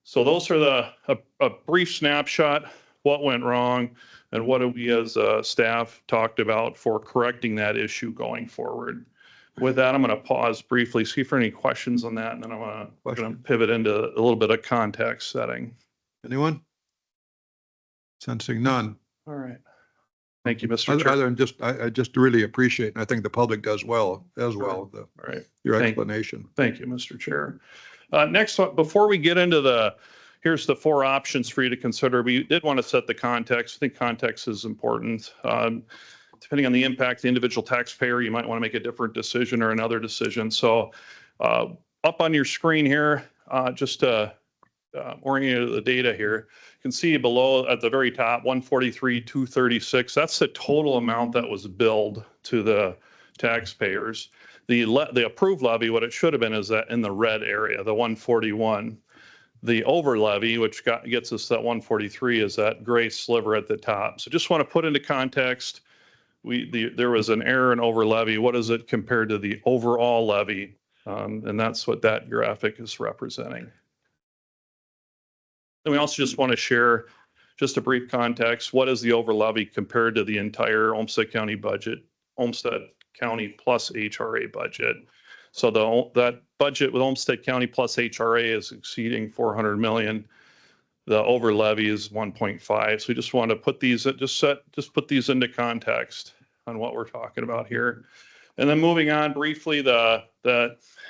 So those are a brief snapshot, what went wrong, and what have we as staff talked about for correcting that issue going forward. With that, I'm going to pause briefly, see if there are any questions on that, and then I'm going to pivot into a little bit of context setting. Anyone? Sensing none. All right. Thank you, Mr. Chair. Other than I just really appreciate, and I think the public does your explanation. Thank you, Mr. Chair. Next, before we get into here's the 4 options for you to consider. We did want to set the context. I think context is important. Depending on the impact, the individual taxpayer, you might want to make a different decision or another decision. So up on your screen here, just to orient the data here, you can see below at the very top, 143,236. That's the total amount that was billed to the taxpayers. The approved levy, what it should have been, is that in the red area, the 141. The over levy, which gets us that 143, is that gray sliver at the top. So just want to put into context, there was an error in over levy. What is it compared to the overall levy? And that's what that graphic is representing. And we also just want to share just a brief context. What is the over levy compared to the entire Olmsted County budget, Olmsted County plus HRA budget? So that budget with Olmsted County plus HRA is exceeding 400 million. The over levy is 1.5. So we just want to put these, just put these into context on what we're talking about here. And then moving on briefly, the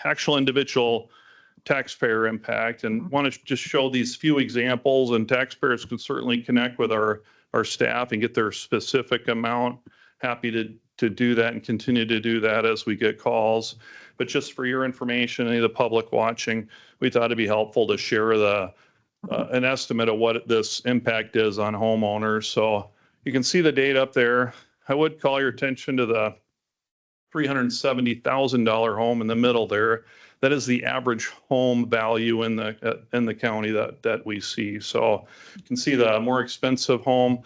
actual individual taxpayer impact, and want to just show these few examples, and taxpayers can certainly connect with our staff and get their specific amount. Happy to do that and continue to do that as we get calls. But just for your information, any of the public watching, we thought it'd be helpful to share an estimate of what this impact is on homeowners. So you can see the data up there. I would call your attention to the $370,000 home in the middle there. That is the average home value in the county that we see. So you can see the more expensive home,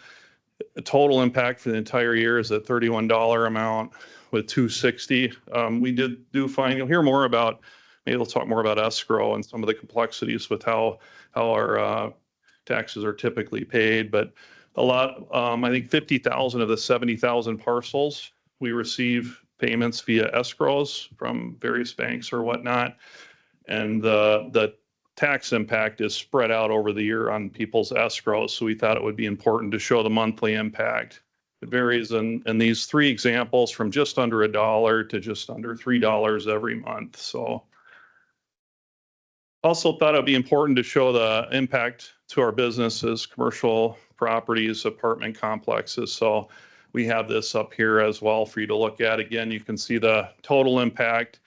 the total impact for the entire year is a $31 amount with 260. We do find, you'll hear more about, maybe we'll talk more about escrow and some of the complexities with how our taxes are typically paid. But a lot, I think 50,000 of the 70,000 parcels, we receive payments via escrows from various banks or whatnot. And the tax impact is spread out over the year on people's escrows. So we thought it would be important to show the monthly impact. It varies in these three examples from just under $1 to just under $3 every month. So also thought it'd be important to show the impact to our businesses, commercial properties, apartment complexes. So we have this up here as well for you to look at. Again, you can see the total impact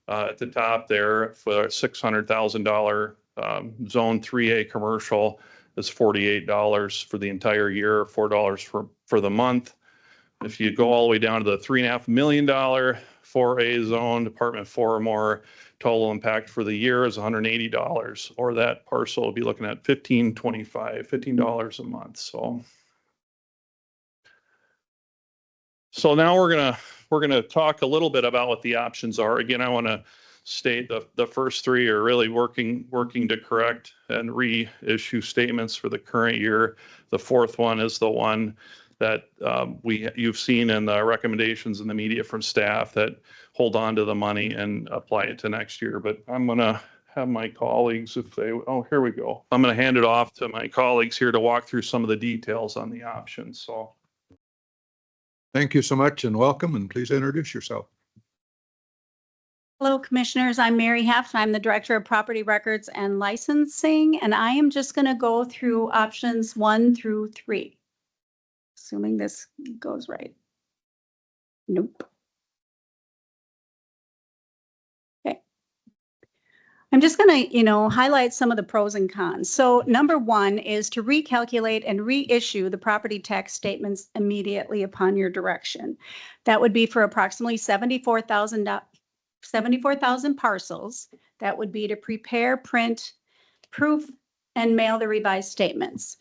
at the top there for $600,000 zone 3A commercial is $48 for the entire year, $4 for the month. If you go all the way down to the $3.5 million 4A zone, Department 4 or more, total impact for the year is $180, or that parcel will be looking at $15 a month. So now we're gonna talk a little bit about what the options are. Again, I want to state the first three are really working to correct and reissue statements for the current year. The fourth one is the one that you've seen in the recommendations in the media from staff that hold on to the money and apply it to next year. But I'm gonna have my colleagues, here we go. I'm gonna hand it off to my colleagues here to walk through some of the details on the options. So. Thank you so much and welcome, and please introduce yourself. Hello, Commissioners. I'm Mary Heft. I'm the Director of Property Records and Licensing, and I am just going to go through options 1 through 3. Assuming this goes right. Nope. Okay. I'm just going to, highlight some of the pros and cons. So number 1 is to recalculate and reissue the property tax statements immediately upon your direction. That would be for approximately 74,000 parcels. That would be to prepare, print, proof, and mail the revised statements.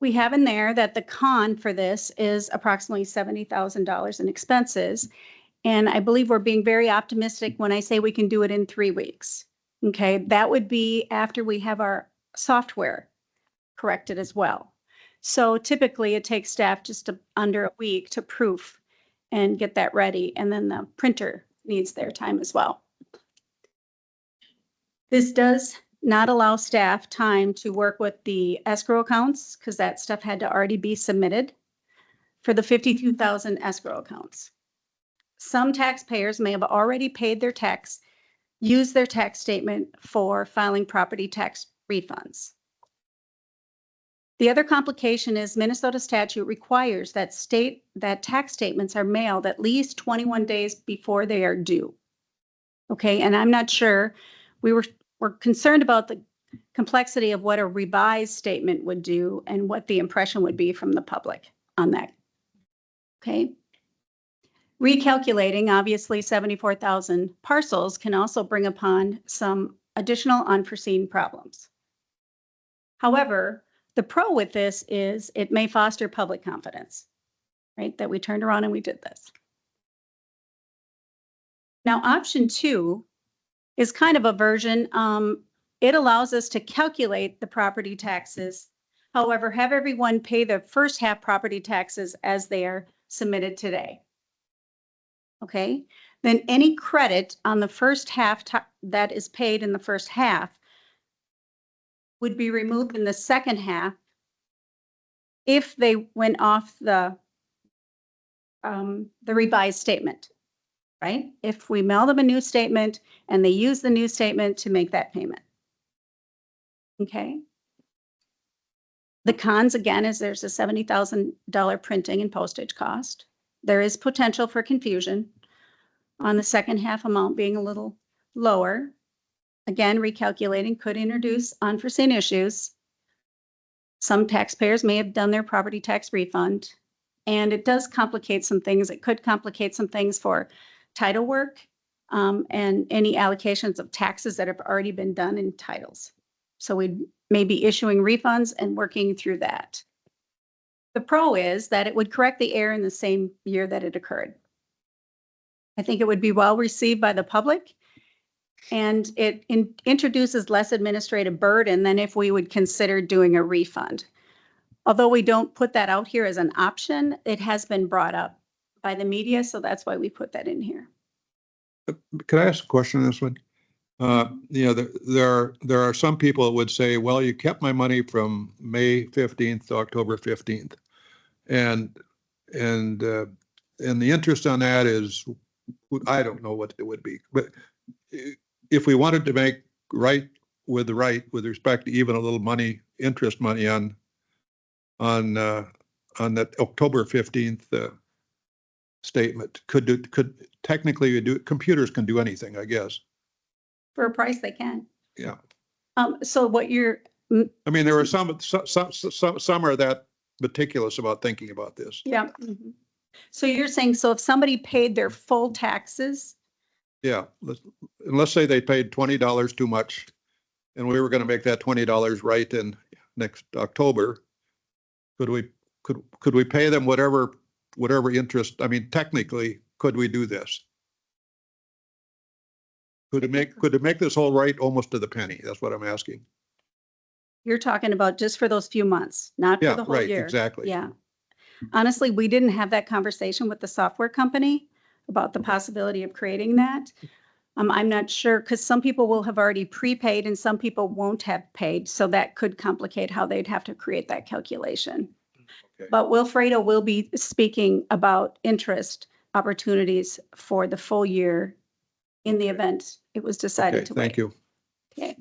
We have in there that the con for this is approximately $70,000 in expenses. And I believe we're being very optimistic when I say we can do it in 3 weeks. Okay, that would be after we have our software corrected as well. So typically it takes staff just under a week to proof and get that ready. And then the printer needs their time as well. This does not allow staff time to work with the escrow accounts because that stuff had to already be submitted for the 52,000 escrow accounts. Some taxpayers may have already paid their tax, used their tax statement for filing property tax refunds. The other complication is Minnesota statute requires that tax statements are mailed at least 21 days before they are due. Okay, and I'm not sure, we're concerned about the complexity of what a revised statement would do and what the impression would be from the public on that. Okay. Recalculating, obviously 74,000 parcels can also bring upon some additional unforeseen problems. However, the pro with this is it may foster public confidence. right? That we turned around and we did this. Now, option 2 is kind of a version. It allows us to calculate the property taxes. However, have everyone pay the first half property taxes as they are submitted today. Okay, then any credit on the first half that is paid in the first half would be removed in the second half if they went off the revised statement, right? If we mail them a new statement and they use the new statement to make that payment. Okay. The cons, again, is there's a $70,000 printing and postage cost. There is potential for confusion on the second half amount being a little lower. Again, recalculating could introduce unforeseen issues. Some taxpayers may have done their property tax refund, and it does complicate some things. It could complicate some things for title work and any allocations of taxes that have already been done in titles. So we may be issuing refunds and working through that. The pro is that it would correct the error in the same year that it occurred. I think it would be well received by the public, and it introduces less administrative burden than if we would consider doing a refund. Although we don't put that out here as an option, it has been brought up by the media, so that's why we put that in here. Could I ask a question on this one? You know, there are some people that would say, well, you kept my money from May 15th to October 15th. And the interest on that is, I don't know what it would be, but if we wanted to make right with respect to even a little money, interest money on that October 15th statement, could technically you do, computers can do anything, I guess. For a price, they can. Yeah. So what you're, I mean, there are some are that meticulous about thinking about this. yeah. Mhm. So you're saying, so if somebody paid their full taxes, Yeah, let's say they paid $20 too much, and we were going to make that $20 right in next October. Could we pay them whatever interest? I mean, technically, could we do this? Could it make this whole right almost to the penny? That's what I'm asking. you're talking about just for those few months, not for Yeah, the whole right, year. exactly. Yeah. Honestly, we didn't have that conversation with the software company about the possibility of creating that. I'm not sure, because some people will have already prepaid and some people won't have paid. So that could complicate how they'd have to create that calculation. Okay. But Wilfredo will be speaking about interest opportunities for the full year in the event it was decided Okay, to wait. thank you. Okay.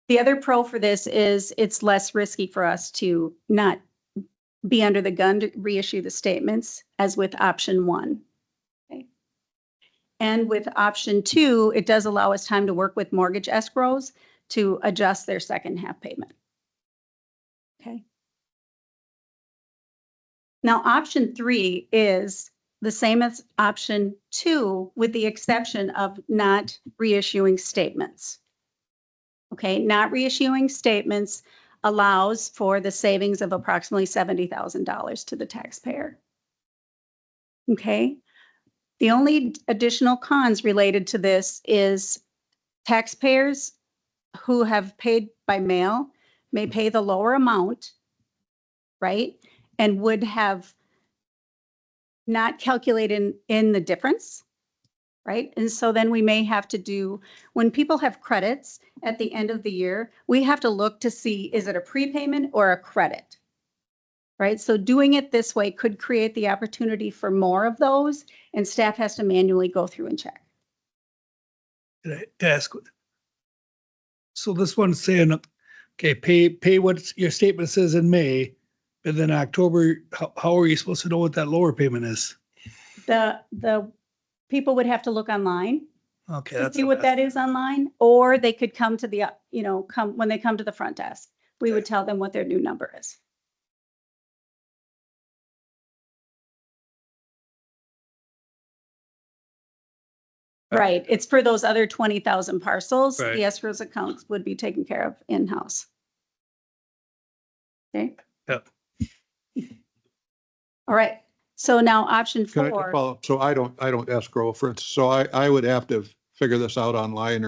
The other pro for this is it's less risky for us to not be under the gun to reissue the statements as with option 1. Okay. And with option 2, it does allow us time to work with mortgage escrows to adjust their second half payment. Okay. Now, option 3 is the same as option 2, with the exception of not reissuing statements. Okay, not reissuing statements allows for the savings of approximately $70,000 to the taxpayer. Okay, the only additional cons related to this is taxpayers who have paid by mail may pay the lower amount, right? And would have not calculated in the difference, right? And so then we may have to do, when people have credits at the end of the year, we have to look to see, is it a prepayment or a credit? Right? So doing it this way could create the opportunity for more of those, and staff has to manually go through and check. Can I ask? So this one's saying, okay, pay what your statement says in May, but then October, how are you supposed to know what that lower payment is? The people would have to look online Okay, to that's see what that is online, or they could come to the, when they come to the front desk, we would tell them what their new number is. Right, it's for those other 20,000 parcels. Right. The escrows accounts would be taken care of in-house. Okay. Yep. All right. So now option Can I four, follow up? So I don't escrow, for instance, so I would have to figure this out online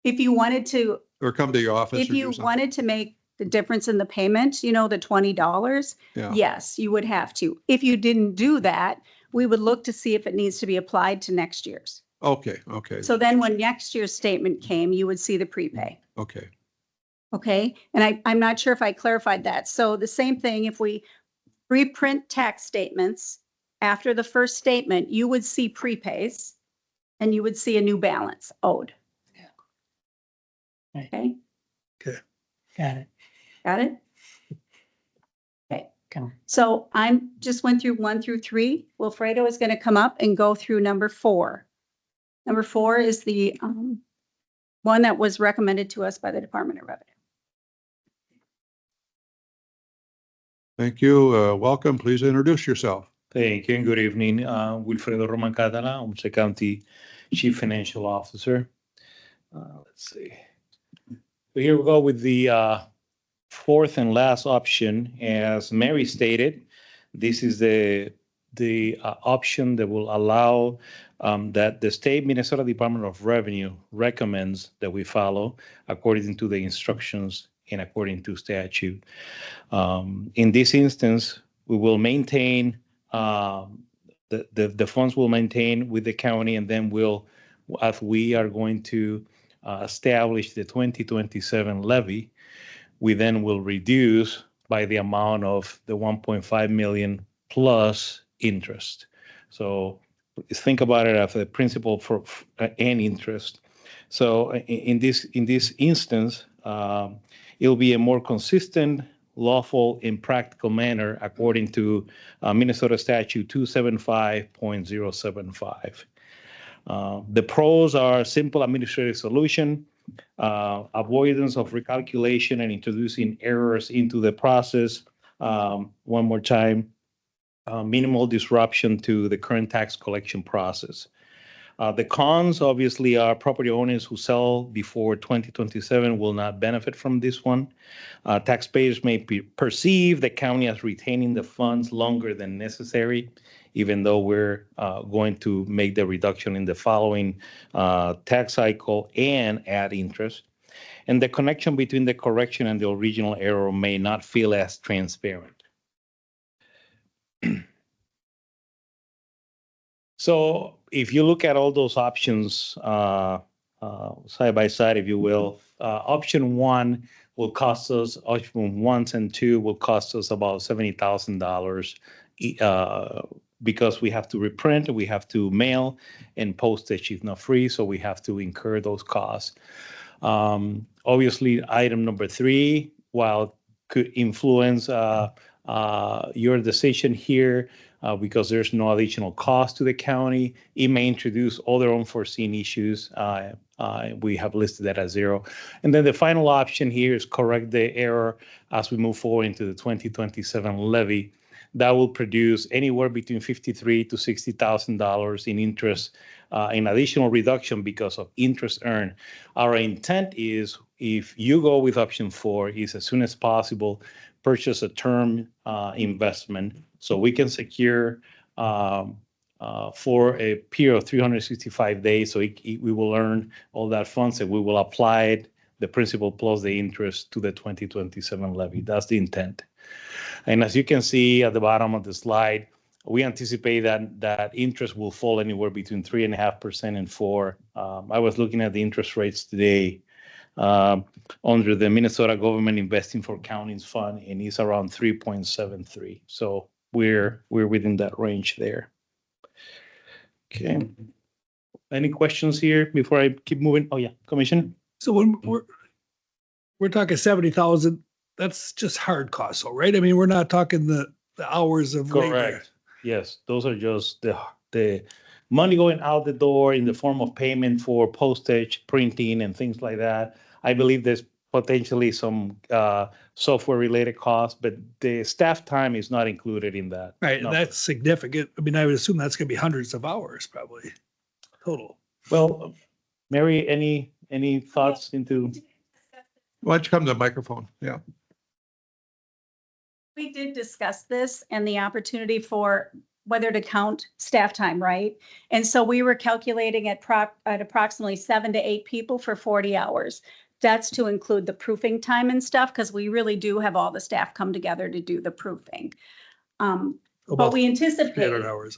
if you wanted to, or come to your office if or do you something. wanted to make the difference in the payment, the $20, Yeah. yes, you would have to. If you didn't do that, we would look to see if it needs to be applied to next year's. Okay, okay, So then when next year's statement came, you would see the prepay. okay. Okay, and I'm not sure if I clarified that. So the same thing, if we reprint tax statements, after the first statement, you would see prepays and you would see a new balance owed. Right. Okay, Got it. got it? Okay, Can- so I'm just went through 1 through 3. Wilfredo is going to come up and go through number 4. Number 4 is the one that was recommended to us by the Department of Revenue. Thank you. Welcome. Please introduce yourself. Thank you and good evening. Wilfredo Roman Catala, Olmsted County Chief Financial Officer. Let's see. So here we go with the fourth and last option. As Mary stated, this is the option that will allow that the state Minnesota Department of Revenue recommends that we follow according to the instructions and according to statute. In this instance, we will maintain the funds will maintain with the county, and then as we are going to establish the 2027 levy, we then will reduce by the amount of the 1.5 million plus interest. So think about it as a principal for and interest. So in this instance, it'll be a more consistent, lawful, and practical manner according to Minnesota Statute 275.075. The pros are simple administrative solution, avoidance of recalculation and introducing errors into the process. One more time, minimal disruption to the current tax collection process. The cons obviously are property owners who sell before 2027 will not benefit from this one. Taxpayers may perceive the county as retaining the funds longer than necessary, even though we're going to make the reduction in the following tax cycle and add interest. And the connection between the correction and the original error may not feel as transparent. So if you look at all those options side by side, if you will, option 1 will cost us, option 1 and 2 will cost us about $70,000 because we have to reprint, we have to mail, and postage is not free, so we have to incur those costs. Obviously, item number 3, while could influence your decision here, because there's no additional cost to the county. It may introduce other unforeseen issues. We have listed that as 0. And then the final option here is correct the error as we move forward into the 2027 levy. That will produce anywhere between $53,000 to $60,000 in interest, in additional reduction because of interest earned. Our intent is, if you go with option 4, is as soon as possible, purchase a term investment so we can secure for a period of 365 days. So we will earn all that funds and we will apply it, the principal plus the interest, to the 2027 levy. That's the intent. And as you can see at the bottom of the slide, we anticipate that interest will fall anywhere between 3.5% and 4%. I was looking at the interest rates today under the Minnesota Government Investing for Counties Fund, and it's around 3.73. So we're within that range there. Okay. Any questions here before I keep moving? Oh yeah, Commissioner. So when we're talking 70,000, that's just hard costs, so right? I mean, we're not talking the hours of labor. Correct. Yes, those are just the money going out the door in the form of payment for postage, printing, and things like that. I believe there's potentially some software-related costs, but the staff time is not included in that. Right, and number. that's significant. I mean, I would assume that's gonna be hundreds of hours probably total. Well, Mary, any thoughts into? Why don't you come to the microphone? Yeah. We did discuss this and the opportunity for whether to count staff time, right? And so we were calculating at approximately 7 to 8 people for 40 hours. That's to include the proofing time and stuff, because we really do have all the staff come together to do the proofing. But About we 300 anticipate, hours.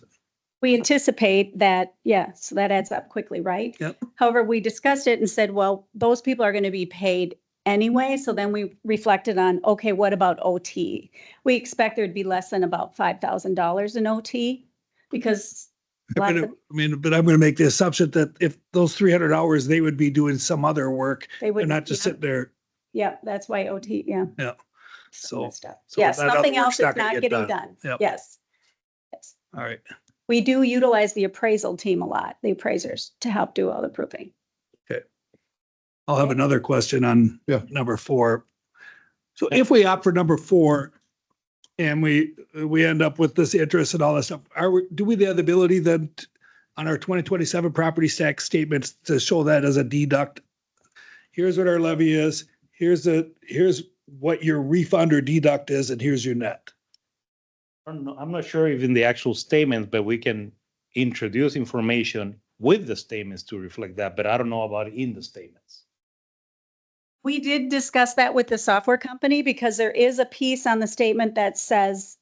that, yeah, so that adds up quickly, right? Yep. However, we discussed it and said, well, those people are going to be paid anyway. So then we reflected on, okay, what about OT? We expect there'd be less than about $5,000 in OT because But lots of, but I'm going to make the assumption that if those 300 hours, they would be doing some other work. they would They're not just yeah, sitting there. yeah, that's why OT, yeah. Yeah. Some of So, that stuff. so Yes, that other something else work's is not gonna not get getting done. done. Yep. Yes. Yes. All right. We do utilize the appraisal team a lot, the appraisers, to help do all the proofing. Okay. I'll have another question on Yeah. number 4. So if we opt for number 4 and we end up with this interest and all that stuff, do we have the ability then on our 2027 property tax statements to show that as a deduct? Here's what our levy is. Here's what your refund or deduct is, and here's your net. I don't know, I'm not sure if in the actual statements, but we can introduce information with the statements to reflect that, but I don't know about in the statements. We did discuss that with the software company because there is a piece on the statement that says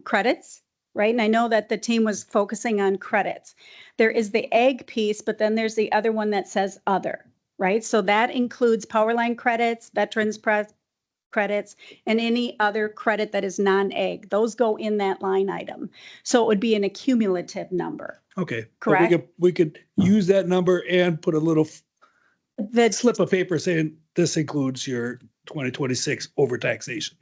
credits, right? And I know that the team was focusing on credits. There is the ag piece, but then there's the other one that says other, right? So that includes power line credits, veterans credits, and any other credit that is non-ag. Those go in that line item. So it would be an accumulative number. Okay. But Correct. we could use that number and put a little The, slip of paper saying this includes your 2026 overtaxation.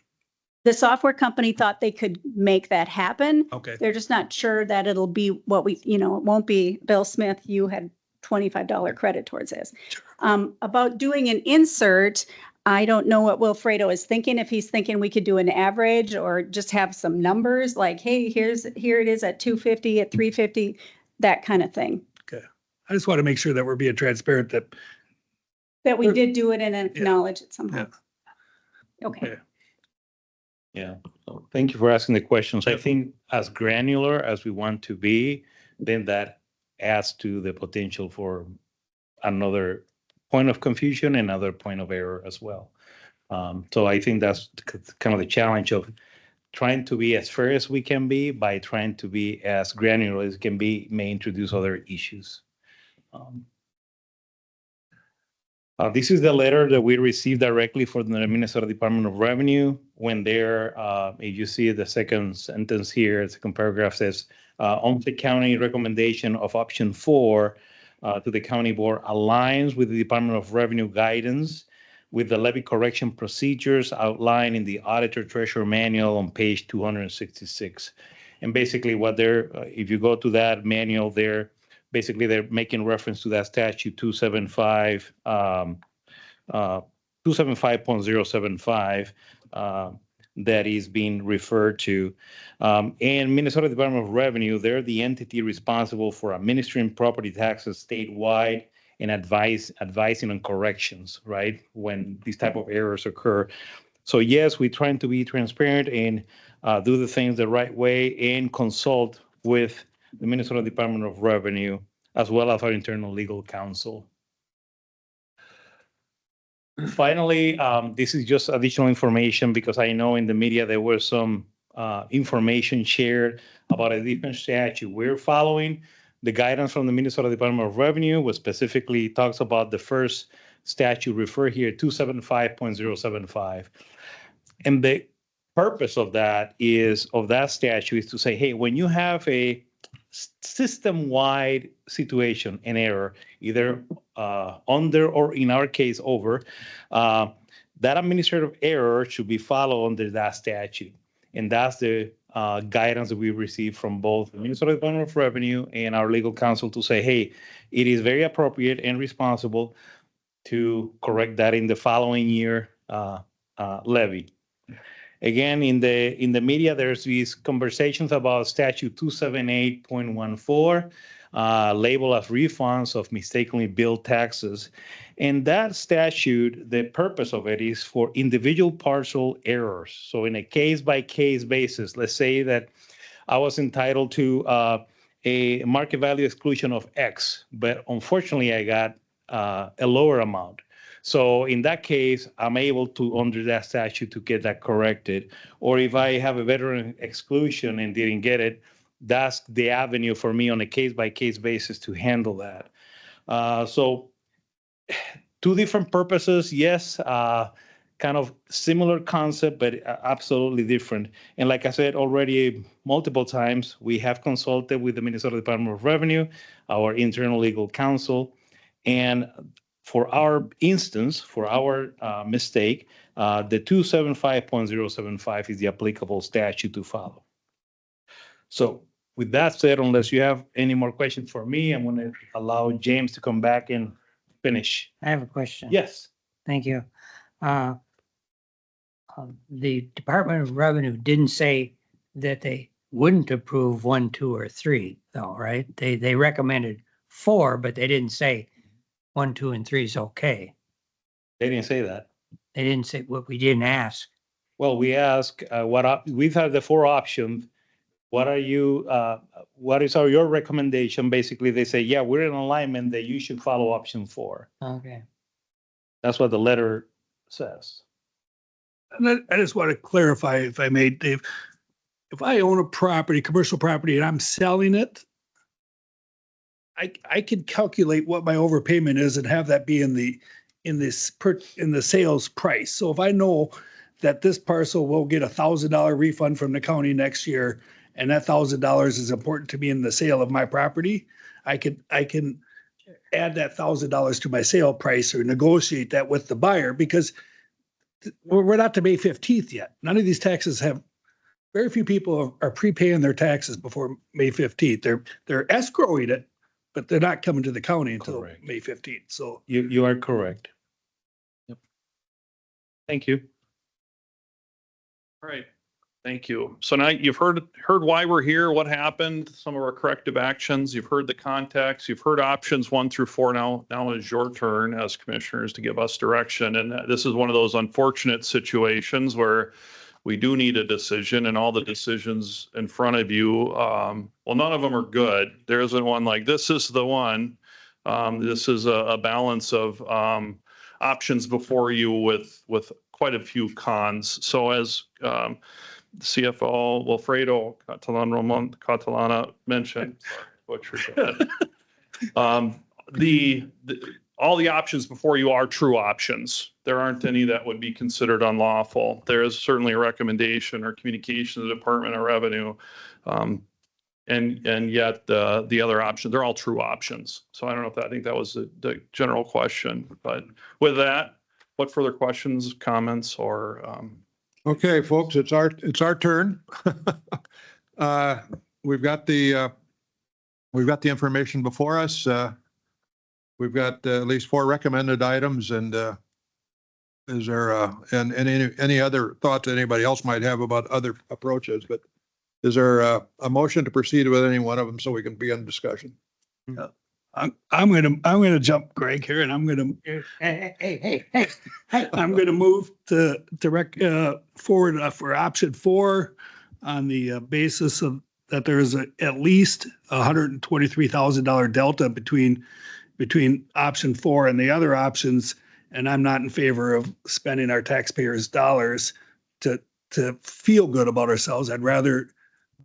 the software company thought they could make that happen. Okay. They're just not sure that it'll be what we, it won't be, Bill Smith, you had $25 credit towards this. About doing an insert, I don't know what Wilfredo is thinking, if he's thinking we could do an average or just have some numbers like, hey, here it is at 250, at 350, that kind of thing. Okay. I just want to make sure that we're being transparent That we did do it and acknowledge it somehow. Okay. Yeah, so thank you for asking the questions. I think as granular as we want to be, then that adds to the potential for another point of confusion, another point of error as well. So I think that's kind of the challenge of trying to be as fair as we can be by trying to be as granular as can be, may introduce other issues. This is the letter that we received directly from the Minnesota Department of Revenue. When they're, if you see the second sentence here, the second paragraph says, Olmsted County recommendation of option 4 to the county board aligns with the Department of Revenue guidance with the levy correction procedures outlined in the Auditor Treasurer Manual on page 266. And basically what they're, if you go to that manual there, basically they're making reference to that statute 275.075 that is being referred to. And Minnesota Department of Revenue, they're the entity responsible for administering property taxes statewide and advising on corrections, right? When these type of errors occur. So yes, we're trying to be transparent and do the things the right way and consult with the Minnesota Department of Revenue, as well as our internal legal counsel. Finally, this is just additional information because I know in the media there was some information shared about a different statute. We're following the guidance from the Minnesota Department of Revenue, which specifically talks about the first statute referred here, 275.075. And the purpose of that statute is to say, hey, when you have a system-wide situation, an error, either under or in our case over, that administrative error should be followed under that statute. And that's the guidance that we received from both the Minnesota Department of Revenue and our legal counsel to say, hey, it is very appropriate and responsible to correct that in the following year levy. Again, in the media, there's these conversations about statute 278.14. labeled as refunds of mistakenly billed taxes. And that statute, the purpose of it is for individual parcel errors. So in a case-by-case basis, let's say that I was entitled to a market value exclusion of X, but unfortunately I got a lower amount. So in that case, I'm able to, under that statute, to get that corrected. Or if I have a veteran exclusion and didn't get it, that's the avenue for me on a case-by-case basis to handle that. So two different purposes, yes, kind of similar concept, but absolutely different. And like I said already multiple times, we have consulted with the Minnesota Department of Revenue, our internal legal counsel, and for our instance, for our mistake, the 275.075 is the applicable statute to follow. So with that said, unless you have any more questions for me, I'm going to allow James to come back and finish. I have a question. Yes. Thank you. The Department of Revenue didn't say that they wouldn't approve 1, 2, or 3, though, right? They recommended 4, but they didn't say 1, 2, and 3 is okay. They didn't say that. They didn't say what we didn't ask. Well, we ask we've had the 4 options. What is your recommendation? Basically, they say, yeah, we're in alignment that you should follow option 4. Okay. That's what the letter says. And I just want to clarify, if I may, Dave, if I own a property, commercial property, and I'm selling it, I can calculate what my overpayment is and have that be in the sales price. So if I know that this parcel will get $1,000 refund from the county next year, and that $1,000 is important to me in the sale of my property, I can add that $1,000 to my sale price or negotiate that with the buyer, because we're not to May 15th yet. None of these taxes very few people are prepaying their taxes before May 15th. They're escrowing it, but they're not coming to the county until May 15th. So you are correct. Yep. Thank you. All right. Thank you. So now you've heard why we're here, what happened, some of our corrective actions. You've heard the context. You've heard options 1 through 4. Now is your turn as commissioners to give us direction. And this is one of those unfortunate situations where we do need a decision, and all the decisions in front of you, well, none of them are good. There isn't one like this is the one. This is a balance of options before you with quite a few cons. So as CFO Wilfredo Catalana mentioned, all the options before you are true options. There aren't any that would be considered unlawful. There is certainly a recommendation or communication to the Department of Revenue. And yet the other options, they're all true options. So I don't know if I think that was the general question, but with that, what further questions, comments, or Okay, folks, it's our turn. We've got the information before us. We've got at least 4 recommended items, and is there and any other thoughts anybody else might have about other approaches? But is there a motion to proceed with any one of them so we can begin discussion? I'm gonna jump, Greg, here, and I'm gonna I'm gonna move to forward for option 4 on the basis of that there is at least $123,000 delta between option 4 and the other options, and I'm not in favor of spending our taxpayers' dollars to feel good about ourselves. I'd rather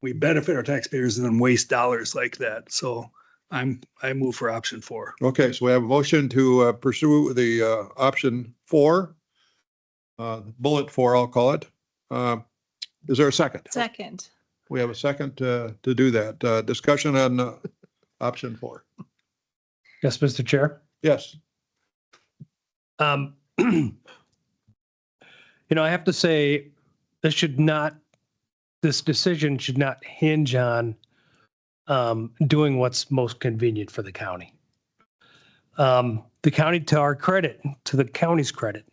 we benefit our taxpayers than waste dollars like that. So I move for option 4. Okay, so we have a motion to pursue the option 4, bullet 4, I'll call it. Is there a second? Second. We have a second to do that. Discussion on option 4. Yes, Mr. Chair. Yes. I have to say, this decision should not hinge on doing what's most convenient for the county. The county, to the county's credit,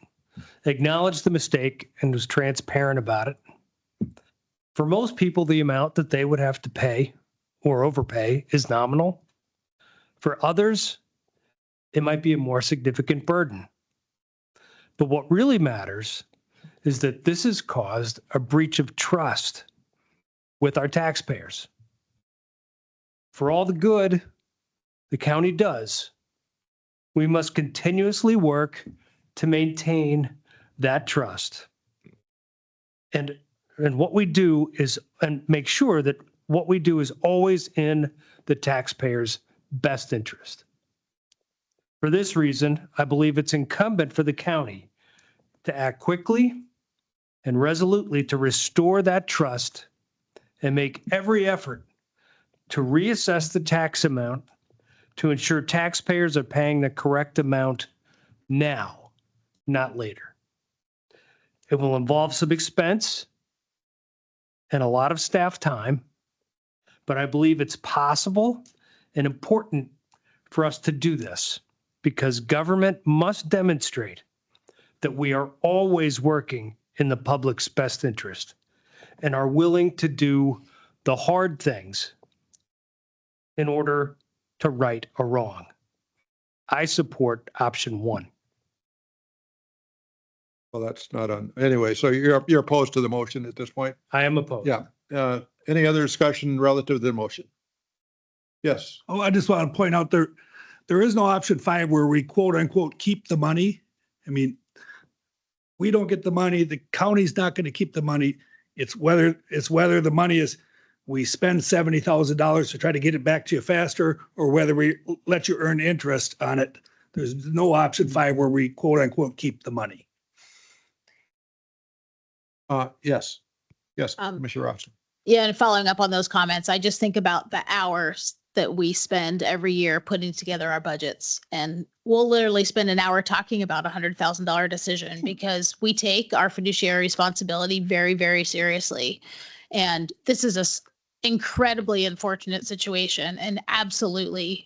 acknowledged the mistake and was transparent about it. For most people, the amount that they would have to pay or overpay is nominal. For others, it might be a more significant burden. But what really matters is that this has caused a breach of trust with our taxpayers. For all the good the county does, we must continuously work to maintain that trust. And what we do is, and make sure that what we do is always in the taxpayer's best interest. For this reason, I believe it's incumbent for the county to act quickly and resolutely to restore that trust and make every effort to reassess the tax amount to ensure taxpayers are paying the correct amount now, not later. It will involve some expense and a lot of staff time, but I believe it's possible and important for us to do this because government must demonstrate that we are always working in the public's best interest and are willing to do the hard things in order to right a wrong. I support option one. Well, that's not on, anyway, so you're opposed to the motion at this point? I am opposed. Yeah. Any other discussion relative to the motion? Yes. Oh, I just want to point out there is no option 5 where we quote unquote keep the money. I mean, we don't get the money. The county's not going to keep the money. It's whether the money is we spend $70,000 to try to get it back to you faster, or whether we let you earn interest on it. There's no option 5 where we quote unquote keep the money. Yes, Commissioner Robinson. Yeah, and following up on those comments, I just think about the hours that we spend every year putting together our budgets. And we'll literally spend an hour talking about $100,000 decision because we take our fiduciary responsibility very, very seriously. And this is incredibly unfortunate situation, and absolutely,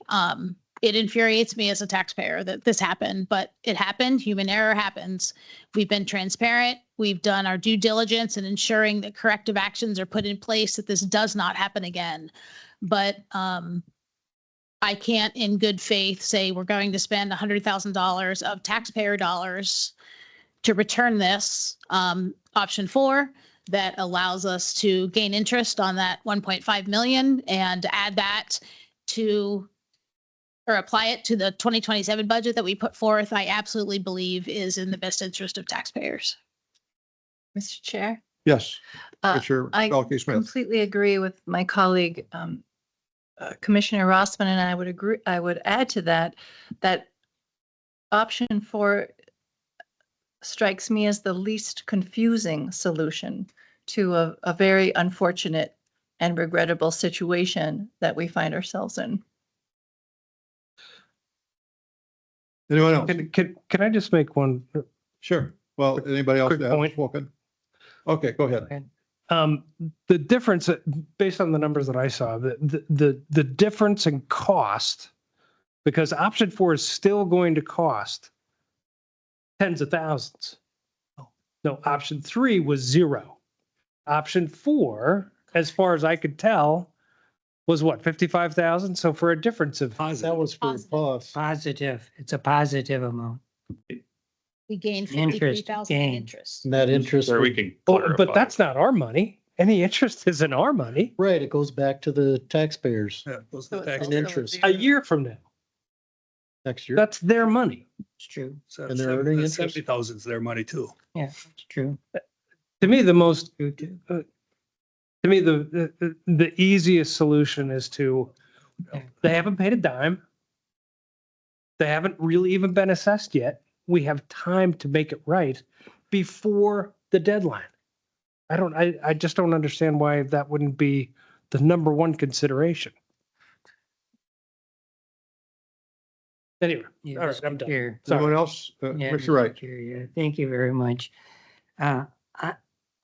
it infuriates me as a taxpayer that this happened, but it happened. Human error happens. We've been transparent. We've done our due diligence in ensuring that corrective actions are put in place that this does not happen again. But I can't in good faith say we're going to spend $100,000 of taxpayer dollars to return this. Option 4 that allows us to gain interest on that 1.5 million and add that to, or apply it to the 2027 budget that we put forth, I absolutely believe is in the best interest of taxpayers. Mr. Chair? Yes. Commissioner I Belkey Smith. completely agree with my colleague, Commissioner Rossman, and I would agree. I would add to that option 4 strikes me as the least confusing solution to a very unfortunate and regrettable situation that we find ourselves in. Anyone else? Can I just make one? Sure. Well, anybody else quick have point? spoken? Okay, go ahead. The difference, based on the numbers that I saw, the difference in cost, because option 4 is still going to cost tens of thousands. No, option 3 was 0. Option 4, as far as I could tell, was what, 55,000? So for a difference of That was for cost. Positive. It's a positive amount. We gained Interest 53,000 in gain. interest. Net interest. There we would- can Oh, clarify. but that's not our money. Any interest isn't our money. Right, it goes back to the taxpayers Yeah, those So are the it's tax and interest A year from now, next year. that's their money. It's true. And they're earning interest? 70,000 is their money too. Yeah, it's true. To me, the most, True too. to me, the easiest solution is to, they haven't paid a dime. They haven't really even been assessed yet. We have time to make it right before the deadline. I just don't understand why that wouldn't be the number one consideration. Anyway, Yeah, all right, Mr. I'm done. Chair. Anyone else? Yeah, Commissioner Wright. Mr. Chair, yeah, thank you very much.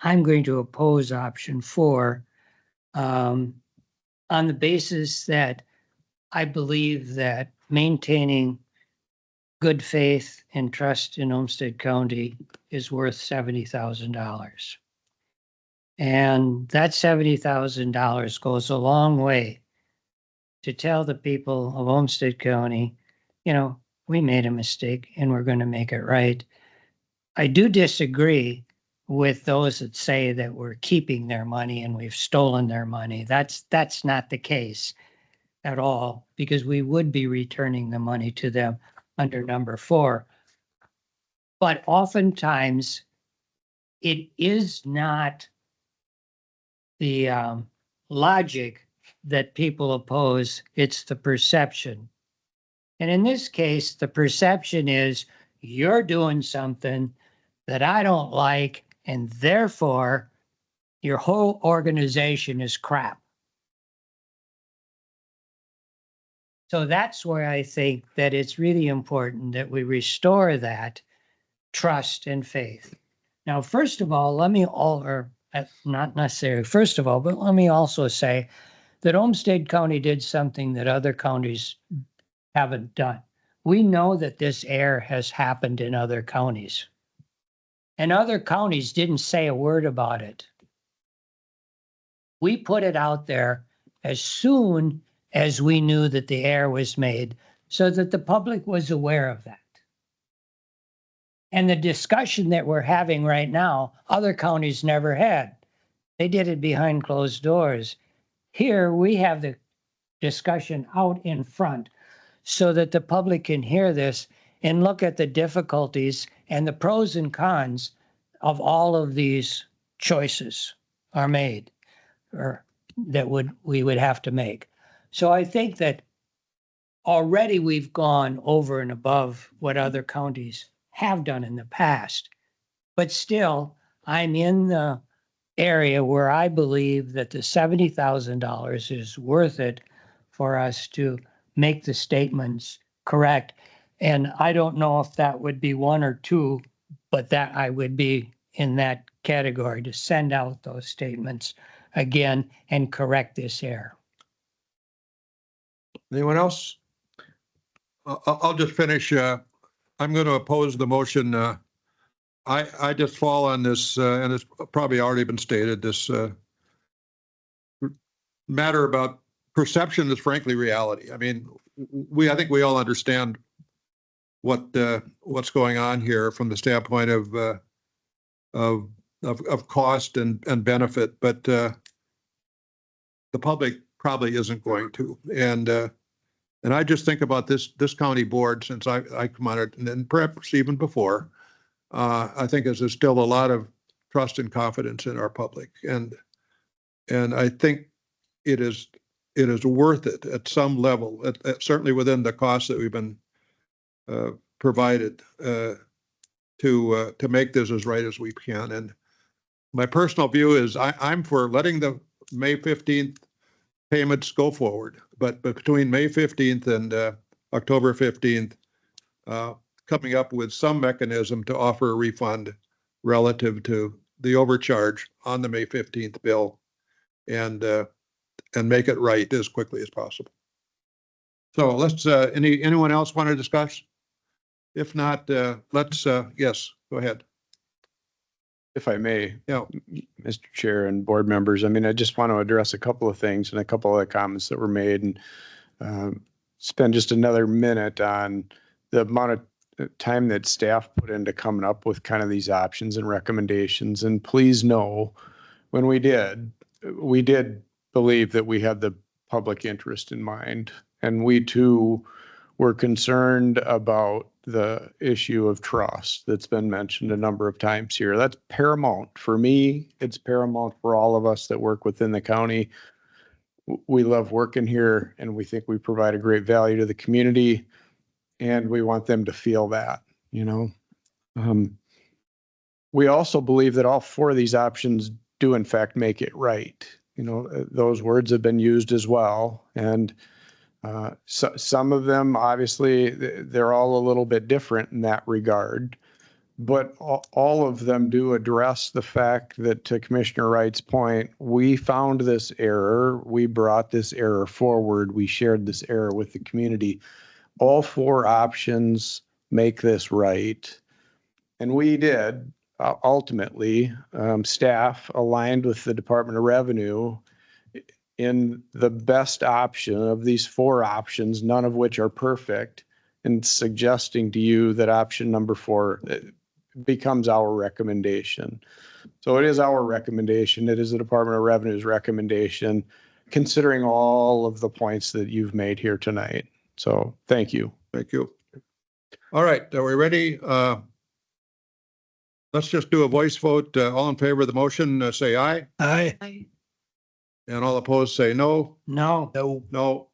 I'm going to oppose option 4 on the basis that I believe that maintaining good faith and trust in Olmsted County is worth $70,000. And that $70,000 goes a long way to tell the people of Olmsted County, you know, we made a mistake and we're going to make it right. I do disagree with those that say that we're keeping their money and we've stolen their money. That's not the case at all, because we would be returning the money to them under number 4. But oftentimes it is not the logic that people oppose, it's the perception. And in this case, the perception is you're doing something that I don't like, and therefore your whole organization is crap. So that's where I think that it's really important that we restore that trust and faith. Now, first of all, let me not necessarily first of all, but let me also say that Olmsted County did something that other counties haven't done. We know that this error has happened in other counties, and other counties didn't say a word about it. We put it out there as soon as we knew that the error was made, so that the public was aware of that. And the discussion that we're having right now, other counties never had. They did it behind closed doors. Here, we have the discussion out in front so that the public can hear this and look at the difficulties and the pros and cons of all of these choices are made, or that we would have to make. So I think that already we've gone over and above what other counties have done in the past. But still, I'm in the area where I believe that the $70,000 is worth it for us to make the statements correct. And I don't know if that would be 1 or 2, but that I would be in that category to send out those statements again and correct this error. Anyone else? I'll just finish. I'm going to oppose the motion. I just fall on this, and it's probably already been stated, this matter about perception is frankly reality. I mean, I think we all understand what's going on here from the standpoint of cost and benefit, but the public probably isn't going to. And I just think about this county board since I come on it, and perhaps even before. I think there's still a lot of trust and confidence in our public, and I think it is worth it at some level, certainly within the costs that we've been provided to make this as right as we can. And my personal view is I'm for letting the May 15th payments go forward, but between May 15th and October 15th, coming up with some mechanism to offer a refund relative to the overcharge on the May 15th bill, and make it right as quickly as possible. So let's, anyone else want to discuss? If not, let's, yes, go ahead. If I may, Yeah. Mr. Chair and board members, I mean, I just want to address a couple of things and a couple of the comments that were made, and spend just another minute on the amount of time that staff put into coming up with kind of these options and recommendations. And please know, when we did believe that we had the public interest in mind. And we too were concerned about the issue of trust that's been mentioned a number of times here. That's paramount for me. It's paramount for all of us that work within the county. We love working here, and we think we provide a great value to the community, and we want them to feel that, you know. We also believe that all 4 of these options do in fact make it right. You know, those words have been used as well. And so, some of them, obviously, they're all a little bit different in that regard. But all of them do address the fact that, to Commissioner Wright's point, we found this error. We brought this error forward. We shared this error with the community. All 4 options make this right. And we did. Ultimately, staff aligned with the Department of Revenue in the best option of these four options, none of which are perfect, and suggesting to you that option number 4 becomes our recommendation. So it is our recommendation. It is the Department of Revenue's recommendation, considering all of the points that you've made here tonight. So thank you. Thank you. All right, are we ready? Let's just do a voice vote. All in favor of the motion, say aye. Aye. And all opposed, say no. No. No.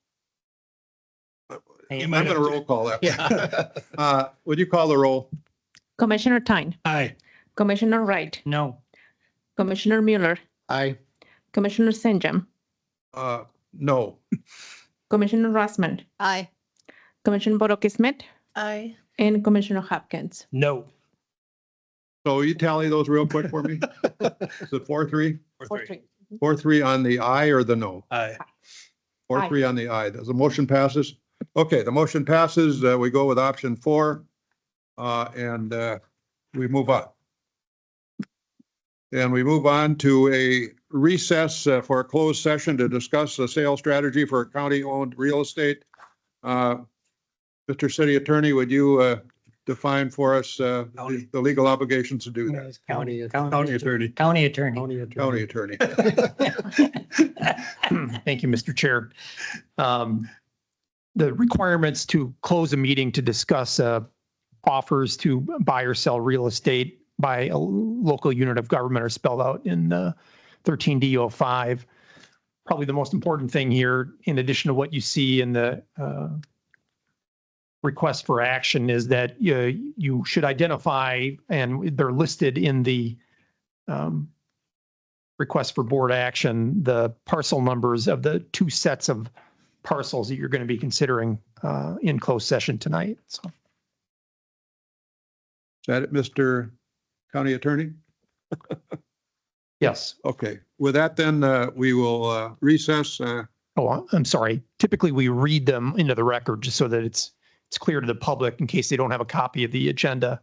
Hey, I'm going to roll call that. Would you call the roll? Commissioner Tyne, Aye. Commissioner Wright, No. Commissioner Mueller, Aye. Commissioner St. John, No. Commissioner Rossman, Aye. Commissioner Bodoki Smith, Aye. and Commissioner Hopkins. No. So you tally those real quick for me? Is it 4-3? 4-3. 4-3 on the aye or the no? Aye. 4-3 on the aye. Does the motion passes? Okay, the motion passes. We go with option 4. And we move on. And we move on to a recess for a closed session to discuss the sales strategy for county-owned real estate. Mr. City Attorney, would you define for us the legal obligations to do that? County attorney. County attorney. County attorney. Thank you, Mr. Chair. The requirements to close a meeting to discuss offers to buy or sell real estate by a local unit of government are spelled out in 13D05. Probably the most important thing here, in addition to what you see in the request for action, is that you should identify, and they're listed in the request for board action, the parcel numbers of the 2 sets of parcels that you're going to be considering in closed session tonight. So. Is that it, Mr. County Attorney? Yes. Okay. With that, then we will recess. Oh, I'm sorry. Typically, we read them into the record just so that it's clear to the public in case they don't have a copy of the agenda.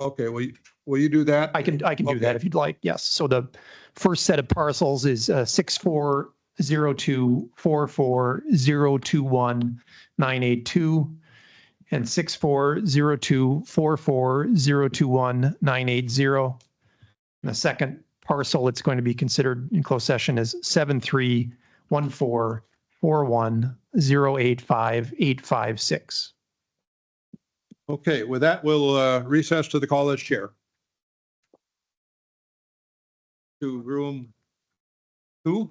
Okay. Will you do that? I can do that if you'd like. Yes. So the first set of parcels is 640244021982 and 640244021980. And the second parcel it's going to be considered in closed session is 731441085856. Okay, with that, we'll recess to the college chair. To room 2.